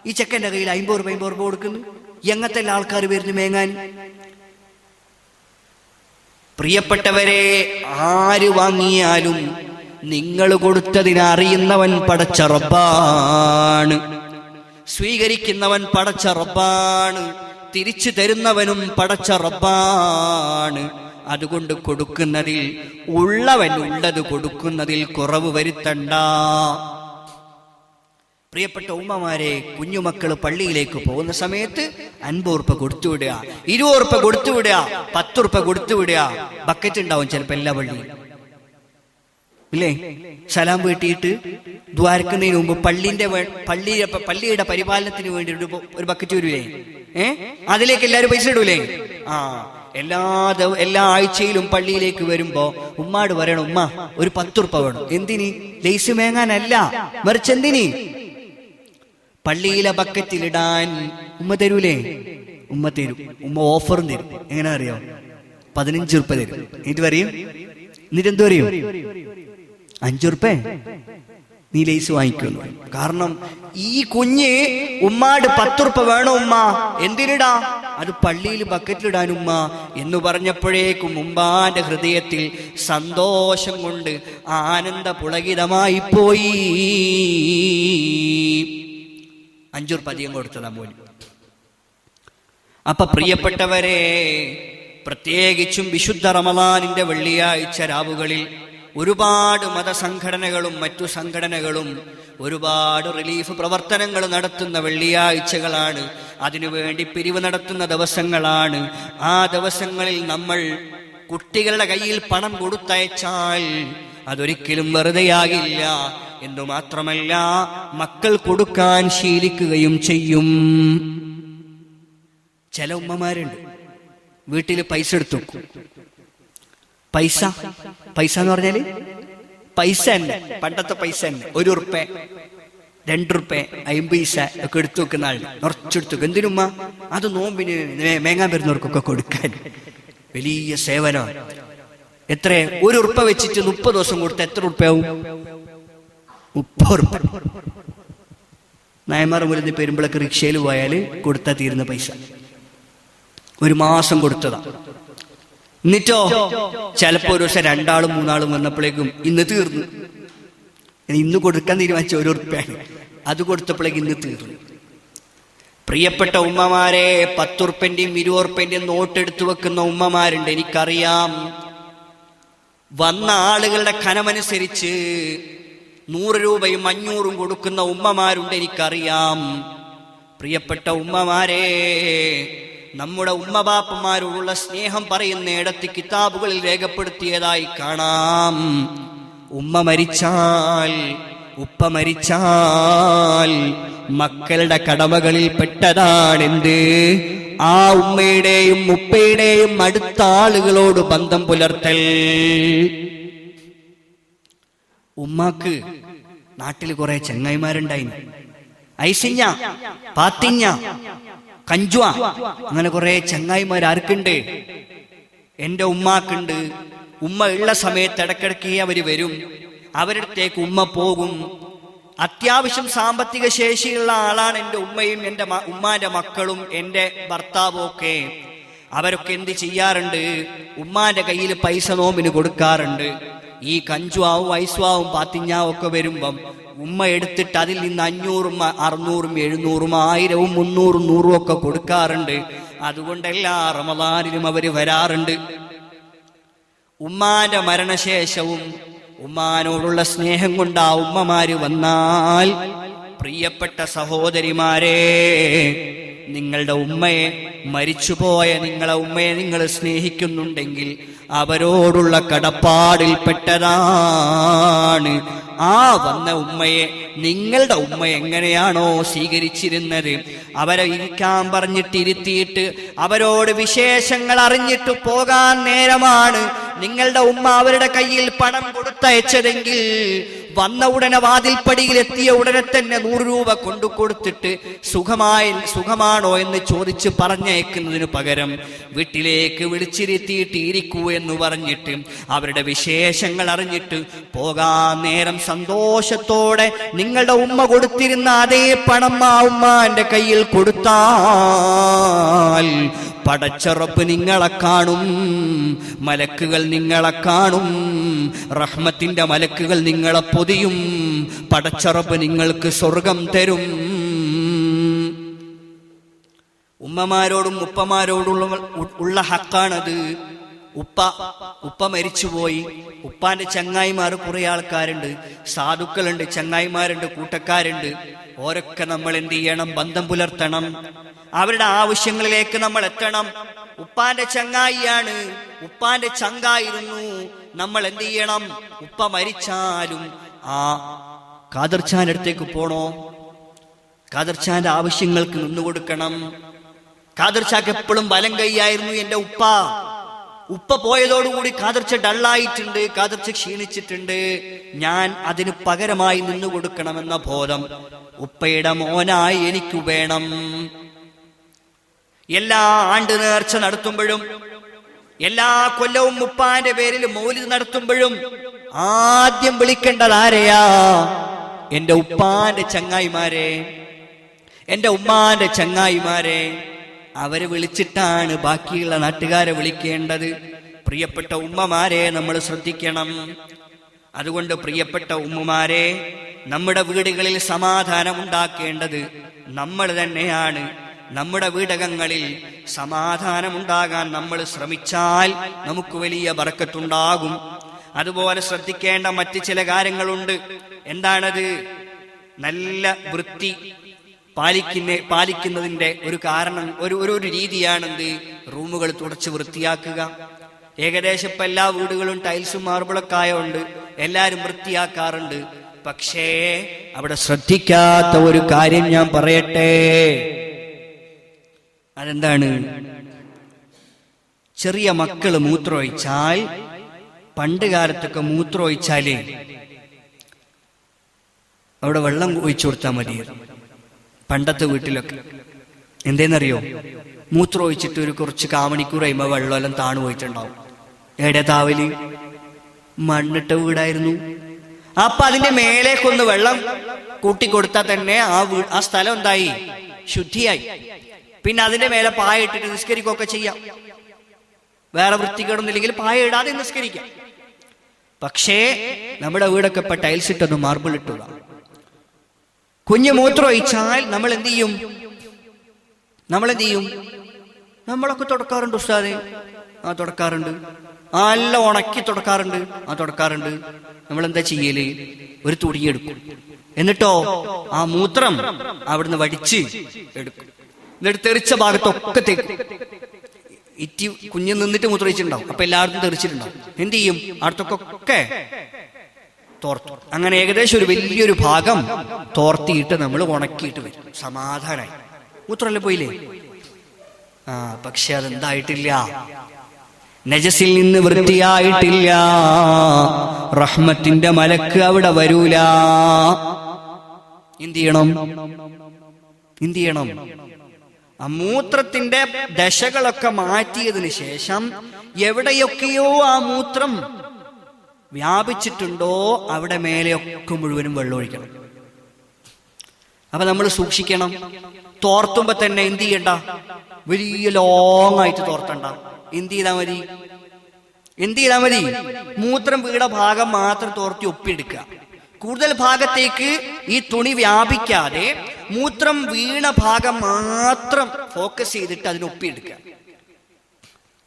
ഈ ചെക്കന്റെ കയ്യിൽ 50 ഉറുപ്പ കൊടുക്കുന്നു? എങ്ങനത്തെ ആൾക്കാർ വരുന്നു മേങ്ങാൻ? പ്രിയപ്പെട്ടവരെ, ആര് വാങ്ങിയാലും നിങ്ങൾ കൊടുത്തതിനെ അറിയുന്നവൻ പടച്ച റബ്ബാണ്, സ്വീകരിക്കുന്നവൻ പടച്ച റബ്ബാണ്, തിരിച്ചു തരുന്നവനും പടച്ച റബ്ബാണ്. അതുകൊണ്ട് കൊടുക്കുന്നതിൽ, ഉള്ളവൻ ഉള്ളത് കൊടുക്കുന്നതിൽ കുറവ് വരുത്തണ്ട. പ്രിയപ്പെട്ട ഉമ്മമാരെ, കുഞ്ഞുമക്കൾ പള്ളിയിലേക്ക് പോകുന്ന സമയത്ത് 50 ഉറുപ്പ കൊടുത്തുവിടുക, 20 ഉറുപ്പ കൊടുത്തുവിടുക, 10 ഉറുപ്പ കൊടുത്തുവിടുക. ബക്കറ്റ് ഉണ്ടാവും ചിലപ്പോൾ എല്ലാ പള്ളിയും ഇല്ലേ? സലാം വീട്ടിയിട്ട് ദ്വാരക്കുന്നതിന് മുമ്പ് പള്ളിയുടെ പരിപാലനത്തിന് വേണ്ടി ഒരു ബക്കറ്റ് വരൂലേ? അതിലേക്ക് എല്ലാരും പൈസ ഇടൂലേ? എല്ലാ ആഴ്ചയിലും പള്ളിയിലേക്ക് വരുമ്പോ ഉമ്മാട് പറയണം, ഉമ്മ ഒരു 10 ഉറുപ്പ വേണം. എന്തിനി? ലേസ് മേങ്ങാനല്ല, മറിച്ച് എന്തിനി? പള്ളിയിലെ ബക്കറ്റിലിടാൻ. ഉമ്മ തരൂലേ? ഉമ്മ തരും. ഉമ്മ ഓഫറും തരും. എങ്ങനെ അറിയോ? 15 ഉറുപ്പ തരും. ഇത് പറയും. എന്നിട്ടെന്തു പറയും? 5 ഉറുപ്പ നീ ലേസ് വാങ്ങിക്കുന്നു. കാരണം ഈ കുഞ്ഞ് ഉമ്മാട് 10 ഉറുപ്പ വേണം ഉമ്മ. എന്തിനിടാ? അത് പള്ളിയിൽ ബക്കറ്റിലിടാൻ ഉമ്മ എന്ന് പറഞ്ഞപ്പോഴേക്കും ഉമ്മാന്റെ ഹൃദയത്തിൽ സന്തോഷം കൊണ്ട് ആനന്ദ പുളകിതമായി പോയി. 5 ഉറുപ്പ അധികം കൊടുത്തതാ മോന്. അപ്പൊ പ്രിയപ്പെട്ടവരെ, പ്രത്യേകിച്ചും വിശുദ്ധ റമളാനിന്റെ വെള്ളിയാഴ്ച രാവുകളിൽ ഒരുപാട് മതസംഘടനകളും മറ്റു സംഘടനകളും ഒരുപാട് റിലീഫ് പ്രവർത്തനങ്ങൾ നടത്തുന്ന വെള്ളിയാഴ്ചകളാണ്. അതിനുവേണ്ടി പിരിവ് നടത്തുന്ന ദിവസങ്ങളാണ്. ആ ദിവസങ്ങളിൽ നമ്മൾ കുട്ടികളുടെ കയ്യിൽ പണം കൊടുത്തയച്ചാൽ അതൊരിക്കലും വെറുതെയാകില്ല. എന്തുമാത്രമല്ല മക്കൾ കൊടുക്കാൻ ശീലിക്കുകയും ചെയ്യും. ചില ഉമ്മമാരുണ്ട് വീട്ടിൽ പൈസ എടുത്തു വെക്കും. പൈസ എന്ന് പറഞ്ഞാല് പൈസ തന്നെ, പണ്ടത്തെ പൈസ തന്നെ. 1 ഉറുപ്യ 2 ഉറുപ്യ 50 പൈസ ഒക്കെ എടുത്തു വെക്കുന്ന ആളുണ്ട്. നിറച്ചെടുത്തു വെക്കും. എന്തിനുമ്മ? അത് നോമ്പിന് മേങ്ങാൻ വരുന്നവർക്കൊക്കെ കൊടുക്കാൻ. വലിയ സേവനം. എത്ര? 1 ഉറുപ്യ വെച്ചിട്ട് 30 ദിവസം കൊടുത്ത എത്ര ഉറുപ്യാവും? 30 ഉറുപ്യ. നായന്മാർ മുരുന്ന് പെരുമ്പളൊക്കെ റിക്ഷയിൽ പോയാല് കൊടുത്താൽ തീരുന്ന പൈസ 1 മാസം കൊടുത്തതാ. എന്നിട്ടോ ചിലപ്പോ ഒരു ദിവസം 2 ആളും 3 ആളും വന്നപ്പോഴേക്കും ഇന്ന് തീർന്നു. ഇന്ന് കൊടുക്കാൻ തീരുമാനിച്ച 1 ഉറുപ്യ, അത് കൊടുത്തപ്പോഴേക്കും ഇന്ന് തീർന്നു. പ്രിയപ്പെട്ട ഉമ്മമാരെ, 10 ഉറുപ്യന്റെയും 20 ഉറുപ്യന്റെയും നോട്ടെടുത്തു വെക്കുന്ന ഉമ്മമാരുണ്ട്. എനിക്കറിയാം. വന്ന ആളുകളുടെ കനമനുസരിച്ച് 100 രൂപയും 500ഉം കൊടുക്കുന്ന ഉമ്മമാരുണ്ട്. എനിക്കറിയാം. പ്രിയപ്പെട്ട ഉമ്മമാരെ, നമ്മുടെ ഉമ്മബാപ്പന്മാരോടുള്ള സ്നേഹം പറയുന്നിടത്ത് കിതാബുകളിൽ രേഖപ്പെടുത്തിയതായി കാണാം. ഉമ്മ മരിച്ചാൽ, ഉപ്പ മരിച്ചാൽ മക്കളുടെ കടമകളിൽ പെട്ടതാണെന്ത്? ആ ഉമ്മയുടെയും ഉപ്പയുടെയും അടുത്ത ആളുകളോട് ബന്ധം പുലർത്തൽ. ഉമ്മാക്ക് നാട്ടിൽ കുറെ ചങ്ങായിമാരുണ്ടായിരുന്നു. ഐസിഞ്ഞ, പാത്തിഞ്ഞ, കഞ്ചുവ, അങ്ങനെ കുറെ ചങ്ങായിമാർ ആർക്കുണ്ട്? എന്റെ ഉമ്മാക്കുണ്ട്. ഉമ്മ ഉള്ള സമയത്ത് ഇടക്കിടക്ക് അവര് വരും. അവരുടെ ഉമ്മ പോകും. അത്യാവശ്യം സാമ്പത്തിക ശേഷിയുള്ള ആളാണ് എൻ്റെ ഉമ്മയും എൻ്റെ ഉമ്മാന്റെ മക്കളും എൻ്റെ ഭർത്താവും ഒക്കെ. അവരൊക്കെ എന്ത് ചെയ്യാറുണ്ട്? ഉമ്മാന്റെ കയ്യിൽ പൈസ നോമ്പിന് കൊടുക്കാറുണ്ട്. ഈ കഞ്ചുവാവും ഐസ്വാവും പാത്തിഞ്ഞാവും ഒക്കെ വരുമ്പം ഉമ്മ എടുത്തിട്ട് അതിൽ നിന്ന് 500ഉം 600ഉം 700ഉം 1000ഉം 300ഉം 100ഉം ഒക്കെ കൊടുക്കാറുണ്ട്. അതുകൊണ്ട് എല്ലാ റമദാനിലും അവര് വരാറുണ്ട്. ഉമ്മാന്റെ മരണശേഷവും ഉമ്മാനോടുള്ള സ്നേഹം കൊണ്ട് ആ ഉമ്മമാര് വന്നാൽ, പ്രിയപ്പെട്ട സഹോദരിമാരെ, നിങ്ങളുടെ ഉമ്മയെ, മരിച്ചുപോയ നിങ്ങളെ ഉമ്മയെ നിങ്ങൾ സ്നേഹിക്കുന്നുണ്ടെങ്കിൽ അവരോടുള്ള കടപ്പാടിൽ പെട്ടതാണ്. ആ വന്ന ഉമ്മയെ, നിങ്ങളുടെ ഉമ്മ എങ്ങനെയാണോ സ്വീകരിച്ചിരുന്നത്, അവരെ ഇരിക്കാൻ പറഞ്ഞിട്ട് ഇരുത്തിയിട്ട് അവരോട് വിശേഷങ്ങൾ അറിഞ്ഞിട്ട് പോകാൻ നേരമാണ് നിങ്ങളുടെ ഉമ്മ അവരുടെ കയ്യിൽ പണം കൊടുത്തയച്ചതെങ്കിൽ, വന്ന ഉടനെ വാതിൽപ്പടിയിൽ എത്തിയ ഉടനെ തന്നെ 100 രൂപ കൊണ്ടു കൊടുത്തിട്ട് സുഖമാണോ എന്ന് ചോദിച്ച് പറഞ്ഞയക്കുന്നതിനു പകരം വീട്ടിലേക്ക് വിളിച്ചിരുത്തിയിട്ട് ഇരിക്കൂ എന്ന് പറഞ്ഞിട്ട് അവരുടെ വിശേഷങ്ങൾ അറിഞ്ഞിട്ട് പോകാൻ നേരം സന്തോഷത്തോടെ നിങ്ങളുടെ ഉമ്മ കൊടുത്തിരുന്ന അതേ പണം ആ ഉമ്മാന്റെ കയ്യിൽ കൊടുത്താൽ പടച്ചറപ്പ് നിങ്ങളെ കാണും, മലക്കുകൾ നിങ്ങളെ കാണും, റഹ്മത്തിന്റെ മലക്കുകൾ നിങ്ങളെ പൊതിയും, പടച്ചറപ്പ് നിങ്ങൾക്ക് സ്വർഗം തരും. ഉമ്മമാരോടും ഉപ്പമാരോടുള്ള ഹക്കാണത്. ഉപ്പ മരിച്ചുപോയി. ഉപ്പാന്റെ ചങ്ങായിമാർ കുറെ ആൾക്കാരുണ്ട്, സാധുക്കളുണ്ട്, ചങ്ങായിമാരുണ്ട്, കൂട്ടക്കാരുണ്ട്. ഓരൊക്കെ നമ്മൾ എന്ത് ചെയ്യണം? ബന്ധം പുലർത്തണം. അവരുടെ ആവശ്യങ്ങളിലേക്ക് നമ്മൾ എത്തണം. ഉപ്പാന്റെ ചങ്ങായിയാണ്, ഉപ്പാന്റെ ചങ്കായിരുന്നു. നമ്മൾ എന്ത് ചെയ്യണം? ഉപ്പ മരിച്ചാലും ആ ഖാദർച്ചാന്റെ അടുത്തേക്ക് പോണോ? ഖാദർച്ചാന്റെ ആവശ്യങ്ങൾക്ക് നിന്നുകൊടുക്കണം. ഖാദർച്ചാക്ക് എപ്പോഴും വലം കൈയായിരുന്നു എന്റെ ഉപ്പ. ഉപ്പ പോയതോടുകൂടി ഖാദർച്ച ഡള്ളായിട്ടുണ്ട്, ഖാദർച്ച ക്ഷീണിച്ചിട്ടുണ്ട്. ഞാൻ അതിന് പകരമായി നിന്നുകൊടുക്കണമെന്ന ബോധം ഉപ്പയുടെ മോനായി എനിക്ക് വേണം. എല്ലാ ആണ്ട് നേർച്ച നടത്തുമ്പോഴും, എല്ലാ കൊല്ലവും ഉപ്പാന്റെ പേരിൽ മൗലിദ് നടത്തുമ്പോഴും ആദ്യം വിളിക്കേണ്ടത് ആരെയാ? എന്റെ ഉപ്പാന്റെ ചങ്ങായിമാരെ, എന്റെ ഉമ്മാന്റെ ചങ്ങായിമാരെ. അവരെ വിളിച്ചിട്ടാണ് ബാക്കിയുള്ള നാട്ടുകാരെ വിളിക്കേണ്ടത്. പ്രിയപ്പെട്ട ഉമ്മമാരെ നമ്മൾ ശ്രദ്ധിക്കണം. അതുകൊണ്ട് പ്രിയപ്പെട്ട ഉമ്മമാരെ, നമ്മുടെ വീടുകളിൽ സമാധാനം ഉണ്ടാക്കേണ്ടത് നമ്മൾ തന്നെയാണ്. നമ്മുടെ വീടകങ്ങളിൽ സമാധാനമുണ്ടാകാൻ നമ്മൾ ശ്രമിച്ചാൽ നമുക്ക് വലിയ ബർക്കത്തുണ്ടാകും. അതുപോലെ ശ്രദ്ധിക്കേണ്ട മറ്റ് ചില കാര്യങ്ങളുണ്ട്. എന്താണത്? നല്ല വൃത്തി പാലിക്കുന്നതിന്റെ ഒരു കാരണം, ഒരു രീതിയാണെന്ത്? റൂമുകൾ തുടച്ച് വൃത്തിയാക്കുക. ഏകദേശം ഇപ്പം എല്ലാ വീടുകളും ടൈൽസും മാർബിളൊക്കെ ആയതുകൊണ്ട് എല്ലാവരും വൃത്തിയാക്കാറുണ്ട്. പക്ഷേ അവിടെ ശ്രദ്ധിക്കാത്ത ഒരു കാര്യം ഞാൻ പറയട്ടെ. അതെന്താണ്? ചെറിയ മക്കള് മൂത്രമൊഴിച്ചാൽ, പണ്ട് കാലത്തൊക്കെ മൂത്രമൊഴിച്ചാലേ അവിടെ വെള്ളം ഒഴിച്ചു കൊടുത്താൽ മതി. പണ്ടത്തെ വീട്ടിലൊക്കെ എന്തേന്നറിയോ? മൂത്രം ഒഴിച്ചിട്ട് ഒരു കുറച്ച് കാമണിക്കൂർ കഴിയുമ്പോൾ വെള്ളമെല്ലാം താണു പോയിട്ടുണ്ടാവും. എവിടെ താവല്? മണ്ണിട്ട വീടായിരുന്നു. അപ്പൊ അതിന്റെ മേലേക്കൊന്ന് വെള്ളം കൂട്ടിക്കൊടുത്താൽ തന്നെ ആ സ്ഥലം എന്തായി? ശുദ്ധിയായി. പിന്നെ അതിന്റെ മേലെ പായ ഇട്ടിട്ട് നിസ്കരിക്കുകയൊക്കെ ചെയ്യാം. വേറെ വൃത്തികേടൊന്നുമില്ലെങ്കിൽ പായ ഇടാതെ നിസ്കരിക്കാം. പക്ഷേ നമ്മുടെ വീടൊക്കെ ഇപ്പൊ ടൈൽസ് ഇട്ടൊന്ന് മാർബിൾ ഇട്ടുക. കുഞ്ഞ് മൂത്രം ഒഴിച്ചാൽ നമ്മൾ എന്ത് ചെയ്യും? നമ്മളൊക്കെ തുടക്കാറുണ്ട് ഉസ്താദേ. ആ തുടക്കാറുണ്ട്. നല്ല ഉണക്കി തുടക്കാറുണ്ട്. ആ തുടക്കാറുണ്ട്. നമ്മൾ എന്താ ചെയ്യല്? ഒരു തുണിയെടുക്കും. എന്നിട്ടോ ആ മൂത്രം അവിടുന്ന് വടിച്ച് എടുക്കും. എന്നിട്ട് തെറിച്ച ഭാഗത്തൊക്കെ തേക്കും. ഇറ്റി കുഞ്ഞ് നിന്നിട്ട് മൂത്രമൊഴിച്ചിട്ടുണ്ടാവും. അപ്പൊ എല്ലാവർക്കും തെറിച്ചിട്ടുണ്ടാവും. എന്ത് ചെയ്യും? അടുത്തൊക്കെ തോർത്തു. അങ്ങനെ ഏകദേശം ഒരു വലിയൊരു ഭാഗം തോർത്തിയിട്ട് നമ്മൾ ഉണക്കിയിട്ട് വരും. സമാധാനായി. മൂത്രമല്ലേ പോയില്ലേ? പക്ഷെ അതെന്തായിട്ടില്ല? നജസിൽ നിന്ന് വൃത്തിയായിട്ടില്ല. റഹ്മത്തിന്റെ മലക്ക് അവിടെ വരൂല. എന്ത് ചെയ്യണം? ആ മൂത്രത്തിന്റെ ദശകളൊക്കെ മാറ്റിയതിനു ശേഷം എവിടെയൊക്കെയോ ആ മൂത്രം വ്യാപിച്ചിട്ടുണ്ടോ അവിടെ മേലെയൊക്കെ മുഴുവനും വെള്ളം ഒഴിക്കണം. അപ്പൊ നമ്മൾ സൂക്ഷിക്കണം. തോർത്തുമ്പോ തന്നെ എന്ത് ചെയ്യണ്ട? വലിയ ലോങ് ആയിട്ട് തോർത്തണ്ട. എന്ത് ചെയ്താൽ മതി? മൂത്രം വീണ ഭാഗം മാത്രം തോർത്തി ഒപ്പിയെടുക്കുക. കൂടുതൽ ഭാഗത്തേക്ക് ഈ തുണി വ്യാപിക്കാതെ മൂത്രം വീണ ഭാഗം മാത്രം ഫോക്കസ് ചെയ്തിട്ട് അതിന് ഒപ്പിയെടുക്കുക.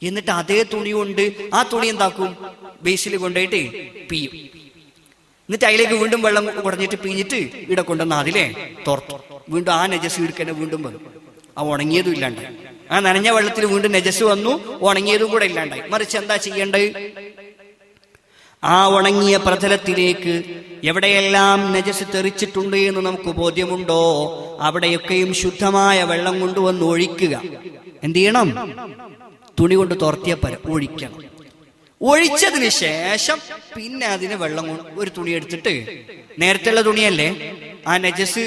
എന്നിട്ട് അതേ തുണി കൊണ്ട് ആ തുണി എന്താക്കും? ബേസിൽ കൊണ്ടുപോയിട്ട് പീയും. എന്നിട്ട് അതിലേക്ക് വീണ്ടും വെള്ളം കുടഞ്ഞിട്ട് പിഴിഞ്ഞിട്ട് ഇവിടെ കൊണ്ടുവന്ന് അതിലെ തോർത്തു. വീണ്ടും ആ നജസ് എടുക്കന്നെ വീണ്ടും വന്നു. ആ ഉണങ്ങിയതും ഇല്ലാണ്ടായി. ആ നനഞ്ഞ വെള്ളത്തിൽ വീണ്ടും നജസ് വന്നു. ഉണങ്ങിയതും കൂടെ ഇല്ലാണ്ടായി. മറിച്ച് എന്താ ചെയ്യേണ്ടത്? ആ ഉണങ്ങിയ പ്രതലത്തിലേക്ക് എവിടെയെല്ലാം നജസ് തെറിച്ചിട്ടുണ്ട് എന്ന് നമുക്ക് ബോധ്യമുണ്ടോ അവിടെയൊക്കെയും ശുദ്ധമായ വെള്ളം കൊണ്ടുവന്ന് ഒഴിക്കുക. എന്ത് ചെയ്യണം? തുണി കൊണ്ട് തോർത്തിയ ഒഴിക്കണം. ഒഴിച്ചതിന് ശേഷം പിന്നെ അതിന് വെള്ളം കൊണ്ട് ഒരു തുണി എടുത്തിട്ട്, നേരത്തെയുള്ള തുണിയല്ലേ, ആ നജസ്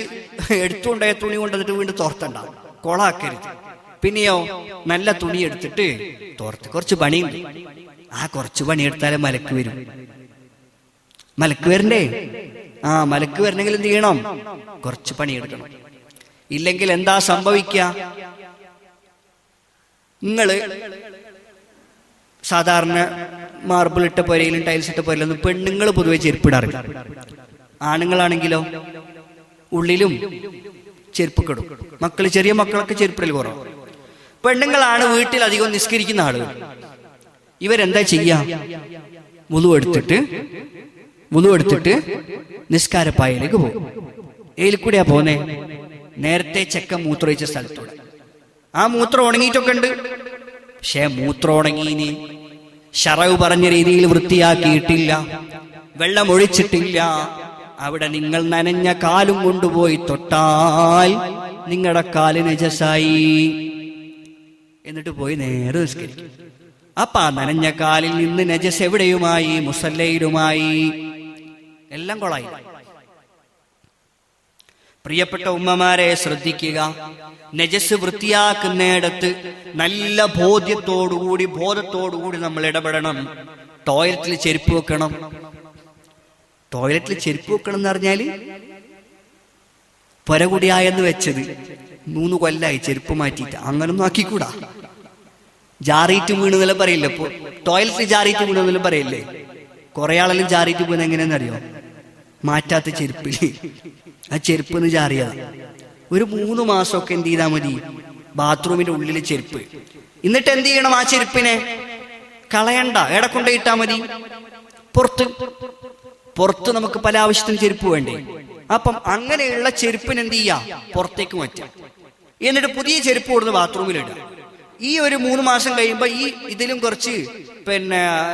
എടുത്തുകൊണ്ടായ തുണി കൊണ്ടിട്ട് വീണ്ടും തോർത്തണ്ട, കൊളാക്കരുത്. പിന്നെയോ നല്ല തുണി എടുത്തിട്ട് തോർത്ത്. കുറച്ച് പണിയുണ്ട്. ആ കുറച്ച് പണിയെടുത്താലേ മലക്ക് വരും. മലക്ക് വരണ്ടേ? മലക്ക് വരണമെങ്കിൽ എന്ത് ചെയ്യണം? കുറച്ച് പണിയെടുക്കണം. ഇല്ലെങ്കിൽ എന്താ സംഭവിക്കുക? നിങ്ങള് സാധാരണ മാർബിൾ ഇട്ട പുരയിലും ടൈൽസ് ഇട്ട പുരയിലൊന്നും പെണ്ണുങ്ങൾ പൊതുവെ ചെരുപ്പിടാറില്ല. ആണുങ്ങളാണെങ്കിലോ ഉള്ളിലും ചെരുപ്പ് കിടും. ചെറിയ മക്കളൊക്കെ ചെരുപ്പിടൽ കുറവ്. പെണ്ണുങ്ങളാണ് വീട്ടിൽ അധികം നിസ്കരിക്കുന്ന ആളുകൾ. ഇവരെന്താ ചെയ്യാ? വുളു എടുത്തിട്ട് നിസ്കാരപ്പായയിലേക്ക് പോകും. ഏതിൽ കൂടെയാ പോന്നെ? നേരത്തെ ചെക്കൻ മൂത്രമൊഴിച്ച സ്ഥലത്തൂടെ. ആ മൂത്രം ഉണങ്ങിയിട്ടൊക്കെ ഉണ്ട്. പക്ഷെ മൂത്രം ഉണങ്ങീനി ശറവ് പറഞ്ഞ രീതിയിൽ വൃത്തിയാക്കിയിട്ടില്ല, വെള്ളം ഒഴിച്ചിട്ടില്ല. അവിടെ നിങ്ങൾ നനഞ്ഞ കാലും കൊണ്ടുപോയി തൊട്ടാൽ നിങ്ങളുടെ കാല് നജസായി. എന്നിട്ട് പോയി നേരെ നിസ്കരിക്കും. അപ്പൊ ആ നനഞ്ഞ കാലിൽ നിന്ന് നജസ് എവിടെയുമായി? മുസല്ലയിലുമായി. എല്ലാം കൊളായി. പ്രിയപ്പെട്ട ഉമ്മമാരെ ശ്രദ്ധിക്കുക. നജസ് വൃത്തിയാക്കുന്നിടത്ത് നല്ല ബോധത്തോടുകൂടി നമ്മൾ ഇടപെടണം. ടോയ്ലറ്റിൽ ചെരുപ്പ് വെക്കണം. എന്ന് പറഞ്ഞാല് പരകുടിയായെന്ന് വെച്ചത് 3 കൊല്ലായി ചെരുപ്പ് മാറ്റിയിട്ട്. അങ്ങനൊന്നും ആക്കിക്കൂടാ. ജാറിയിട്ട് വീണെന്നെല്ലാം പറയില്ലേ? ടോയ്ലറ്റിൽ ജാറിയിട്ട് വീണെന്നെല്ലാം പറയില്ലേ? കുറെ ആളെല്ലാം ജാറിയിട്ട് വീണ എങ്ങനെയാണെന്നറിയോ? മാറ്റാത്ത ചെരുപ്പില് ആ ചെരുപ്പ് ജാറിയതാ. ഒരു 3 മാസമൊക്കെ എന്ത് ചെയ്താൽ മതി? ബാത്റൂമിന്റെ ഉള്ളിൽ ചെരുപ്പ്. എന്നിട്ട് എന്ത് ചെയ്യണം? ആ ചെരുപ്പിനെ കളയണ്ട, എവിടെ കൊണ്ടുപോയിട്ടാ മതി? പുറത്ത് നമുക്ക് പല ആവശ്യത്തിനും ചെരുപ്പ് വേണ്ടേ? അപ്പം അങ്ങനെയുള്ള ചെരുപ്പിന് എന്ത് ചെയ്യാ? പുറത്തേക്ക് മാറ്റാം. എന്നിട്ട് പുതിയ ചെരുപ്പ് കൊടുന്ന് ബാത്റൂമിലിടുക. ഈ ഒരു 3 മാസം കഴിയുമ്പോ ഇതിലും കുറച്ച്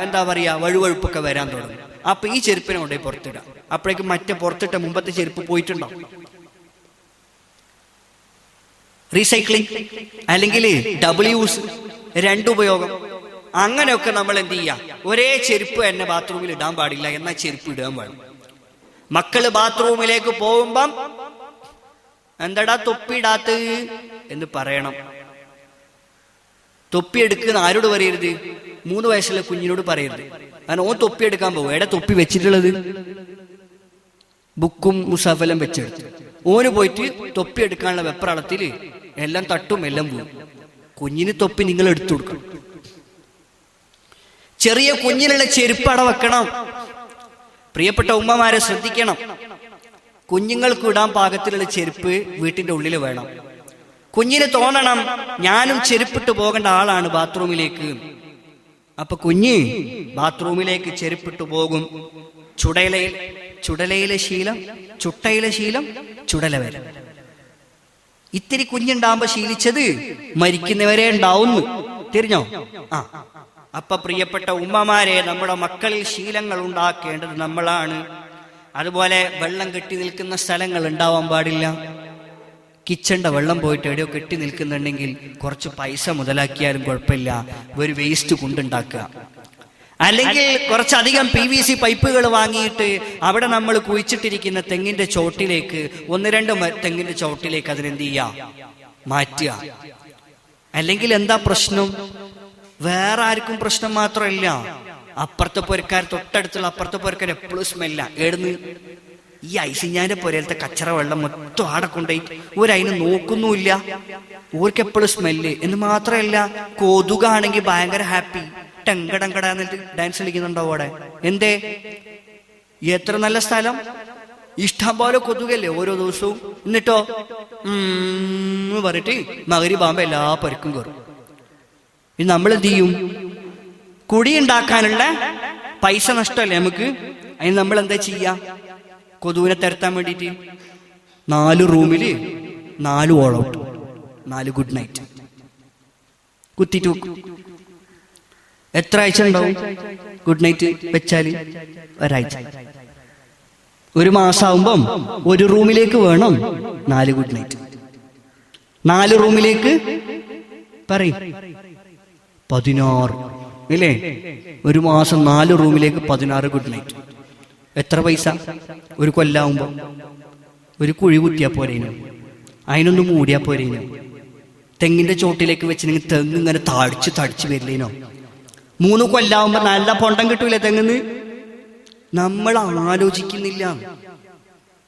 എന്താ പറയാ വഴുവഴുപ്പൊക്കെ വരാൻ തുടങ്ങും. അപ്പൊ ഈ ചെരുപ്പിനെ കൊണ്ടുപോയി പുറത്തിടാം. അപ്പോഴേക്കും മറ്റേ പുറത്തിട്ട മുമ്പത്തെ ചെരുപ്പ് പോയിട്ടുണ്ടാവും. റീസൈക്ലിംഗ് അല്ലെങ്കിൽ ഡബിൾ യൂസ്, രണ്ടുപയോഗം, അങ്ങനെയൊക്കെ നമ്മൾ എന്ത് ചെയ്യാം? ഒരേ ചെരുപ്പ് തന്നെ ബാത്റൂമിൽ ഇടാൻ പാടില്ല, എന്നാൽ ചെരുപ്പ് ഇടാൻ പാടില്ല. മക്കള് ബാത്റൂമിലേക്ക് പോകുമ്പം എന്താടാ തൊപ്പിയിടാത്ത എന്ന് പറയണം. തൊപ്പി എടുക്കുന്ന ആരോട് പറയരുത്? 3 വയസ്സുള്ള കുഞ്ഞിനോട് പറയരുത്. കാരണം ഓൻ തൊപ്പി എടുക്കാൻ പോകും. എവിടെ തൊപ്പി വെച്ചിട്ടുള്ളത്? ബുക്കും മുസാഫെല്ലാം വെച്ചെടുത്ത് ഓന് പോയിട്ട് തൊപ്പി എടുക്കാനുള്ള വെപ്രാളത്തിൽ എല്ലാം തട്ടും, എല്ലാം പോകും. കുഞ്ഞിന് തൊപ്പി നിങ്ങൾ എടുത്തു കൊടുക്കണം. ചെറിയ കുഞ്ഞിനുള്ള ചെരുപ്പ് അട വെക്കണം. പ്രിയപ്പെട്ട ഉമ്മമാരെ ശ്രദ്ധിക്കണം. കുഞ്ഞുങ്ങൾക്ക് ഇടാൻ പാകത്തിലുള്ള ചെരുപ്പ് വീട്ടിന്റെ ഉള്ളിൽ വേണം. കുഞ്ഞിന് തോന്നണം ഞാനും ചെരുപ്പിട്ട് പോകേണ്ട ആളാണ് ബാത്റൂമിലേക്ക്. അപ്പൊ കുഞ്ഞ് ബാത്റൂമിലേക്ക് ചെരുപ്പിട്ട് പോകും. ചുടലയിലെ ശീലം ചുട്ടയിലെ ശീലം ചുടല വരെ. ഇത്തിരി കുഞ്ഞുണ്ടാകുമ്പോ ശീലിച്ചത് മരിക്കുന്നവരെ ഉണ്ടാവുന്നു. തിരിഞ്ഞോ? അപ്പൊ പ്രിയപ്പെട്ട ഉമ്മമാരെ, നമ്മുടെ മക്കളിൽ ശീലങ്ങൾ ഉണ്ടാക്കേണ്ടത് നമ്മളാണ്. അതുപോലെ വെള്ളം കെട്ടി നിൽക്കുന്ന സ്ഥലങ്ങൾ ഉണ്ടാവാൻ പാടില്ല. കിച്ചന്റെ വെള്ളം പോയിട്ട് എവിടെയോ കെട്ടി നിൽക്കുന്നുണ്ടെങ്കിൽ കുറച്ച് പൈസ മുതലാക്കിയാലും കുഴപ്പമില്ല, ഒരു വേസ്റ്റ് കൊണ്ടുണ്ടാക്കുക. അല്ലെങ്കിൽ കുറച്ചധികം PVC പൈപ്പുകൾ വാങ്ങിയിട്ട് അവിടെ നമ്മൾ കുഴിച്ചിട്ടിരിക്കുന്ന തെങ്ങിന്റെ ചോട്ടിലേക്ക് 1-2 തെങ്ങിന്റെ ചോട്ടിലേക്ക് അതിനെന്ത് ചെയ്യുക? മാറ്റുക. അല്ലെങ്കിൽ എന്താ പ്രശ്നം? വേറെ ആർക്കും പ്രശ്നം മാത്രമല്ല, അപ്പുറത്തെ പുരക്കാർ, തൊട്ടടുത്തുള്ള അപ്പുറത്തെ പുരക്കാർ എപ്പോഴും സ്മെല്ല. ഏടുന്ന് ഈ ഐസിഞ്ഞാന്റെ പുരയിലത്തെ കച്ചറ വെള്ളം മൊത്തം ആടെ കൊണ്ടുപോയി ഒരതിന് നോക്കുന്നുമില്ല. ഓർക്ക് എപ്പോഴും സ്മെല്ല്. എന്ന് മാത്രമല്ല, കൊതുകാണെങ്കിൽ ഭയങ്കര ഹാപ്പി, ടെങ്കടങ്കടാന്നിട്ട് ഡാൻസ് കളിക്കുന്നുണ്ടാവും അവിടെ. എന്തേ? എത്ര നല്ല സ്ഥലം, ഇഷ്ടം പോലെ കൊതുകല്ലേ ഓരോ ദിവസവും. എന്നിട്ടോ പറഞ്ഞിട്ട് മഗ്‌രിബാകുമ്പോ എല്ലാ പരുക്കും കയറും. ഇത് നമ്മൾ എന്ത് ചെയ്യും? കുടി ഉണ്ടാക്കാനുള്ള പൈസ നഷ്ടമല്ലേ നമുക്ക്. അതിന് നമ്മൾ എന്താ ചെയ്യാ? കൊതുവിനെ തരത്താൻ വേണ്ടിയിട്ട് 4 റൂമില് 4 ഓൾ ഔട്ട്, 4 ഗുഡ് നൈറ്റ് കുത്തിട്ട് വെക്കും. എത്ര ആഴ്ച ഉണ്ടാവും ഗുഡ് നൈറ്റ് വെച്ചാല്? ഒരാഴ്ച. 1 മാസമാകുമ്പം 1 റൂമിലേക്ക് വേണം 4 ഗുഡ് നൈറ്റ്. 4 റൂമിലേക്ക് പറയും 16 ഇല്ലേ? 1 മാസം 4 റൂമിലേക്ക് 16 ഗുഡ് നൈറ്റ്. എത്ര പൈസ? 1 കൊല്ലാവുമ്പോ ഒരു കുഴി കുത്തിയാ പോരേനു, അതിനൊന്നും മൂടിയാ പോരേനു. തെങ്ങിന്റെ ചോട്ടിലേക്ക് വെച്ചിട്ടുണ്ടെങ്കിൽ തെങ്ങ് ഇങ്ങനെ തടിച്ച് വരില്ലേനോ? 3 കൊല്ലാവുമ്പോ നല്ല പൊണ്ടം കിട്ടൂലേ തെങ്ങിന്ന്? നമ്മൾ ആലോചിക്കുന്നില്ല.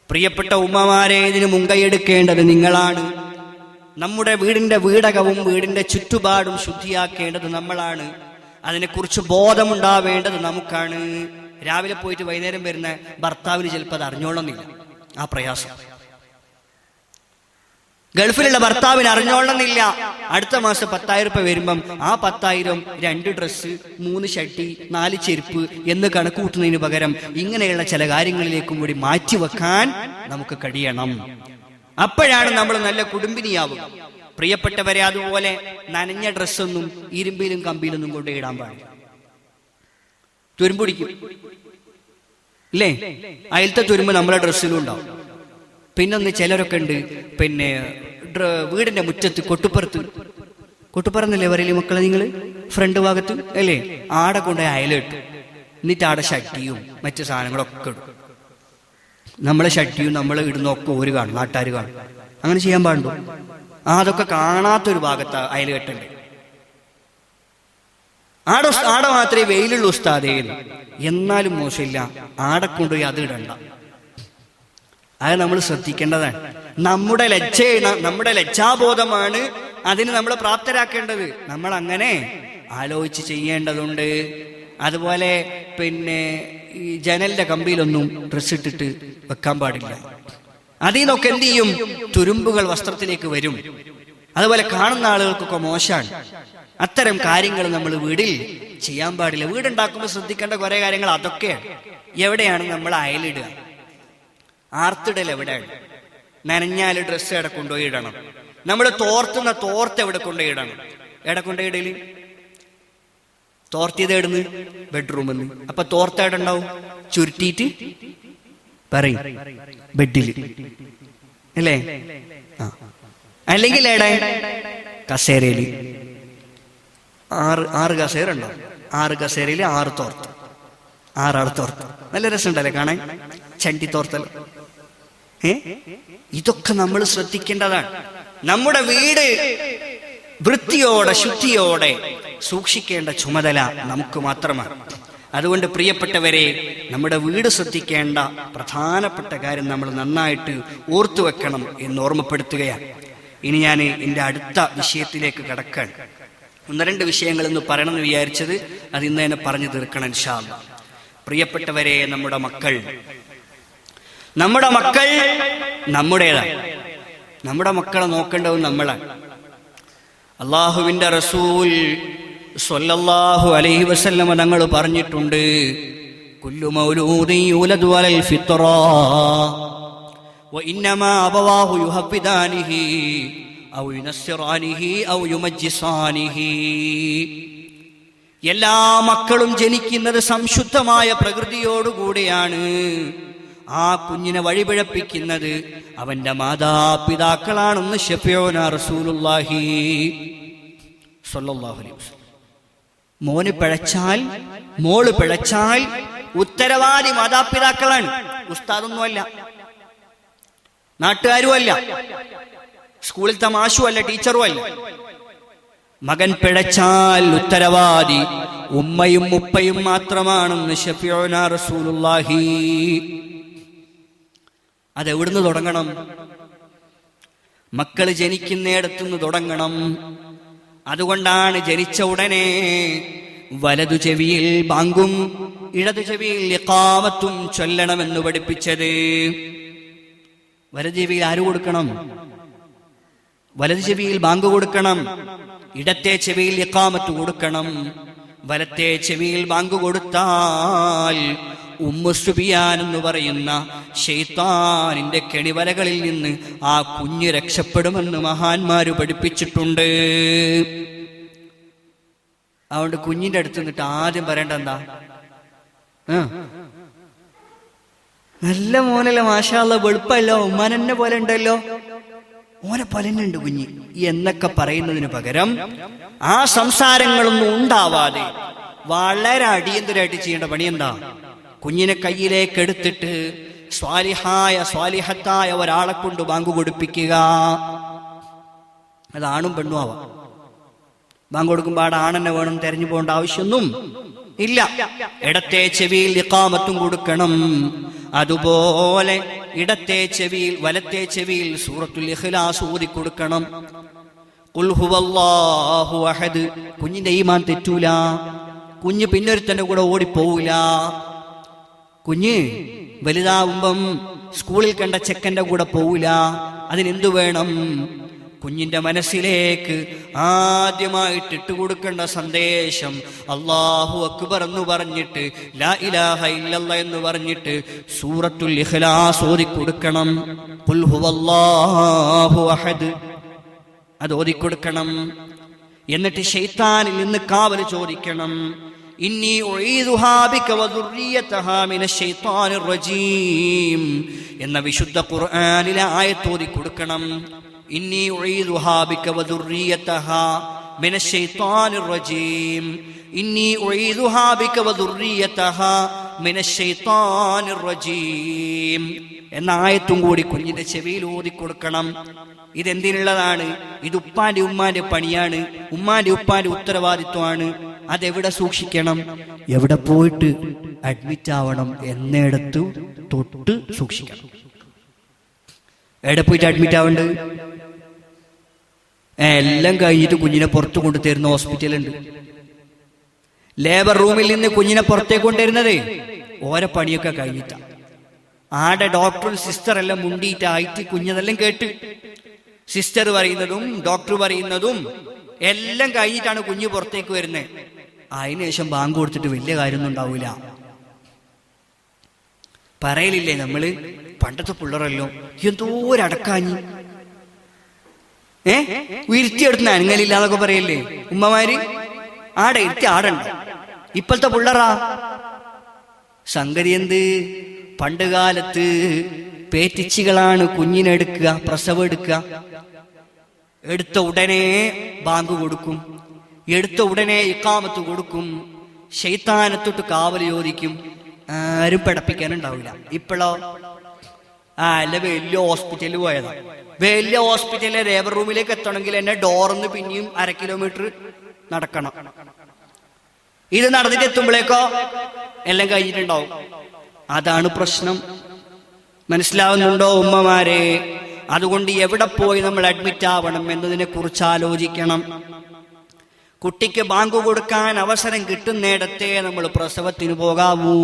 പ്രിയപ്പെട്ട ഉമ്മമാരെ, ഇതിന് മുൻകൈയെടുക്കേണ്ടത് നിങ്ങളാണ്. നമ്മുടെ വീടിന്റെ വീടകവും വീടിന്റെ ചുറ്റുപാടും ശുദ്ധിയാക്കേണ്ടത് നമ്മളാണ്. അതിനെക്കുറിച്ച് ബോധമുണ്ടാവേണ്ടത് നമുക്കാണ്. രാവിലെ പോയിട്ട് വൈകുന്നേരം വരുന്ന ഭർത്താവിന് ചിലപ്പോൾ അത് അറിഞ്ഞോളന്നില്ല ആ പ്രയാസം. ഗൾഫിലുള്ള ഭർത്താവിന് അറിഞ്ഞോളന്നില്ല. അടുത്ത മാസം 10,000 രൂപ വരുമ്പം ആ 10,000 2 ഡ്രസ്സ്, 3 ഷർട്ടി, 4 ചെരുപ്പ് എന്ന് കണക്ക് കൂട്ടുന്നതിന് പകരം ഇങ്ങനെയുള്ള ചില കാര്യങ്ങളിലേക്കും കൂടി മാറ്റിവെക്കാൻ നമുക്ക് കഴിയണം. അപ്പോഴാണ് നമ്മൾ നല്ല കുടുംബിനിയാവുക. പ്രിയപ്പെട്ടവരെ, അതുപോലെ നനഞ്ഞ ഡ്രസ്സൊന്നും ഇരുമ്പിലും കമ്പിയിലൊന്നും കൊണ്ട് ഇടാൻ പാടില്ല. തുരുമ്പുടിക്കും ഇല്ലേ? അയലത്തെ തുരുമ്പ് നമ്മളെ ഡ്രസ്സിലും ഉണ്ടാവും. പിന്നൊന്ന് ചിലരൊക്കെ ഉണ്ട്, പിന്നെ വീടിന്റെ മുറ്റത്ത് കൊട്ടുപ്പറന്നല്ലേ പറയല്ലേ മക്കളെ നിങ്ങൾ? ഫ്രണ്ട് ഭാഗത്ത് അല്ലേ? ആടെ കൊണ്ടുപോയി അയലിട്ടു. എന്നിട്ട് ആടെ ഷട്ടിയും മറ്റു സാധനങ്ങളൊക്കെ ഇടും. നമ്മളെ ഷട്ടിയും നമ്മളെ ഇടുന്നൊക്കെ ഓര് കാണും, നാട്ടുകാർ കാണും. അങ്ങനെ ചെയ്യാൻ പാടുണ്ടോ? അതൊക്കെ കാണാത്തൊരു ഭാഗത്ത് അയൽ കെട്ടണ്ടേ? ആടെ മാത്രമേ വെയിലുള്ള ഉസ്താദേ. എന്നാലും മോശമില്ല, ആടെ കൊണ്ടുപോയി അത് ഇടണ്ട. അത് നമ്മൾ ശ്രദ്ധിക്കേണ്ടതാണ്. നമ്മുടെ ലജ്ജാബോധമാണ് അതിന് നമ്മൾ പ്രാപ്തരാക്കേണ്ടത്. നമ്മൾ അങ്ങനെ ആലോചിച്ച് ചെയ്യേണ്ടതുണ്ട്. അതുപോലെ പിന്നെ ഈ ജനലിന്റെ കമ്പിയിലൊന്നും ഡ്രസ് ഇട്ടിട്ട് വെക്കാൻ പാടില്ല. അതിൽ നിന്നൊക്കെ എന്ത് ചെയ്യും? തുരുമ്പുകൾ വസ്ത്രത്തിലേക്ക് വരും. അതുപോലെ കാണുന്ന ആളുകൾക്കൊക്കെ മോശമാണ്. അത്തരം കാര്യങ്ങൾ നമ്മൾ വീടിൽ ചെയ്യാൻ പാടില്ല. വീടുണ്ടാക്കുമ്പോൾ ശ്രദ്ധിക്കേണ്ട കുറെ കാര്യങ്ങൾ അതൊക്കെയാണ്. എവിടെയാണ് നമ്മൾ അയലിടുക? ആർത്തിടൽ എവിടെയാണ്? നനഞ്ഞാൽ ഡ്രസ്സ് എവിടെ കൊണ്ടുപോയി ഇടണം? നമ്മൾ തോർത്ത് എവിടെ കൊണ്ടുപോയി ഇടണം? എവിടെ കൊണ്ടുപോയി ഇടല്? തോർത്തിയത് ഇടുന്ന് ബെഡ്റൂമിൽ നിന്ന്. അപ്പൊ തോർത്ത് എവിടെ ഉണ്ടാവും? ചുരുട്ടിയിട്ട് പറയും ബെഡില് അല്ലേ? അല്ലെങ്കിൽ എടെ കസേരയില്. ആറ് കസേര ഉണ്ടാവും. 6 കസേരയില് 6 തോർത്ത്, 6 തോർത്ത്. നല്ല രസമുണ്ടല്ലേ കാണാൻ, ചണ്ടി തോർത്തൽ. ഇതൊക്കെ നമ്മൾ ശ്രദ്ധിക്കേണ്ടതാണ്. നമ്മുടെ വീട് വൃത്തിയോടെ ശുദ്ധിയോടെ സൂക്ഷിക്കേണ്ട ചുമതല നമുക്ക് മാത്രമാണ്. അതുകൊണ്ട് പ്രിയപ്പെട്ടവരെ, നമ്മുടെ വീട് ശ്രദ്ധിക്കേണ്ട പ്രധാനപ്പെട്ട കാര്യം നമ്മൾ നന്നായിട്ട് ഓർത്തു വെക്കണം എന്ന് ഓർമ്മപ്പെടുത്തുകയാണ്. ഇനി ഞാൻ എൻ്റെ അടുത്ത വിഷയത്തിലേക്ക് കടക്കാൻ 1-2 വിഷയങ്ങൾ ഇന്ന് പറയണമെന്ന് വിചാരിച്ചത്, അത് ഇന്ന് തന്നെ പറഞ്ഞു തീർക്കണം ഇൻഷാ അല്ലാഹ്. പ്രിയപ്പെട്ടവരെ, നമ്മുടെ മക്കൾ നമ്മുടേതാണ്. നമ്മുടെ മക്കളെ നോക്കേണ്ടത് നമ്മളാണ്. അള്ളാഹുവിന്റെ റസൂൽ സ്വല്ലല്ലാഹു അലൈഹി വസല്ലം തങ്ങൾ പറഞ്ഞിട്ടുണ്ട്, കുല്ലു മൗലൂദിൻ യൂലദു അലൽ ഫിത്ര വഇന്നമാ അബവാഹു യുഹബ്ബിദാനിഹി ഔ യുനസ്സിറാനിഹി ഔ യുമജ്ജിസാനിഹി. എല്ലാ മക്കളും ജനിക്കുന്നത് സംശുദ്ധമായ പ്രകൃതിയോടുകൂടിയാണ്. ആ കുഞ്ഞിനെ വഴിപിഴപ്പിക്കുന്നത് അവന്റെ മാതാപിതാക്കളാണെന്ന് ശഫീഉനാ റസൂലുള്ളാഹി സ്വല്ലല്ലാഹു അലൈഹി വസല്ലം. മോന് പിഴച്ചാൽ, മോള് പിഴച്ചാൽ ഉത്തരവാദി മാതാപിതാക്കളാണ്, ഉസ്താദൊന്നുമല്ല, നാട്ടുകാരുമല്ല, സ്കൂളിലത്തെ മാഷുമല്ല, ടീച്ചറുമല്ല. മകൻ പിഴച്ചാൽ ഉത്തരവാദി ഉമ്മയും ഉപ്പയും മാത്രമാണെന്ന് ശഫീഉനാ റസൂലുള്ളാഹി. അതെവിടുന്ന് തുടങ്ങണം? മക്കള് ജനിക്കുന്നിടത്തുനിന്ന് തുടങ്ങണം. അതുകൊണ്ടാണ് ജനിച്ച ഉടനെ വലതു ചെവിയിൽ ബാങ്കും ഇടതു ചെവിയിൽ ഇഖാമത്തും ചൊല്ലണമെന്ന് പഠിപ്പിച്ചത്. വലതു ചെവിയിൽ ആര് കൊടുക്കണം? വലതു ചെവിയിൽ ബാങ്ക് കൊടുക്കണം, ഇടത്തെ ചെവിയിൽ ഇഖാമത്ത് കൊടുക്കണം. വലത്തെ ചെവിയിൽ ബാങ്ക് കൊടുത്താൽ ഉമ്മു സുബിയാൻ എന്ന് പറയുന്ന ശൈത്താനിന്റെ കെണിവലകളിൽ നിന്ന് ആ കുഞ്ഞ് രക്ഷപ്പെടുമെന്ന് മഹാന്മാര് പഠിപ്പിച്ചിട്ടുണ്ട്. അതുകൊണ്ട് കുഞ്ഞിന്റെ അടുത്ത് നിന്നിട്ട് ആദ്യം പറയേണ്ട എന്താ? നല്ല മോനല്ലേ, മാഷാ അല്ലാഹ്, വെളുപ്പല്ലോ, ഉമ്മാനെന്നെ പോലെ ഉണ്ടല്ലോ, ഓനെ പോലെ തന്നെ ഉണ്ട് കുഞ്ഞ് എന്നൊക്കെ പറയുന്നതിന് പകരം ആ സംസാരങ്ങളൊന്നും ഉണ്ടാവാതെ വളരെ അടിയന്തരമായിട്ട് ചെയ്യേണ്ട പണി എന്താ? കുഞ്ഞിനെ കയ്യിലേക്ക് എടുത്തിട്ട് സ്വാലിഹത്തായ ഒരാളെ കൊണ്ട് ബാങ്ക് കൊടുപ്പിക്കുക. അതാണും പെണ്ണും ആവാം. ബാങ്ക് കൊടുക്കുമ്പോൾ ആടെ ആണെന്നെ വേണം തെരഞ്ഞു പോകേണ്ട ആവശ്യമൊന്നും ഇല്ല. ഇടത്തെ ചെവിയിൽ ഇഖാമത്തും കൊടുക്കണം. അതുപോലെ ഇടത്തെ ചെവിയിൽ വലത്തെ ചെവിയിൽ സൂറത്തുൽ ഇഖ്ലാസ് ഓതി കൊടുക്കണം. ഖുൽ ഹുവല്ലാഹു അഹദ്. കുഞ്ഞിന്റെ ഈമാൻ തെറ്റൂല. കുഞ്ഞ് പിന്നൊരുത്തന്റെ കൂടെ ഓടിപ്പോവില്ല. കുഞ്ഞ് വലുതാവുമ്പം സ്കൂളിൽ കണ്ട ചെക്കന്റെ കൂടെ പോവില്ല. അതിനെന്തു വേണം? കുഞ്ഞിന്റെ മനസ്സിലേക്ക് ആദ്യമായിട്ട് ഇട്ടുകൊടുക്കേണ്ട സന്ദേശം അല്ലാഹു അക്ബർ എന്ന് പറഞ്ഞിട്ട്, ലാ ഇലാഹ ഇല്ലല്ലാഹ് എന്ന് പറഞ്ഞിട്ട് സൂറത്തുൽ ഇഖ്ലാസ് ഓതി കൊടുക്കണം. ഖുൽ ഹുവല്ലാഹു അഹദ് അത് ഓതി കൊടുക്കണം. എന്നിട്ട് ശൈത്താനിൽ നിന്ന് കാവൽ ചോദിക്കണം. ഇന്നി ഉഈദുഹാ ബിക വദുർരിയതഹാ മിനശ് ശൈത്താനിർ റജീം എന്ന വിശുദ്ധ ഖുർആനിലെ ആയത്ത് ഓതി കൊടുക്കണം. ഇന്നി ഉഈദുഹാ ബിക വദുർരിയതഹാ മിനശ് ശൈത്താനിർ റജീം. ഇന്നി ഉഈദുഹാ ബിക വദുർരിയതഹാ മിനശ് ശൈത്താനിർ റജീം എന്ന ആയത്തും കൂടി കുഞ്ഞിന്റെ ചെവിയിൽ ഓതി കൊടുക്കണം. ഇതെന്തിനുള്ളതാണ്? ഇത് ഉപ്പാന്റെ ഉമ്മാന്റെ പണിയാണ്, ഉമ്മാന്റെ ഉപ്പാന്റെ ഉത്തരവാദിത്വമാണ്. അതെവിടെ സൂക്ഷിക്കണം? എവിടെ പോയിട്ട് അഡ്മിറ്റ് ആവണം എന്നിടത്ത് തൊട്ട് സൂക്ഷിക്കണം. എവിടെ പോയിട്ട് അഡ്മിറ്റ് ആവേണ്ടത്? എല്ലാം കഴിഞ്ഞിട്ട് കുഞ്ഞിനെ പുറത്തു കൊണ്ടുതരുന്ന ഹോസ്പിറ്റലുണ്ട്. ലേബർ റൂമിൽ നിന്ന് കുഞ്ഞിനെ പുറത്തേക്ക് കൊണ്ടുവരുന്നത് ഓരോ പണിയൊക്കെ കഴിഞ്ഞിട്ടാണ്. ആടെ ഡോക്ടറും സിസ്റ്ററെല്ലാം മുണ്ടിയിട്ടായിട്ട് കുഞ്ഞതെല്ലാം കേട്ട് സിസ്റ്റർ പറയുന്നതും ഡോക്ടർ പറയുന്നതും എല്ലാം കഴിഞ്ഞിട്ടാണ് കുഞ്ഞ് പുറത്തേക്ക് വരുന്നത്. അതിനുശേഷം ബാങ്ക് കൊടുത്തിട്ട് വലിയ കാര്യമൊന്നും ഉണ്ടാവൂല. പറയലില്ലേ നമ്മള്, പണ്ടത്തെ പിള്ളേരല്ലോ എന്തോരടക്കാഞ്ഞ് ഉയർത്തിയെടുത്തുന്ന അനങ്ങലില്ലാന്നൊക്കെ പറയല്ലേ ഉമ്മമാര്. ആടെ ഇരുത്തി ആടണ്ട. ഇപ്പോഴത്തെ പിള്ളറാ സംഗതി എന്ത്? പണ്ട് കാലത്ത് പേറ്റിച്ചികളാണ് കുഞ്ഞിനെടുക്കുക, പ്രസവം എടുക്കുക. എടുത്ത ഉടനെ ബാങ്ക് കൊടുക്കും, എടുത്ത ഉടനെ ഇഖാമത്ത് കൊടുക്കും, ശൈത്താനത്തൊട്ട് കാവൽ ചോദിക്കും. ആരും പഠിപ്പിക്കാനുണ്ടാവില്ല. ഇപ്പോഴോ അല്ല വലിയ ഹോസ്പിറ്റലിൽ പോയതാ. വലിയ ഹോസ്പിറ്റലിലെ ലേബർ റൂമിലേക്ക് എത്തണമെങ്കിൽ എന്നെ ഡോറിന്ന് പിന്നെയും 1/2 കിലോമീറ്റർ നടക്കണം. ഇത് നടന്നിട്ട് എത്തുമ്പോഴേക്കോ എല്ലാം കഴിഞ്ഞിട്ടുണ്ടാവും. അതാണ് പ്രശ്നം. മനസ്സിലാവുന്നുണ്ടോ ഉമ്മമാരെ? അതുകൊണ്ട് എവിടെ പോയി നമ്മൾ അഡ്മിറ്റ് ആവണം എന്നതിനെ കുറിച്ച് ആലോചിക്കണം. കുട്ടിക്ക് ബാങ്ക് കൊടുക്കാൻ അവസരം കിട്ടുന്നിടത്തെ നമ്മൾ പ്രസവത്തിന് പോകാവൂ.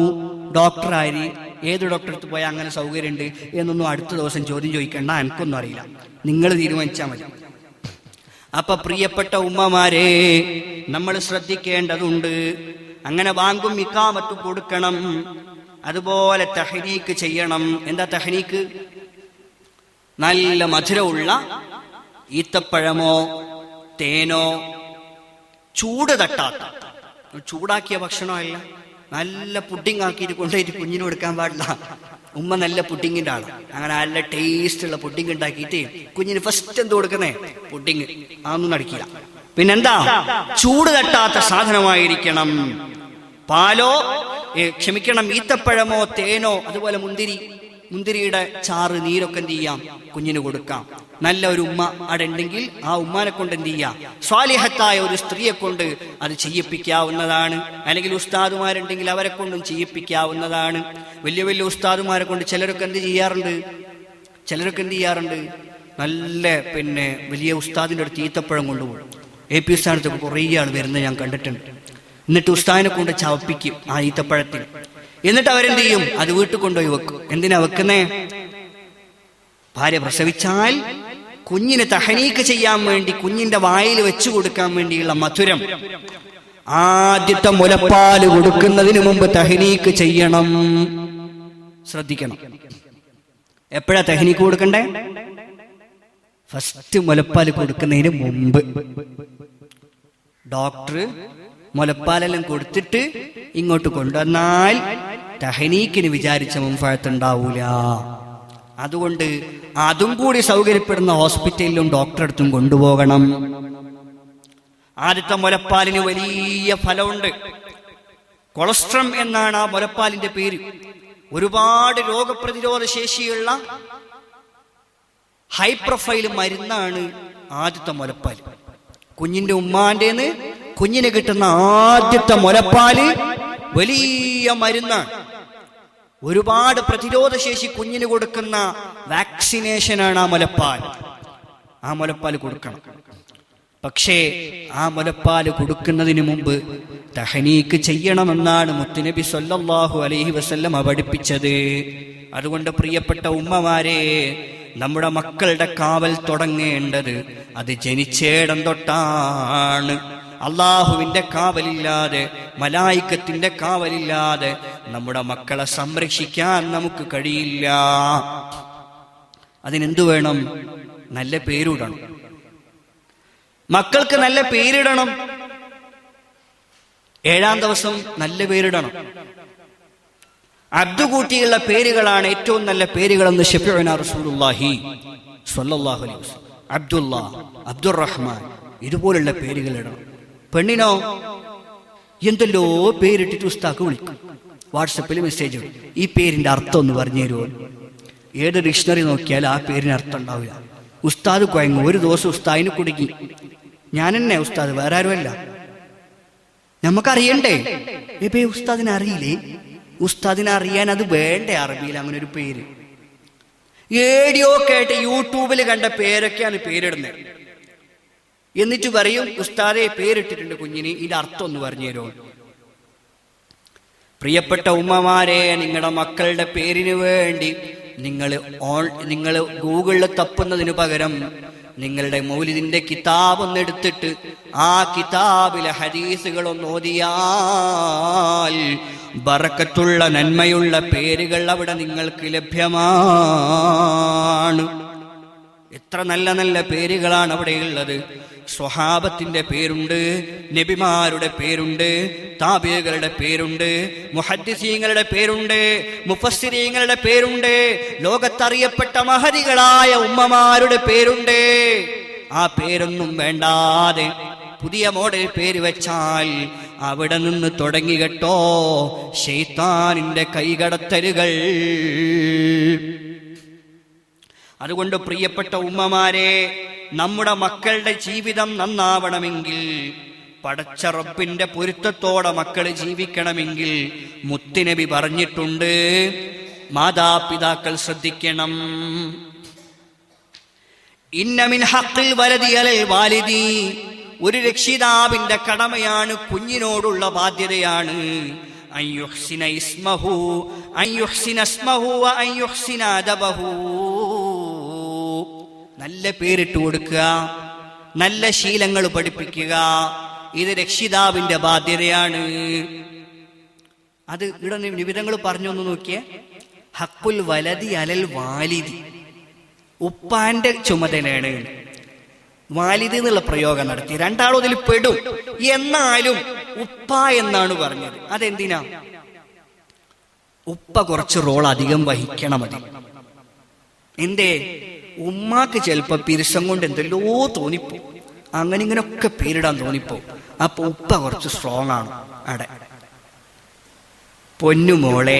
ഡോക്ടറായി ഏത് ഡോക്ടറെ അടുത്ത് പോയാൽ അങ്ങനെ സൗകര്യമുണ്ട് എന്നൊന്നും അടുത്ത ദിവസം ചോദ്യം ചോദിക്കേണ്ട, എനിക്കൊന്നും അറിയില്ല, നിങ്ങൾ തീരുമാനിച്ചാൽ മതി. അപ്പൊ പ്രിയപ്പെട്ട ഉമ്മമാരെ, നമ്മൾ ശ്രദ്ധിക്കേണ്ടതുണ്ട്. അങ്ങനെ ബാങ്കും ഇഖാമത്തും കൊടുക്കണം. അതുപോലെ തഹ്നീക്ക് ചെയ്യണം. എന്താ തഹ്നീക്ക്? നല്ല മധുരമുള്ള ഈത്തപ്പഴമോ തേനോ, ചൂട് തട്ടാത്ത, ചൂടാക്കിയ ഭക്ഷണമല്ല, നല്ല പുഡിങ് ആക്കിയിട്ട് കൊണ്ടുപോയിട്ട് കുഞ്ഞിന് കൊടുക്കാൻ പാടില്ല. ഉമ്മ നല്ല പുഡിങ്ങിന്റെ ആളാണ്. അങ്ങനെ നല്ല ടേസ്റ്റ് ഉള്ള പുഡിങ് ഉണ്ടാക്കിയിട്ട് കുഞ്ഞിന് ഫസ്റ്റ് എന്ത് കൊടുക്കുന്നേ? പുഡിങ്. അതൊന്നും നടക്കില്ല. പിന്നെന്താ? ചൂട് തട്ടാത്ത സാധനമായിരിക്കണം. പാലോ ഈത്തപ്പഴമോ തേനോ, അതുപോലെ മുന്തിരിയുടെ ചാറ്, നീരൊക്കെ എന്ത് ചെയ്യാം? കുഞ്ഞിന് കൊടുക്കാം. നല്ല ഒരു ഉമ്മ അവിടെ ഉണ്ടെങ്കിൽ ആ ഉമ്മാനെ കൊണ്ട് എന്ത് ചെയ്യാം? സ്വാലിഹത്തായ ഒരു സ്ത്രീയെ കൊണ്ട് അത് ചെയ്യിപ്പിക്കാവുന്നതാണ്. അല്ലെങ്കിൽ ഉസ്താദുമാരുണ്ടെങ്കിൽ അവരെ കൊണ്ടും ചെയ്യിപ്പിക്കാവുന്നതാണ്. വലിയ വലിയ ഉസ്താദുമാരെ കൊണ്ട് ചിലരൊക്കെ എന്ത് ചെയ്യാറുണ്ട്? നല്ല വലിയ ഉസ്താദിന്റെ അടുത്ത് ഈത്തപ്പഴം കൊണ്ടുപോകും. AP സ്ഥാനത്തൊക്കെ കുറേ ആൾ വരുന്നത് ഞാൻ കണ്ടിട്ടുണ്ട്. എന്നിട്ട് ഉസ്താദിനെ കൊണ്ട് ചവപ്പിക്കും ആ ഈത്തപ്പഴത്തിൽ. എന്നിട്ട് അവരെന്ത് ചെയ്യും? അത് വീട്ടിൽ കൊണ്ടുപോയി വെക്കും. എന്തിനാ വെക്കുന്നേ? ഭാര്യ പ്രസവിച്ചാൽ കുഞ്ഞിന് തഹ്നീക്ക് ചെയ്യാൻ വേണ്ടി, കുഞ്ഞിന്റെ വായിൽ വെച്ചു കൊടുക്കാൻ വേണ്ടിയുള്ള മധുരം. ആദ്യത്തെ മുലപ്പാല് കൊടുക്കുന്നതിന് മുമ്പ് തഹ്നീക്ക് ചെയ്യണം. ശ്രദ്ധിക്കണം. എപ്പോഴാ തഹ്നീക്ക് കൊടുക്കണ്ടേ? ഫസ്റ്റ് മുലപ്പാല് കൊടുക്കുന്നതിന് മുമ്പ്. ഡോക്ടർ മുലപ്പാലെല്ലാം കൊടുത്തിട്ട് ഇങ്ങോട്ട് കൊണ്ടുവന്നാൽ തഹ്നീക്കിന് വിചാരിച്ച മുൻഫഅത്തുണ്ടാവൂല. അതുകൊണ്ട് അതും കൂടി സൗകര്യപ്പെടുന്ന ഹോസ്പിറ്റലിലും ഡോക്ടറെ അടുത്തും കൊണ്ടുപോകണം. ആദ്യത്തെ മുലപ്പാലിന് വലിയ ഫലമുണ്ട്. കൊളസ്ട്രം എന്നാണ് ആ മുലപ്പാലിന്റെ പേര്. ഒരുപാട് രോഗപ്രതിരോധ ശേഷിയുള്ള ഹൈ പ്രൊഫൈൽ മരുന്നാണ് ആദ്യത്തെ മുലപ്പാൽ. കുഞ്ഞിന്റെ ഉമ്മാന്റെന്ന് കുഞ്ഞിന് കിട്ടുന്ന ആദ്യത്തെ മുലപ്പാല് വലിയ മരുന്നാണ്. ഒരുപാട് പ്രതിരോധ ശേഷി കുഞ്ഞിന് കൊടുക്കുന്ന വാക്സിനേഷനാണ് ആ മുലപ്പാൽ. ആ മുലപ്പാൽ കൊടുക്കണം. പക്ഷേ ആ മുലപ്പാല് കൊടുക്കുന്നതിന് മുമ്പ് തഹ്നീക്ക് ചെയ്യണമെന്നാണ് മുത്തുനബി സല്ലല്ലാഹു അലൈഹി വസല്ലം പഠിപ്പിച്ചത്. അതുകൊണ്ട് പ്രിയപ്പെട്ട ഉമ്മമാരെ, നമ്മുടെ മക്കളുടെ കാവൽ തുടങ്ങേണ്ടത് അത് ജനിച്ചേടം തൊട്ടാണ്. അള്ളാഹുവിന്റെ കാവലില്ലാതെ, മലായിക്കത്തിന്റെ കാവലില്ലാതെ നമ്മുടെ മക്കളെ സംരക്ഷിക്കാൻ നമുക്ക് കഴിയില്ല. അതിനെന്തു വേണം? നല്ല പേരിടണം. മക്കൾക്ക് നല്ല പേരിടണം. 7-ാം ദിവസം നല്ല പേരിടണം. അബ്ദുകൂട്ടിയുള്ള പേരുകളാണ് ഏറ്റവും നല്ല പേരുകളെന്ന് ശഫീഉനാ റസൂലുള്ളാഹി സ്വല്ലല്ലാഹു അലൈഹി വസല്ലം. അബ്ദുല്ലാ, അബ്ദുറഹ്മാൻ, ഇതുപോലുള്ള പേരുകൾ ഇടണം. പെണ്ണിനോ എന്തെല്ലോ പേരിട്ടിട്ട് ഉസ്താക്ക് വിളിക്കും, വാട്സപ്പിൽ മെസ്സേജ് ഇടും. ഈ പേരിന്റെ അർത്ഥം ഒന്ന് പറഞ്ഞു തരുമോ? ഏത് ഡിക്ഷണറി നോക്കിയാൽ ആ പേരിന് അർത്ഥം ഉണ്ടാവില്ല. ഉസ്താദ് കുഴങ്ങും. ഒരു ദിവസം ഉസ്താദിന് കുടുങ്ങി. ഞാൻ തന്നെ ഉസ്താദ്, വേറെ ആരുമല്ല. നമുക്കറിയണ്ടേ? ഇപ്പൊ ഉസ്താദിനെ അറിയില്ലേ? ഉസ്താദിനെ അറിയാൻ അത് വേണ്ടേ അറബിയിൽ അങ്ങനെ ഒരു പേര്? ഏടിയോ കേട്ട് യൂട്യൂബിൽ കണ്ട പേരൊക്കെയാണ് പേരിടുന്നത്. എന്നിട്ട് പറയും ഉസ്താദെ പേരിട്ടിട്ടുണ്ട് കുഞ്ഞിന്, ഇതിന്റെ അർത്ഥം ഒന്ന് പറഞ്ഞു തരുമോ? പ്രിയപ്പെട്ട ഉമ്മമാരെ, നിങ്ങളുടെ മക്കളുടെ പേരിന് വേണ്ടി നിങ്ങൾ ഗൂഗിളിൽ തപ്പുന്നതിന് പകരം നിങ്ങളുടെ മൗലിദിന്റെ കിതാബ് ഒന്ന് എടുത്തിട്ട് ആ കിതാബിലെ ഹദീസുകളൊന്ന് ഓതിയാൽ ബറക്കത്തുള്ള നന്മയുള്ള പേരുകൾ അവിടെ നിങ്ങൾക്ക് ലഭ്യമാണ്. എത്ര നല്ല നല്ല പേരുകളാണ് അവിടെയുള്ളത്. സ്വഹാബത്തിന്റെ പേരുണ്ട്, നബിമാരുടെ പേരുണ്ട്, താബിഈകളുടെ പേരുണ്ട്, മുഹദ്ദിസീങ്ങളുടെ പേരുണ്ട്, മുഫസ്സിരീങ്ങളുടെ പേരുണ്ട്, ലോകത്തറിയപ്പെട്ട മഹദികളായ ഉമ്മമാരുടെ പേരുണ്ട്. ആ പേരൊന്നും വേണ്ടാതെ പുതിയ മോഡൽ പേര് വെച്ചാൽ അവിടെ നിന്ന് തുടങ്ങി കേട്ടോ ശൈത്താനിന്റെ കൈകടത്തലുകൾ. അതുകൊണ്ട് പ്രിയപ്പെട്ട ഉമ്മമാരെ, നമ്മുടെ മക്കളുടെ ജീവിതം നന്നാവണമെങ്കിൽ, പടച്ച റബ്ബിന്റെ പൊരുത്തത്തോടെ മക്കള് ജീവിക്കണമെങ്കിൽ മുത്തുനബി പറഞ്ഞിട്ടുണ്ട്, മാതാപിതാക്കൾ ശ്രദ്ധിക്കണം. ഇന്ന മിൻ ഹഖ്ഖിൽ വലദി അലൽ വാലിദി, ഒരു രക്ഷിതാവിന്റെ കടമയാണ്, കുഞ്ഞിനോടുള്ള ബാധ്യതയാണ്, അൻയുഹ്സിന ഇസ്മഹു അൻയുഹ്സിന ഇസ്മഹു വ അൻയുഹ്സിന അദബഹു, നല്ല പേരിട്ട് കൊടുക്കുക, നല്ല ശീലങ്ങൾ പഠിപ്പിക്കുക. ഇത് രക്ഷിതാവിന്റെ ബാധ്യതയാണ്. അത് ഇവിടെ നിബിധങ്ങൾ പറഞ്ഞു ഒന്ന് നോക്കിയേ. ഹഖ്ഖുൽ വലദി അലൽ വാലിദി, ഉപ്പാന്റെ ചുമതലയാണ്. വാലിദ് എന്നുള്ള പ്രയോഗം നടത്തി, രണ്ടാളും അതിൽ പെടും. എന്നാലും ഉപ്പ എന്നാണ് പറഞ്ഞത്. അതെന്തിനാ? ഉപ്പ കുറച്ച് റോൾ അധികം വഹിക്കണം. മതി. എന്തേ? ഉമ്മാക്ക് ചിലപ്പോ പിരിസം കൊണ്ട് എന്തെല്ലോ തോന്നിപ്പോ, അങ്ങനെ ഇങ്ങനെയൊക്കെ പേരിടാൻ തോന്നിപ്പോ. അപ്പൊ ഉപ്പ കുറച്ച് സ്ട്രോങ് ആണ്. അടെ പൊന്നുമോളെ,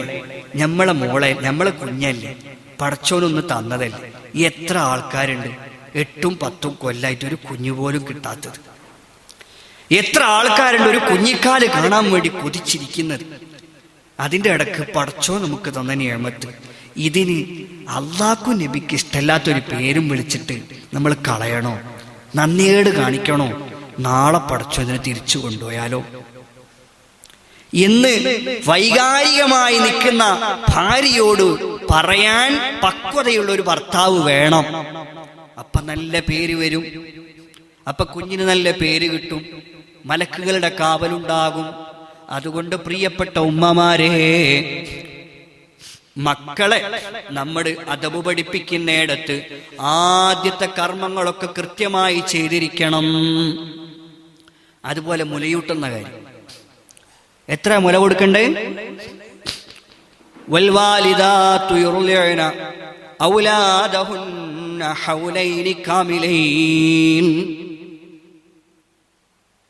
നമ്മളെ കുഞ്ഞല്ലേ, പടച്ചോനൊന്ന് തന്നതല്ലേ. എത്ര ആൾക്കാരുണ്ട് 8 10 കൊല്ലായിട്ട് ഒരു കുഞ്ഞു പോലും കിട്ടാത്തത്. എത്ര ആൾക്കാരുണ്ട് ഒരു കുഞ്ഞിക്കാല് കാണാൻ വേണ്ടി കൊതിച്ചിരിക്കുന്നത്. അതിന്റെ ഇടക്ക് പടച്ചോ നമുക്ക് തന്ന നിയമത്ത്, ഇതിന് അള്ളാഹു നബിക്ക് ഇഷ്ടമില്ലാത്തൊരു പേരും വിളിച്ചിട്ട് നമ്മൾ കളയണോ? നന്ദികേട് കാണിക്കണോ? നാളെ പടച്ചോ ഇതിനെ തിരിച്ചു കൊണ്ടുപോയാലോ എന്ന് വൈകാരികമായി നിൽക്കുന്ന ഭാര്യയോട് പറയാൻ പക്വതയുള്ള ഒരു ഭർത്താവ് വേണം. അപ്പൊ നല്ല പേര് വരും, അപ്പൊ കുഞ്ഞിന് നല്ല പേര് കിട്ടും, മലക്കുകളുടെ കാവലുണ്ടാകും. അതുകൊണ്ട് പ്രിയപ്പെട്ട ഉമ്മമാരെ, മക്കളെ നമ്മൾ അദബ് പഠിപ്പിക്കുന്നിടത്ത് ആദ്യത്തെ കർമ്മങ്ങളൊക്കെ കൃത്യമായി ചെയ്തിരിക്കണം. അതുപോലെ മുലയൂട്ടുന്ന കാര്യം, എത്ര മുല കൊടുക്കണ്ടേ? വൽവാലിദാതു യുർലിഅന ഔലാദഹുന്ന ഹൗലൈനി കാമിലൈൻ.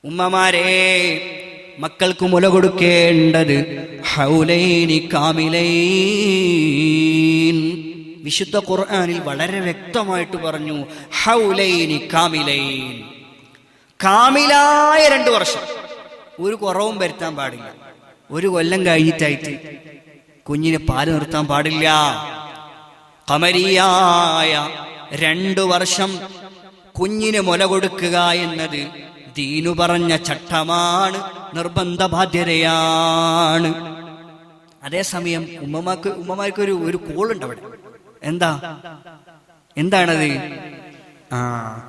ഉമ്മമാരെ, മക്കൾക്ക് മുല കൊടുക്കേണ്ടത് ഹൗലൈനി കാമിലൈൻ. വിശുദ്ധ ഖുർആനിൽ വളരെ വ്യക്തമായിട്ട് പറഞ്ഞു, ഹൗലൈനി കാമിലൈൻ, കാമിലായ 2 വർഷം, ഒരു കുറവും വരുത്താൻ പാടില്ല. 1 കൊല്ലം കഴിഞ്ഞിട്ടായിട്ട് കുഞ്ഞിന് പാല് നിർത്താൻ പാടില്ല. ഖമരിയായ 2 വർഷം കുഞ്ഞിന് മുല കൊടുക്കുക എന്നത് ദീനു പറഞ്ഞ ചട്ടമാണ്, നിർബന്ധ ബാധ്യതയാണ്. അതേസമയം ഉമ്മമാർക്ക് ഒരു കോളുണ്ട് അവിടെ. എന്താണത്?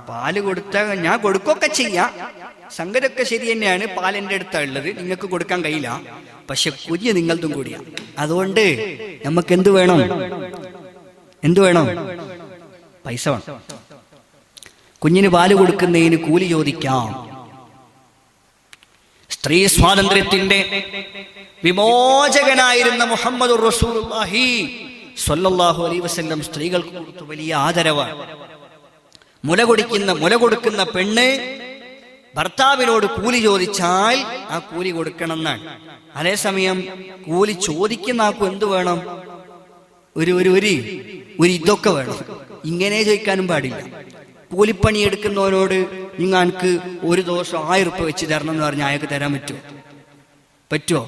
പാല് കൊടുത്താൽ ഞാൻ കൊടുക്കൊക്കെ ചെയ്യാം, സംഗതിയൊക്കെ ശരി തന്നെയാണ്, പാലെന്റെ അടുത്താണ് ഉള്ളത്, നിങ്ങൾക്ക് കൊടുക്കാൻ കഴിയില്ല, പക്ഷെ കുഞ്ഞ് നിങ്ങളതും കൂടിയാ. അതുകൊണ്ട് നമുക്ക് എന്തു വേണം? പൈസ വേണം. കുഞ്ഞിന് പാല് കൊടുക്കുന്നതിന് കൂലി ചോദിക്കാം. സ്ത്രീ സ്വാതന്ത്ര്യത്തിന്റെ വിമോചകനായിരുന്ന മുഹമ്മദുർ റസൂലുള്ളാഹി സ്വല്ലല്ലാഹു അലൈഹി വസല്ലം സ്ത്രീകൾക്ക് കൊടുത്ത വലിയ ആദരവാണ്. മുല കൊടുക്കുന്ന പെണ്ണ് ഭർത്താവിനോട് കൂലി ചോദിച്ചാൽ ആ കൂലി കൊടുക്കണം എന്നാണ്. അതേസമയം കൂലി ചോദിക്കുന്ന ആൾക്കും എന്ത് വേണം? ഒരു ഇതൊക്കെ വേണം. ഇങ്ങനെ ചോദിക്കാനും പാടില്ല. കൂലിപ്പണി എടുക്കുന്നവനോട് നിങ്ങൾക്ക് ഒരു ദിവസം 1000 രൂപ വെച്ച് തരണം എന്ന് പറഞ്ഞാൽ അയാൾക്ക് തരാൻ പറ്റുമോ?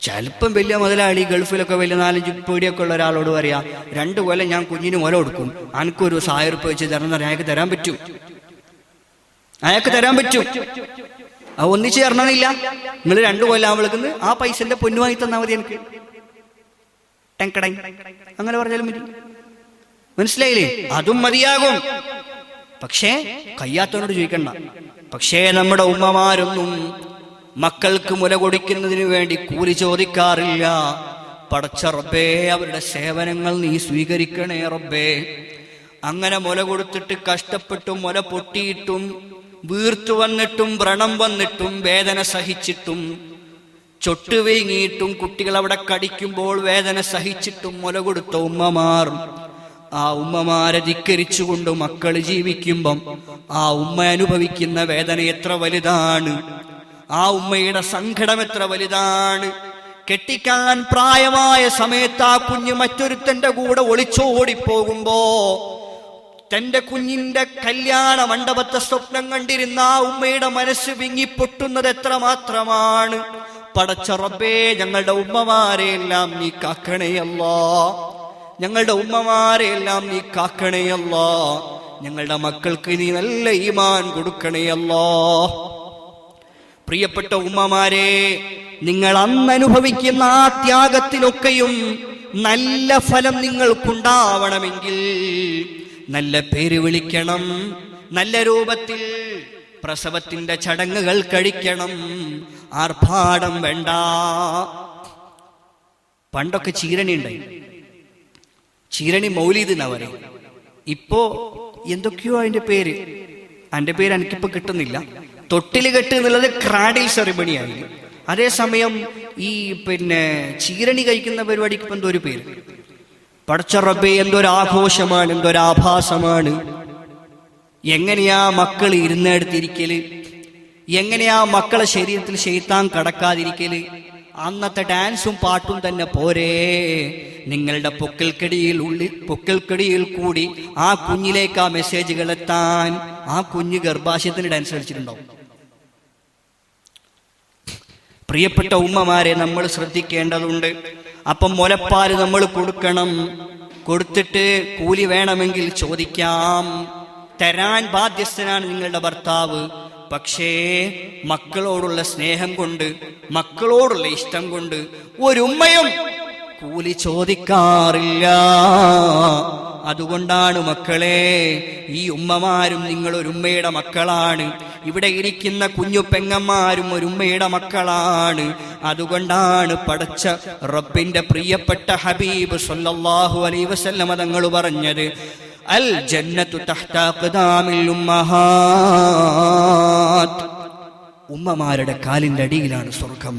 ചിലപ്പം വലിയ മുതലാളി ഗൾഫിലൊക്കെ വലിയ 4-5 പീടിയൊക്കെ ഉള്ള ഒരാളോട് പറയാ, 2 കൊല്ലം ഞാൻ കുഞ്ഞിന് മുല കൊടുക്കും, അനക്കൊരു 1000 രൂപ വെച്ച് തരണം എന്ന് പറഞ്ഞാൽ അയാൾക്ക് തരാൻ പറ്റും. അത് ഒന്നിച്ച് തരണമെന്നില്ല. നിങ്ങൾ 2 കൊല്ലം വിളിക്കുന്നത് ആ പൈസന്റെ പൊന്നു വാങ്ങി തന്നാൽ മതി എനിക്ക്, അങ്ങനെ പറഞ്ഞാലും മതി. മനസ്സിലായില്ലേ? അതും മതിയാകും. പക്ഷേ കയ്യാത്തവനോട് ചോദിക്കണ്ട. പക്ഷേ നമ്മുടെ ഉമ്മമാരൊന്നും മക്കൾക്ക് മുല കൊടുക്കുന്നതിന് വേണ്ടി കൂലി ചോദിക്കാറില്ല. പടച്ച റബ്ബേ, അവരുടെ സേവനങ്ങൾ നീ സ്വീകരിക്കണേ റബ്ബേ. അങ്ങനെ മുല കൊടുത്തിട്ട് കഷ്ടപ്പെട്ടും മുല പൊട്ടിയിട്ടും വീർത്തു വന്നിട്ടും വ്രണം വന്നിട്ടും വേദന സഹിച്ചിട്ടും ചൊട്ട് വീങ്ങിയിട്ടും കുട്ടികൾ അവിടെ കടിക്കുമ്പോൾ വേദന സഹിച്ചിട്ടും മുല കൊടുത്ത ഉമ്മമാർ, ആ ഉമ്മമാരെ ധിക്കരിച്ചുകൊണ്ട് മക്കൾ ജീവിക്കുമ്പം ആ ഉമ്മ അനുഭവിക്കുന്ന വേദന എത്ര വലുതാണ്, ആ ഉമ്മയുടെ സങ്കടം എത്ര വലുതാണ്. കെട്ടിക്കാൻ പ്രായമായ സമയത്ത് ആ കുഞ്ഞ് മറ്റൊരുത്തന്റെ കൂടെ ഒളിച്ചോടിപ്പോകുമ്പോ തന്റെ കുഞ്ഞിന്റെ കല്യാണ മണ്ഡപത്തെ സ്വപ്നം കണ്ടിരുന്ന ആ ഉമ്മയുടെ മനസ്സ് വിങ്ങിപ്പൊട്ടുന്നത് എത്ര മാത്രമാണ്. പടച്ച റബ്ബേ, ഞങ്ങളുടെ ഉമ്മമാരെയെല്ലാം നീ കാക്കണേ അല്ലാ, ഞങ്ങളുടെ ഉമ്മമാരെയെല്ലാം നീ കാക്കണേ അല്ലാ, ഞങ്ങളുടെ മക്കൾക്ക് നീ നല്ല ഈമാൻ കൊടുക്കണേ അല്ലാ. പ്രിയപ്പെട്ട ഉമ്മമാരെ, നിങ്ങൾ അന്ന് അനുഭവിക്കുന്ന ആ ത്യാഗത്തിനൊക്കെയും നല്ല ഫലം നിങ്ങൾക്കുണ്ടാവണമെങ്കിൽ നല്ല പേര് വിളിക്കണം, നല്ല രൂപത്തിൽ പ്രസവത്തിന്റെ ചടങ്ങുകൾ കഴിക്കണം, ആർഭാടം വേണ്ട. പണ്ടൊക്കെ ചീരണി ഉണ്ടായി, ചീരണി മൗലീദ് എന്നാ പറയും. ഇപ്പോ എന്തൊക്കെയോ അതിന്റെ പേര് എനിക്കിപ്പോ കിട്ടുന്നില്ല. തൊട്ടില് കെട്ട് എന്നുള്ളത് ക്രാഡിൽ സെറിമണിയായി. അതേസമയം ഈ ചീരണി കഴിക്കുന്ന പരിപാടിക്ക് ഇപ്പൊ എന്തോ ഒരു പേര്. പടച്ച റബ്ബേ, എന്തൊരാഘോഷമാണ്, എന്തൊരാഭാസമാണ്. എങ്ങനെയാ മക്കൾ ഇരുന്നെടുത്തിരിക്കല്, എങ്ങനെയാ മക്കളെ ശരീരത്തിൽ ശൈത്താൻ കടക്കാതിരിക്കല്. അന്നത്തെ ഡാൻസും പാട്ടും തന്നെ പോരേ, നിങ്ങളുടെ പൊക്കിൾക്കടിയിൽ കൂടി ആ കുഞ്ഞിലേക്ക് ആ മെസ്സേജുകൾ എത്താൻ ആ കുഞ്ഞ് ഗർഭാശയത്തിന് ഡാൻസ് കളിച്ചിട്ടുണ്ടാവും. പ്രിയപ്പെട്ട ഉമ്മമാരെ, നമ്മൾ ശ്രദ്ധിക്കേണ്ടതുണ്ട്. അപ്പം മുലപ്പാല് നമ്മൾ കൊടുക്കണം, കൊടുത്തിട്ട് കൂലി വേണമെങ്കിൽ ചോദിക്കാം, തരാൻ ബാധ്യസ്ഥനാണ് നിങ്ങളുടെ ഭർത്താവ്. പക്ഷേ മക്കളോടുള്ള സ്നേഹം കൊണ്ട്, മക്കളോടുള്ള ഇഷ്ടം കൊണ്ട് ഒരു ഉമ്മയും കൂലി ചോദിക്കാറില്ല. അതുകൊണ്ടാണ് മക്കളെ, ഈ ഉമ്മമാരും നിങ്ങളൊരു ഉമ്മയുടെ മക്കളാണ്. ഇവിടെ ഇരിക്കുന്ന കുഞ്ഞു പെങ്ങന്മാരും ഒരു ഉമ്മയുടെ മക്കളാണ്. അതുകൊണ്ടാണ് പടച്ച റബ്ബിന്റെ പ്രിയപ്പെട്ട ഹബീബ് സല്ലല്ലാഹു അലൈഹി വസല്ലം തങ്ങൾ പറഞ്ഞത്, അൽ ജന്നത്തു തഹ്ത അഖ്ദാമിൽ ഉമ്മഹാത്ത്. ഉമ്മമാരുടെ കാലിന്റെ അടിയിലാണ് സ്വർഗം.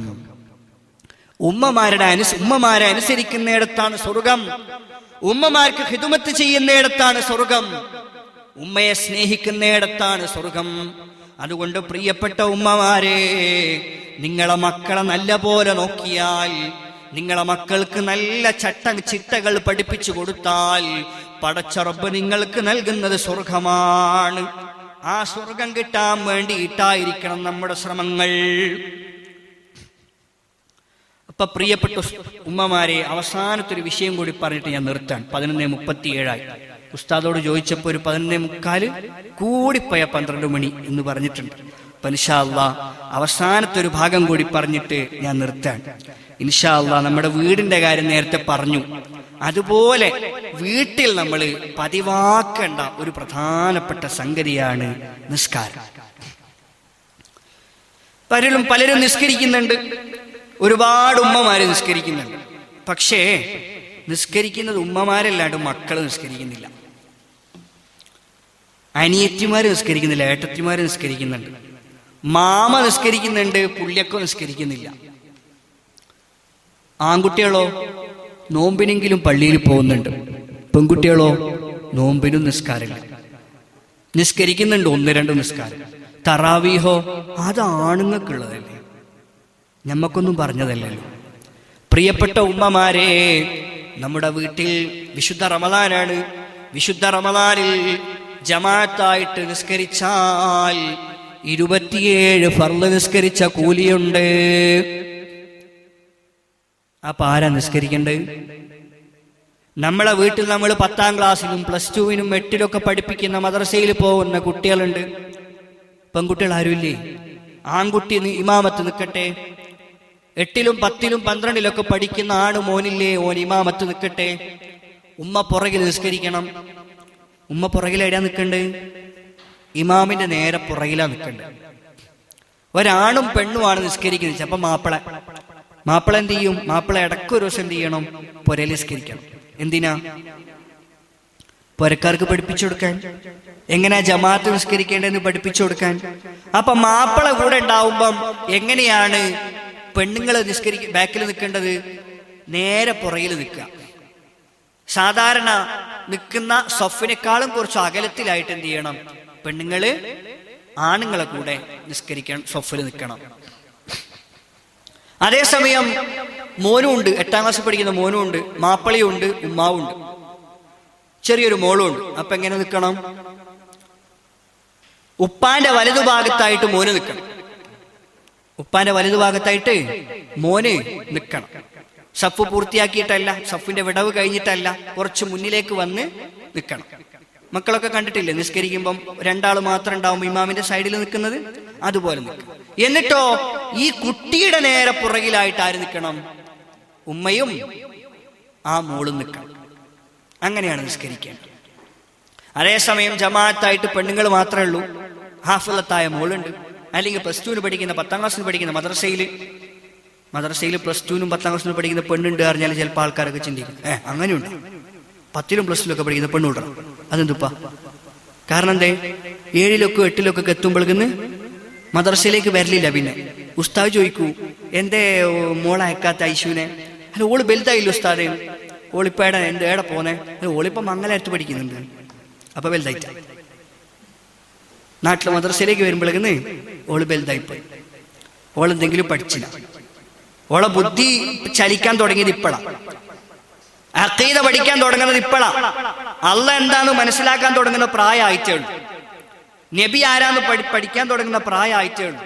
ഉമ്മമാരെ അനുസരിക്കുന്നിടത്താണ് സ്വർഗം. ഉമ്മമാർക്ക് ഖിദ്മത്ത് ചെയ്യുന്നിടത്താണ് സ്വർഗം. ഉമ്മയെ സ്നേഹിക്കുന്നിടത്താണ് സ്വർഗം. അതുകൊണ്ട് പ്രിയപ്പെട്ട ഉമ്മമാരെ, നിങ്ങളെ മക്കളെ നല്ല പോലെ നോക്കിയാൽ, നിങ്ങളെ മക്കൾക്ക് നല്ല ചിട്ടകൾ പഠിപ്പിച്ചു കൊടുത്താൽ പടച്ച റബ്ബ് നിങ്ങൾക്ക് നൽകുന്നത് സ്വർഗമാണ്. ആ സ്വർഗം കിട്ടാൻ വേണ്ടിയിട്ടായിരിക്കണം നമ്മുടെ ശ്രമങ്ങൾ. അപ്പൊ പ്രിയപ്പെട്ട ഉമ്മമാരെ, അവസാനത്തൊരു വിഷയം കൂടി പറഞ്ഞിട്ട് ഞാൻ നിർത്താൻ. 11:37 ഉസ്താദോട് ചോദിച്ചപ്പോൾ ഒരു 11:45 കൂടിപ്പോയ 12 മണി എന്ന് പറഞ്ഞിട്ടുണ്ട്. അപ്പൊ ഇൻഷാ അല്ലാഹ് അവസാനത്തെ ഒരു ഭാഗം കൂടി പറഞ്ഞിട്ട് ഞാൻ നിർത്താൻ. ഇൻഷാ അല്ലാഹ് നമ്മുടെ വീടിന്റെ കാര്യം നേരത്തെ പറഞ്ഞു. അതുപോലെ വീട്ടിൽ നമ്മൾ പതിവാക്കേണ്ട ഒരു പ്രധാനപ്പെട്ട സംഗതിയാണ് നിസ്കാരം. പലരും നിസ്കരിക്കുന്നുണ്ട്, ഒരുപാട് ഉമ്മമാര് നിസ്കരിക്കുന്നുണ്ട്. പക്ഷേ നിസ്കരിക്കുന്നത് ഉമ്മമാരല്ലാണ്ട് മക്കള് നിസ്കരിക്കുന്നില്ല, അനിയത്തിമാര് നിസ്കരിക്കുന്നില്ല, ഏട്ടത്തിമാര് നിസ്കരിക്കുന്നുണ്ട്, മാമ നിസ്കരിക്കുന്നുണ്ട്, പുള്ളിയൊക്കെ നിസ്കരിക്കുന്നില്ല. ആൺകുട്ടികളോ നോമ്പിനെങ്കിലും പള്ളിയിൽ പോകുന്നുണ്ട്, പെൺകുട്ടികളോ നോമ്പിനും നിസ്കാരമില്ല. നിസ്കരിക്കുന്നുണ്ട് 1-2 നിസ്കാരം. തറാവീഹോ അത് ആണുങ്ങൾക്കുള്ളതല്ലേ, ഞമ്മക്കൊന്നും പറഞ്ഞതല്ലല്ലോ. പ്രിയപ്പെട്ട ഉമ്മമാരെ, നമ്മുടെ വീട്ടിൽ വിശുദ്ധ റമദാനാണ്. വിശുദ്ധ റമദാനിൽ ജമാഅത്തായിട്ട് നിസ്കരിച്ചാൽ 27 ഫർള് നിസ്കരിച്ച കൂലിയുണ്ട്. അപ്പൊ ആരാ നിസ്കരിക്കേണ്ടത്? നമ്മളെ വീട്ടിൽ നമ്മൾ 10ാം ക്ലാസ്സിലും +2-നും 8-ലൊക്കെ പഠിപ്പിക്കുന്ന മദ്രസയിൽ പോകുന്ന കുട്ടികളുണ്ട്. പെൺകുട്ടികൾ ആരുമില്ലേ? ആൺകുട്ടി ഇമാമത്ത് നിൽക്കട്ടെ. 8-ലും 10-ലും 12-ലൊക്കെ പഠിക്കുന്ന ആണ് മോനില്ലേ, ഓൻ ഇമാമത്ത് നിൽക്കട്ടെ. ഉമ്മ പുറകിൽ നിസ്കരിക്കണം. ഉമ്മ പുറകിലെവിടെയാ നിൽക്കണ്ടേ? ഇമാമിന്റെ നേരെ പുറകിലാ നിൽക്കണ്ടേ. ഒരാണും പെണ്ണുമാണ് നിസ്കരിക്കുന്നത്. അപ്പൊ മാപ്പിള എന്ത് ചെയ്യും? മാപ്പിള ഇടയ്ക്കൊരു ദിവസം എന്ത് ചെയ്യണം? പുരയിൽ നിസ്കരിക്കണം. എന്തിനാ? പുരക്കാർക്ക് പഠിപ്പിച്ചു കൊടുക്കാൻ, എങ്ങനെയാ ജമാഅത്ത് നിസ്കരിക്കേണ്ടതെന്ന് പഠിപ്പിച്ചു കൊടുക്കാൻ. അപ്പൊ മാപ്പിള കൂടെ ഉണ്ടാവുമ്പം എങ്ങനെയാണ് പെണ്ണുങ്ങൾ ബാക്കിൽ നിൽക്കേണ്ടത്? നേരെ പുറകിൽ നിൽക്കുക. സാധാരണ നിൽക്കുന്ന സഫിനേക്കാളും കുറച്ച് അകലത്തിലായിട്ട് എന്ത് ചെയ്യണം? പെണ്ണുങ്ങള് ആണുങ്ങളെ കൂടെ നിസ്കരിക്കണം, സഫിൽ നിൽക്കണം. അതേസമയം മോനും ഉണ്ട്, 8ാം ക്ലാസ്സിൽ പഠിക്കുന്ന മോനും ഉണ്ട്, മാപ്പിളയും ഉണ്ട്, ഉമ്മാവും ഉണ്ട്, ചെറിയൊരു മോളും ഉണ്ട്. അപ്പൊ എങ്ങനെ നിൽക്കണം? ഉപ്പാന്റെ വലതുഭാഗത്തായിട്ട് മോന് നിൽക്കണം. ഉപ്പാന്റെ വലതുഭാഗത്തായിട്ട് മോന് നിൽക്കണം. സഫ് പൂർത്തിയാക്കിയിട്ടല്ല, സഫിന്റെ വിടവ് കഴിഞ്ഞിട്ടല്ല, കുറച്ച് മുന്നിലേക്ക് വന്ന് നിൽക്കണം. മക്കളൊക്കെ കണ്ടിട്ടില്ലേ നിസ്കരിക്കുമ്പം 2 ആള് മാത്രം ഉണ്ടാവും ഇമാമിന്റെ സൈഡിൽ നിൽക്കുന്നത്? അതുപോലെ നിൽക്കണം. എന്നിട്ടോ ഈ കുട്ടിയുടെ നേരെ പുറകിലായിട്ട് ആര് നിൽക്കണം? ഉമ്മയും ആ മോളും നിൽക്കണം. അങ്ങനെയാണ് നിസ്കരിക്കേണ്ടത്. അതേസമയം ജമാഅത്തായിട്ട് പെണ്ണുങ്ങൾ മാത്രമേ ഉള്ളൂ, ഹാഫിളത്തായ മോളുണ്ട്, അല്ലെങ്കിൽ +2 പഠിക്കുന്ന 10ാം ക്ലാസ്സിൽ പഠിക്കുന്ന മദ്രസയിൽ +2 10ാം ക്ലാസ്സിൽ പഠിക്കുന്ന പെണ്ണുണ്ട് അറിഞ്ഞാൽ ചിലപ്പോൾ ആൾക്കാരൊക്കെ ചിന്തിക്കും, അങ്ങനെയുണ്ട്, 10ലും +2ലൊക്കെ പഠിക്കുന്ന പെണ്ണുണ്ടോ? അതെന്തുപ്പാ? കാരണം എന്തേ? 7ലൊക്കെ 8ലൊക്കെ എത്തുമ്പോഴേക്ക് മദ്രസയിലേക്ക് വരലില്ല. പിന്നെ ഉസ്താദ് ചോദിക്കൂ, എന്തേ മോളെ അയക്കാത്ത ഐശുവിനെ? അല്ല, ഓള് വലുതായില്ല ഉസ്താദ്, ഓളിപ്പ ഏടെ പോന്നെ? ഓളിപ്പോ മംഗലാരത്ത് പഠിക്കുന്നുണ്ട്. അപ്പൊ വലുതായിട്ട നാട്ടിലെ മദ്രസയിലേക്ക് വരുമ്പോഴേക്ക് ഓള് വലുതായിപ്പോയി, ഓളെന്തെങ്കിലും പഠിച്ചില്ല. ഓളെ ബുദ്ധി ചലിക്കാൻ തുടങ്ങിയത് ഇപ്പഴാ, അഖീദ പഠിക്കാൻ തുടങ്ങുന്നത് ഇപ്പഴാ, അള്ളാഹ് എന്താന്ന് മനസ്സിലാക്കാൻ തുടങ്ങുന്ന പ്രായമായിട്ടേ ഉള്ളൂ, നബി ആരാന്ന് പഠിക്കാൻ തുടങ്ങുന്ന പ്രായമായിട്ടേ ഉള്ളൂ.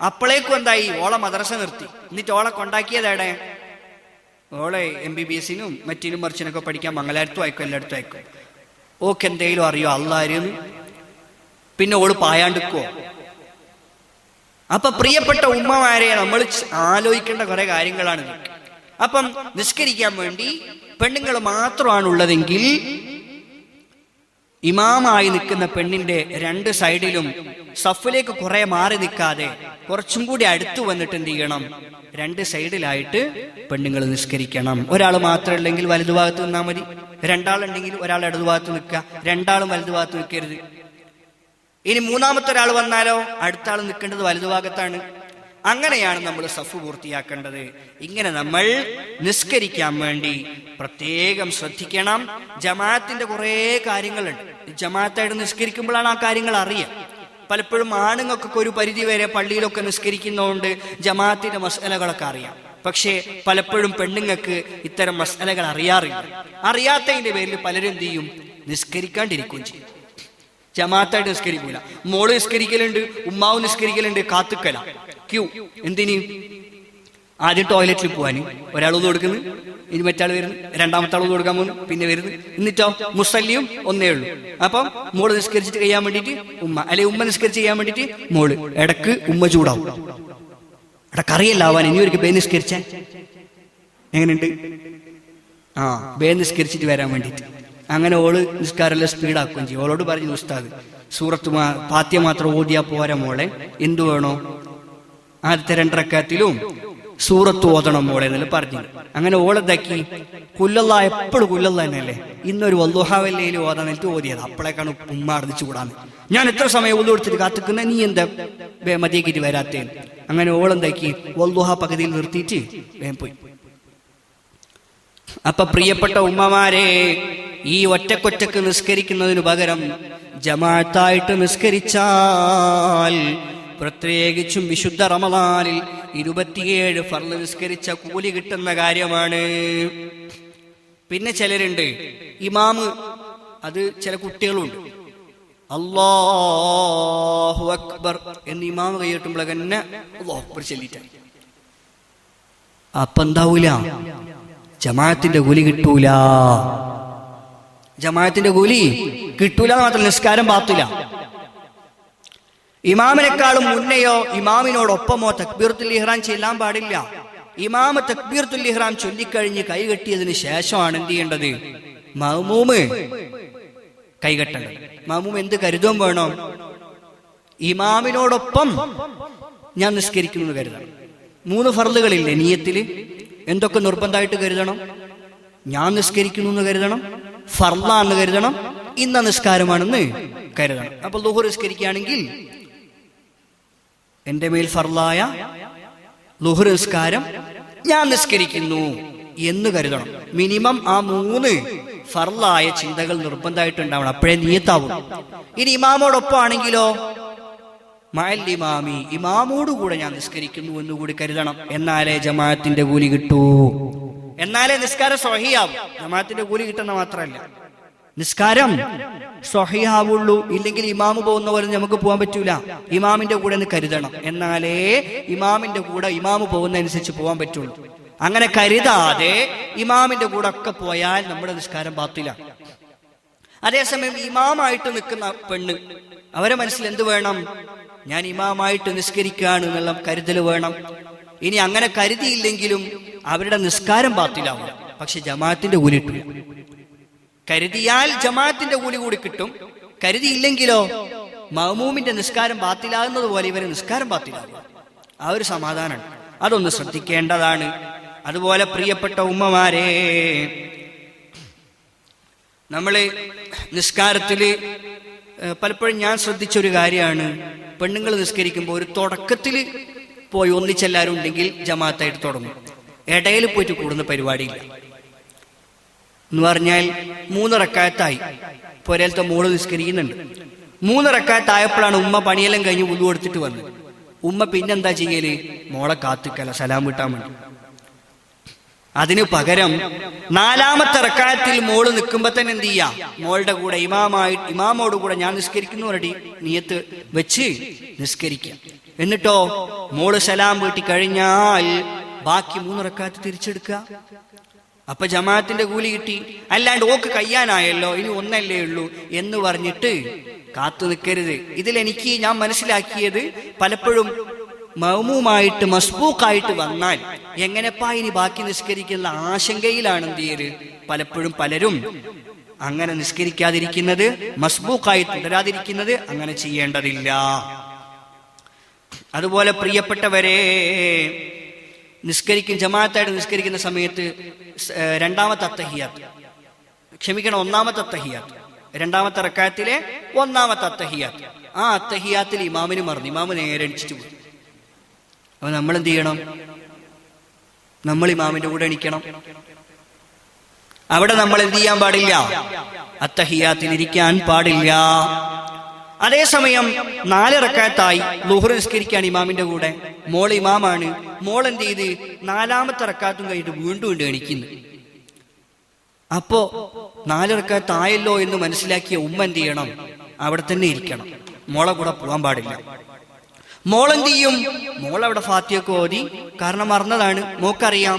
അപ്പോഴേക്കും എന്തായി? ഓളെ മദ്രസ നിർത്തി. എന്നിട്ട് ഓളെ കൊണ്ടാക്കിയതേടെ? ഓളെ MBBS-നും മറ്റിനും മറിച്ചിനൊക്കെ പഠിക്കാൻ മംഗലാരത്തും അയക്കും, എല്ലായിടത്തും അയക്കും. ഓക്ക് എന്തെങ്കിലും അറിയോ അള്ളാരെന്ന്? പിന്നെ ഓള് പായാണ്ടിക്കോ? അപ്പൊ പ്രിയപ്പെട്ട ഉമ്മമാരെ, നമ്മൾ ആലോചിക്കേണ്ട കുറെ കാര്യങ്ങളാണ്. അപ്പം നിസ്കരിക്കാൻ വേണ്ടി പെണ്ണുങ്ങൾ മാത്രമാണുള്ളതെങ്കിൽ ഇമാമായി നിൽക്കുന്ന പെണ്ണിന്റെ 2 സൈഡിലും സഫിലേക്ക് കുറെ മാറി നിൽക്കാതെ കുറച്ചും കൂടി അടുത്ത് വന്നിട്ട് എന്ത് ചെയ്യണം? 2 സൈഡിലായിട്ട് പെണ്ണുങ്ങൾ നിസ്കരിക്കണം. ഒരാൾ മാത്രം ഉണ്ടെങ്കിൽ വലതുഭാഗത്ത് നിന്നാൽ മതി, 2 ആളുണ്ടെങ്കിൽ ഒരാൾ ഇടതുഭാഗത്ത് നിൽക്കുക, 2 ആളും വലതുഭാഗത്ത് നിൽക്കരുത്. ഇനി 3ാമത്തെ ഒരാൾ വന്നാലോ അടുത്ത ആൾ നിൽക്കേണ്ടത് വലതുഭാഗത്താണ്. അങ്ങനെയാണ് നമ്മൾ സഫ് പൂർത്തിയാക്കേണ്ടത്. ഇങ്ങനെ നമ്മൾ നിസ്കരിക്കാൻ വേണ്ടി പ്രത്യേകം ശ്രദ്ധിക്കണം. ജമാഅത്തിന്റെ കുറെ കാര്യങ്ങളുണ്ട്. ജമാഅത്തായിട്ട് നിസ്കരിക്കുമ്പോഴാണ് ആ കാര്യങ്ങൾ അറിയുക. പലപ്പോഴും ആണുങ്ങൾക്കൊക്കെ ഒരു പരിധി വരെ പള്ളിയിലൊക്കെ നിസ്കരിക്കുന്നതുകൊണ്ട് ജമാഅത്തിന്റെ മസലകളൊക്കെ അറിയാം. പക്ഷേ പലപ്പോഴും പെണ്ണുങ്ങൾക്ക് ഇത്തരം മസലകൾ അറിയാറില്ല. അറിയാത്തതിന്റെ പേരിൽ പലരും എന്ത് ചെയ്യും? നിസ്കരിക്കാണ്ടിരിക്കുകയും ചെയ്യും. ജമാഅത്തായിട്ട് നിസ്കരിക്കൂല. മോള് നിസ്കരിക്കലുണ്ട്, ഉമ്മാവ് നിസ്കരിക്കലുണ്ട്, കാത്തുക്കല, ക്യൂ. എന്തിന്? ആദ്യം ടോയ്ലറ്റിൽ പോവാന് ഒരാൾ ഒന്ന് കൊടുക്കുന്നു, ഇനി മറ്റാൾ വരുന്നു, 2ാമത്തെ ആൾ ഒന്ന് കൊടുക്കാൻ പോകുന്നു, പിന്നെ വരുന്നു. എന്നിട്ടോ മുസല്ലിയും ഒന്നേ ഉള്ളൂ. അപ്പം മോള് നിസ്കരിച്ചിട്ട് കഴിയാൻ വേണ്ടിയിട്ട് ഉമ്മ, അല്ലെ ഉമ്മ നിസ്കരിച്ച് ചെയ്യാൻ വേണ്ടിയിട്ട് മോള്. ഇടക്ക് ഉമ്മ ചൂടാവും, കറിയല്ല ആവാൻ, ഇനി ഒരു ബേ നിസ്കരിച്ച എങ്ങനെയുണ്ട്? ബേ നിസ്കരിച്ചിട്ട് വരാൻ വേണ്ടിയിട്ട്. അങ്ങനെ ഓള് നിസ്കാരമെല്ലാം സ്പീഡാക്കുകയും ചെയ്യും. ഓളോട് പറഞ്ഞു ഉസ്താദ്, സൂറത്ത് ഫാത്തിഹ മാത്രം ഓതിയാ പോരാ മോളെ, എന്തു വേണോ? ആദ്യത്തെ 2 റക്അത്തിലും സൂറത്ത് ഓതണം മോളെ എന്നല്ല പറഞ്ഞു. അങ്ങനെ ഓളെന്താക്കി? കുല്ലല്ലാ, എപ്പോഴും കുല്ലല്ലാ തന്നെയല്ലേ, ഇന്നൊരു വല്ലുഹാവല്ലയിൽ ഓതാൻ നേരത്തെ ഓതിയത്. അപ്പോഴേക്കാണ് ഉമ്മ അടച്ചു കൂടാന്ന്. ഞാൻ എത്ര സമയം ഒന്നു കൊടുത്തിട്ട് കാത്തുക്കുന്ന, നീ എന്താ മതിയാക്കിയിട്ട് വരാത്തേ? അങ്ങനെ ഓളെന്താക്കി? വല്ലുഹ പകുതിയിൽ നിർത്തിയിട്ട് വേഗം പോയി. അപ്പൊ പ്രിയപ്പെട്ട ഉമ്മമാരെ, ഈ ഒറ്റക്കൊറ്റക്ക് നിസ്കരിക്കുന്നതിനു പകരം ജമാഅത്തായിട്ട് നിസ്കരിച്ചാൽ, പ്രത്യേകിച്ചും വിശുദ്ധ റമളാനിൽ 27 ഫർള് നിസ്കരിച്ച കൂലി കിട്ടുന്ന കാര്യമാണ്. പിന്നെ ചിലരുണ്ട് ഇമാമ്, അത് ചില കുട്ടികളുണ്ട്, അല്ലാഹു അക്ബർ എന്ന് ഇമാമ് കൈയ്യട്ടുമ്പോഴെന്നെ അല്ലാഹു അക്ബർ ചൊല്ലിട്ടാണ്. അപ്പൊ എന്താവൂല? ജമാഅത്തിന്റെ കൂലി കിട്ടൂല. ജമാഅത്തിന്റെ കൂലി കിട്ടൂല മാത്രം നിസ്കാരം പാത്തില്ല. ഇമാമിനെക്കാളും മുന്നെയോ ഇമാമിനോടൊപ്പമോ തക്ബീറത്തുൽ ഇഹ്റാം ചെല്ലാൻ പാടില്ല. ഇമാമ് തക്ബീറത്തുൽ ഇഹ്റാം ചൊല്ലിക്കഴിഞ്ഞ് കൈകെട്ടിയതിന് ശേഷമാണ് എന്ത് ചെയ്യേണ്ടത്? മഅ്മൂമ് കൈകെട്ടേണ്ടത്. മഅ്മൂം എന്ത് കരുതും വേണം? ഇമാമിനോടൊപ്പം ഞാൻ നിസ്കരിക്കുന്നു എന്ന് കരുതണം. 3 ഫർളുകളില്ലേ നിയ്യത്തില്? എന്തൊക്കെ നിർബന്ധമായിട്ട് കരുതണം? ഞാൻ നിസ്കരിക്കുന്നു എന്ന് കരുതണം, ഫർളാന്ന് കരുതണം, ഇന്ന നിസ്കാരമാണെന്ന് കരുതണം. അപ്പൊ ളുഹർ നിസ്കരിക്കുകയാണെങ്കിൽ എന്റെ മേൽ ഫർളായ ളുഹർ നിസ്കാരം ഞാൻ നിസ്കരിക്കുന്നു എന്ന് കരുതണം. മിനിമം ആ 3 ഫർളായ ചിന്തകൾ നിർബന്ധമായിട്ടുണ്ടാവണം, അപ്പോഴേ നിയത്താവും. ഇനി ഇമാമോടൊപ്പം ആണെങ്കിലോ മഅൽ ഇമാമി, ഇമാമോടുകൂടെ ഞാൻ നിസ്കരിക്കുന്നു എന്നുകൂടി കരുതണം. എന്നാലേ ജമാഅത്തിന്റെ കൂലി കിട്ടൂ, എന്നാലേ നിസ്കാരം സ്വഹിയാവും. ജമാഅത്തിന്റെ കൂലി കിട്ടുന്ന മാത്രമല്ല, നിസ്കാരം സ്വഹിയാവുള്ളൂ. ഇല്ലെങ്കിൽ ഇമാമ് പോകുന്ന പോലെ നമുക്ക് പോകാൻ പറ്റൂല. ഇമാമിന്റെ കൂടെ ഒന്ന് കരുതണം, എന്നാലേ ഇമാമിന്റെ കൂടെ ഇമാമ് പോകുന്ന അനുസരിച്ച് പോകാൻ പറ്റുള്ളൂ. അങ്ങനെ കരുതാതെ ഇമാമിന്റെ കൂടെ ഒക്കെ പോയാൽ നമ്മുടെ നിസ്കാരം ബാത്തിലാണ്. അതേസമയം ഇമാമായിട്ട് നിൽക്കുന്ന പെണ്ണ്, അവരെ മനസ്സിൽ എന്ത് വേണം? ഞാൻ ഇമാമായിട്ട് നിസ്കരിക്കുകയാണ് എന്നുള്ള കരുതൽ വേണം. ഇനി അങ്ങനെ കരുതിയില്ലെങ്കിലും അവരുടെ നിസ്കാരം ബാത്തിലാവും, പക്ഷെ ജമാഅത്തിന്റെ കൂലി കിട്ടും. കരുതിയാൽ ജമാഅത്തിന്റെ കൂലി കൂടി കിട്ടും, കരുതിയില്ലെങ്കിലോ മഅ്മൂമിന്റെ നിസ്കാരം ബാത്തിലാകുന്നത് പോലെ ഇവരെ നിസ്കാരം ബാത്തിലാകും. ആ ഒരു സമാധാനമാണ്, അതൊന്ന് ശ്രദ്ധിക്കേണ്ടതാണ്. അതുപോലെ പ്രിയപ്പെട്ട ഉമ്മമാരെ, നമ്മള് നിസ്കാരത്തില് പലപ്പോഴും ഞാൻ ശ്രദ്ധിച്ചൊരു കാര്യമാണ്, പെണ്ണുങ്ങൾ നിസ്കരിക്കുമ്പോൾ ഒരു തുടക്കത്തിൽ പോയി ഒന്നിച്ചെല്ലാവരും ഉണ്ടെങ്കിൽ ജമാഅത്തായിട്ട് തുടങ്ങും. ഇടയിൽ പോയിട്ട് കൂടുന്ന പരിപാടിയില്ല. എന്ന് പറഞ്ഞാൽ 3 റക്അത്തായി, പുരയിലത്തെ മോള് നിസ്കരിക്കുന്നുണ്ട്. 3 റക്അത്തായപ്പോഴാണ് ഉമ്മ പണിയെല്ലാം കഴിഞ്ഞ് വുളു കൊടുത്തിട്ട് വന്നത്. ഉമ്മ പിന്നെന്താ ചെയ്യല്? മോളെ കാത്തിക്കല, സലാം വിട്ടാൻ വേണ്ടി. അതിനു പകരം 4ാമത്തെ റക്അത്തിൽ മോള് നിൽക്കുമ്പോ തന്നെ എന്ത് ചെയ്യാ? മോളുടെ കൂടെ ഇമാമോട് കൂടെ ഞാൻ നിസ്കരിക്കുന്നു റെഡി നിയത്ത് വെച്ച് നിസ്കരിക്കുക. എന്നിട്ടോ മോള് സലാം വീട്ടി കഴിഞ്ഞാൽ ബാക്കി 3 റക്അത്ത് തിരിച്ചെടുക്കുക. അപ്പൊ ജമാഅത്തിന്റെ കൂലി കിട്ടി. അല്ലാണ്ട് ഓക്ക് കയ്യാനായല്ലോ, ഇനി ഒന്നല്ലേ ഉള്ളൂ എന്ന് പറഞ്ഞിട്ട് കാത്തു നിൽക്കരുത്. ഇതിലെനിക്ക് ഞാൻ മനസ്സിലാക്കിയത്, പലപ്പോഴും മഅ്മൂമായിട്ട് മസ്ബൂക്കായിട്ട് വന്നാൽ എങ്ങനെപ്പാ ഇനി ബാക്കി നിസ്കരിക്കുന്ന ആശങ്കയിലാണ് എന്ത് ചെയ്യല് പലപ്പോഴും പലരും അങ്ങനെ നിസ്കരിക്കാതിരിക്കുന്നത്, മസ്ബൂക്കായി തുടരാതിരിക്കുന്നത്. അങ്ങനെ ചെയ്യേണ്ടതില്ല. അതുപോലെ പ്രിയപ്പെട്ടവരെ, ജമാഅത്തായിട്ട് നിസ്കരിക്കുന്ന സമയത്ത് 2ാമത്തെ അത്തഹിയാത്ത്, ക്ഷമിക്കണം 1ാമത്തെ അത്തഹിയാത്ത്, 2ാമത്തെ റക്അത്തിലെ 1ാമത്തെ അത്തഹിയാത്ത്, ആ അത്തഹിയാത്തിൽ ഇമാമിന് മറന്നു, ഇമാമ് നേരെ എണിച്ചിട്ട് പോയി. അപ്പൊ നമ്മൾ എന്ത് ചെയ്യണം? നമ്മൾ ഇമാമിന്റെ കൂടെ എണിക്കണം. അവിടെ നമ്മൾ എന്ത് ചെയ്യാൻ പാടില്ല? അത്തഹിയാത്തിൽ ഇരിക്കാൻ പാടില്ല. അതേസമയം 4 റക്അത്തായി ളുഹർ നിസ്കരിക്കാൻ ഇമാമിന്റെ കൂടെ, മോൾ ഇമാമാണ്. മോൾ എന്ത് ചെയ്ത് 4ാമത്തെ റക്അത്തും കഴിഞ്ഞിട്ട് വീണ്ടും എണിക്കുന്നു. അപ്പോ 4 റക്അത്തായല്ലോ എന്ന് മനസ്സിലാക്കിയ ഉമ്മ എന്ത് ചെയ്യണം? അവിടെ തന്നെ ഇരിക്കണം, മോളെ കൂടെ പോകാൻ പാടില്ല. മോളെന്ത് ചെയ്യും? മോളവിടെ ഫാത്തിഹയൊക്കെ ഓതി, കാരണം മറന്നതാണ്, മോക്കറിയാം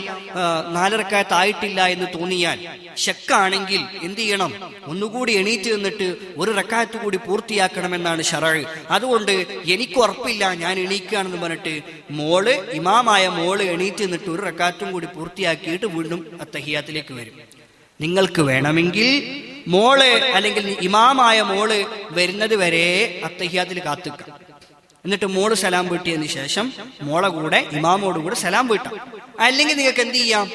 4 റക്അത്തായിട്ടില്ല എന്ന് തോന്നിയാൽ, ശക്കാണെങ്കിൽ എന്ത് ചെയ്യണം? ഒന്നുകൂടി എണീറ്റ് നിന്നിട്ട് 1 റക്അത്ത് കൂടി പൂർത്തിയാക്കണമെന്നാണ് ശറഅ്. അതുകൊണ്ട് എനിക്ക് ഉറപ്പില്ല, ഞാൻ എണീക്കുകയാണെന്ന് പറഞ്ഞിട്ട് ഇമാമായ മോള് എണീറ്റ് നിന്നിട്ട് 1 റക്അത്തും കൂടി പൂർത്തിയാക്കിയിട്ട് വീണ്ടും അത്തഹിയാത്തിലേക്ക് വരും. നിങ്ങൾക്ക് വേണമെങ്കിൽ മോള് അല്ലെങ്കിൽ ഇമാമായ മോള് വരുന്നത് വരെ അത്തഹിയാത്തിൽ കാത്തുക്കാം. എന്നിട്ട് മോള് സലാം വീട്ടിയതിന് ശേഷം മോളെ കൂടെ ഇമാമോട് കൂടെ സലാം വീട്ടാം. അല്ലെങ്കിൽ നിങ്ങൾക്ക് എന്ത് ചെയ്യാം?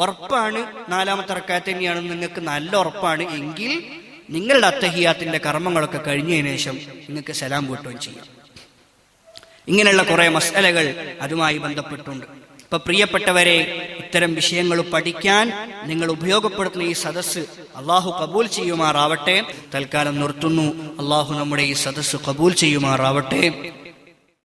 ഉറപ്പാണ് 4ാമത്തെ റക്അത്ത് തന്നെയാണെന്ന് നിങ്ങൾക്ക് നല്ല ഉറപ്പാണ് എങ്കിൽ നിങ്ങളുടെ അത്തഹിയാത്തിന്റെ കർമ്മങ്ങളൊക്കെ കഴിഞ്ഞതിന് ശേഷം നിങ്ങൾക്ക് സലാം വീട്ടുകയും ചെയ്യാം. ഇങ്ങനെയുള്ള കുറെ മസ്അലകൾ അതുമായി ബന്ധപ്പെട്ടുണ്ട്. ഇപ്പൊ പ്രിയപ്പെട്ടവരെ, ഇത്തരം വിഷയങ്ങൾ പഠിക്കാൻ നിങ്ങൾ ഉപയോഗപ്പെടുത്തുന്ന ഈ സദസ്സ് അള്ളാഹു കബൂൽ ചെയ്യുമാറാവട്ടെ. തൽക്കാലം നിർത്തുന്നു. അള്ളാഹു നമ്മുടെ ഈ സദസ്സ് കബൂൽ ചെയ്യുമാറാവട്ടെ.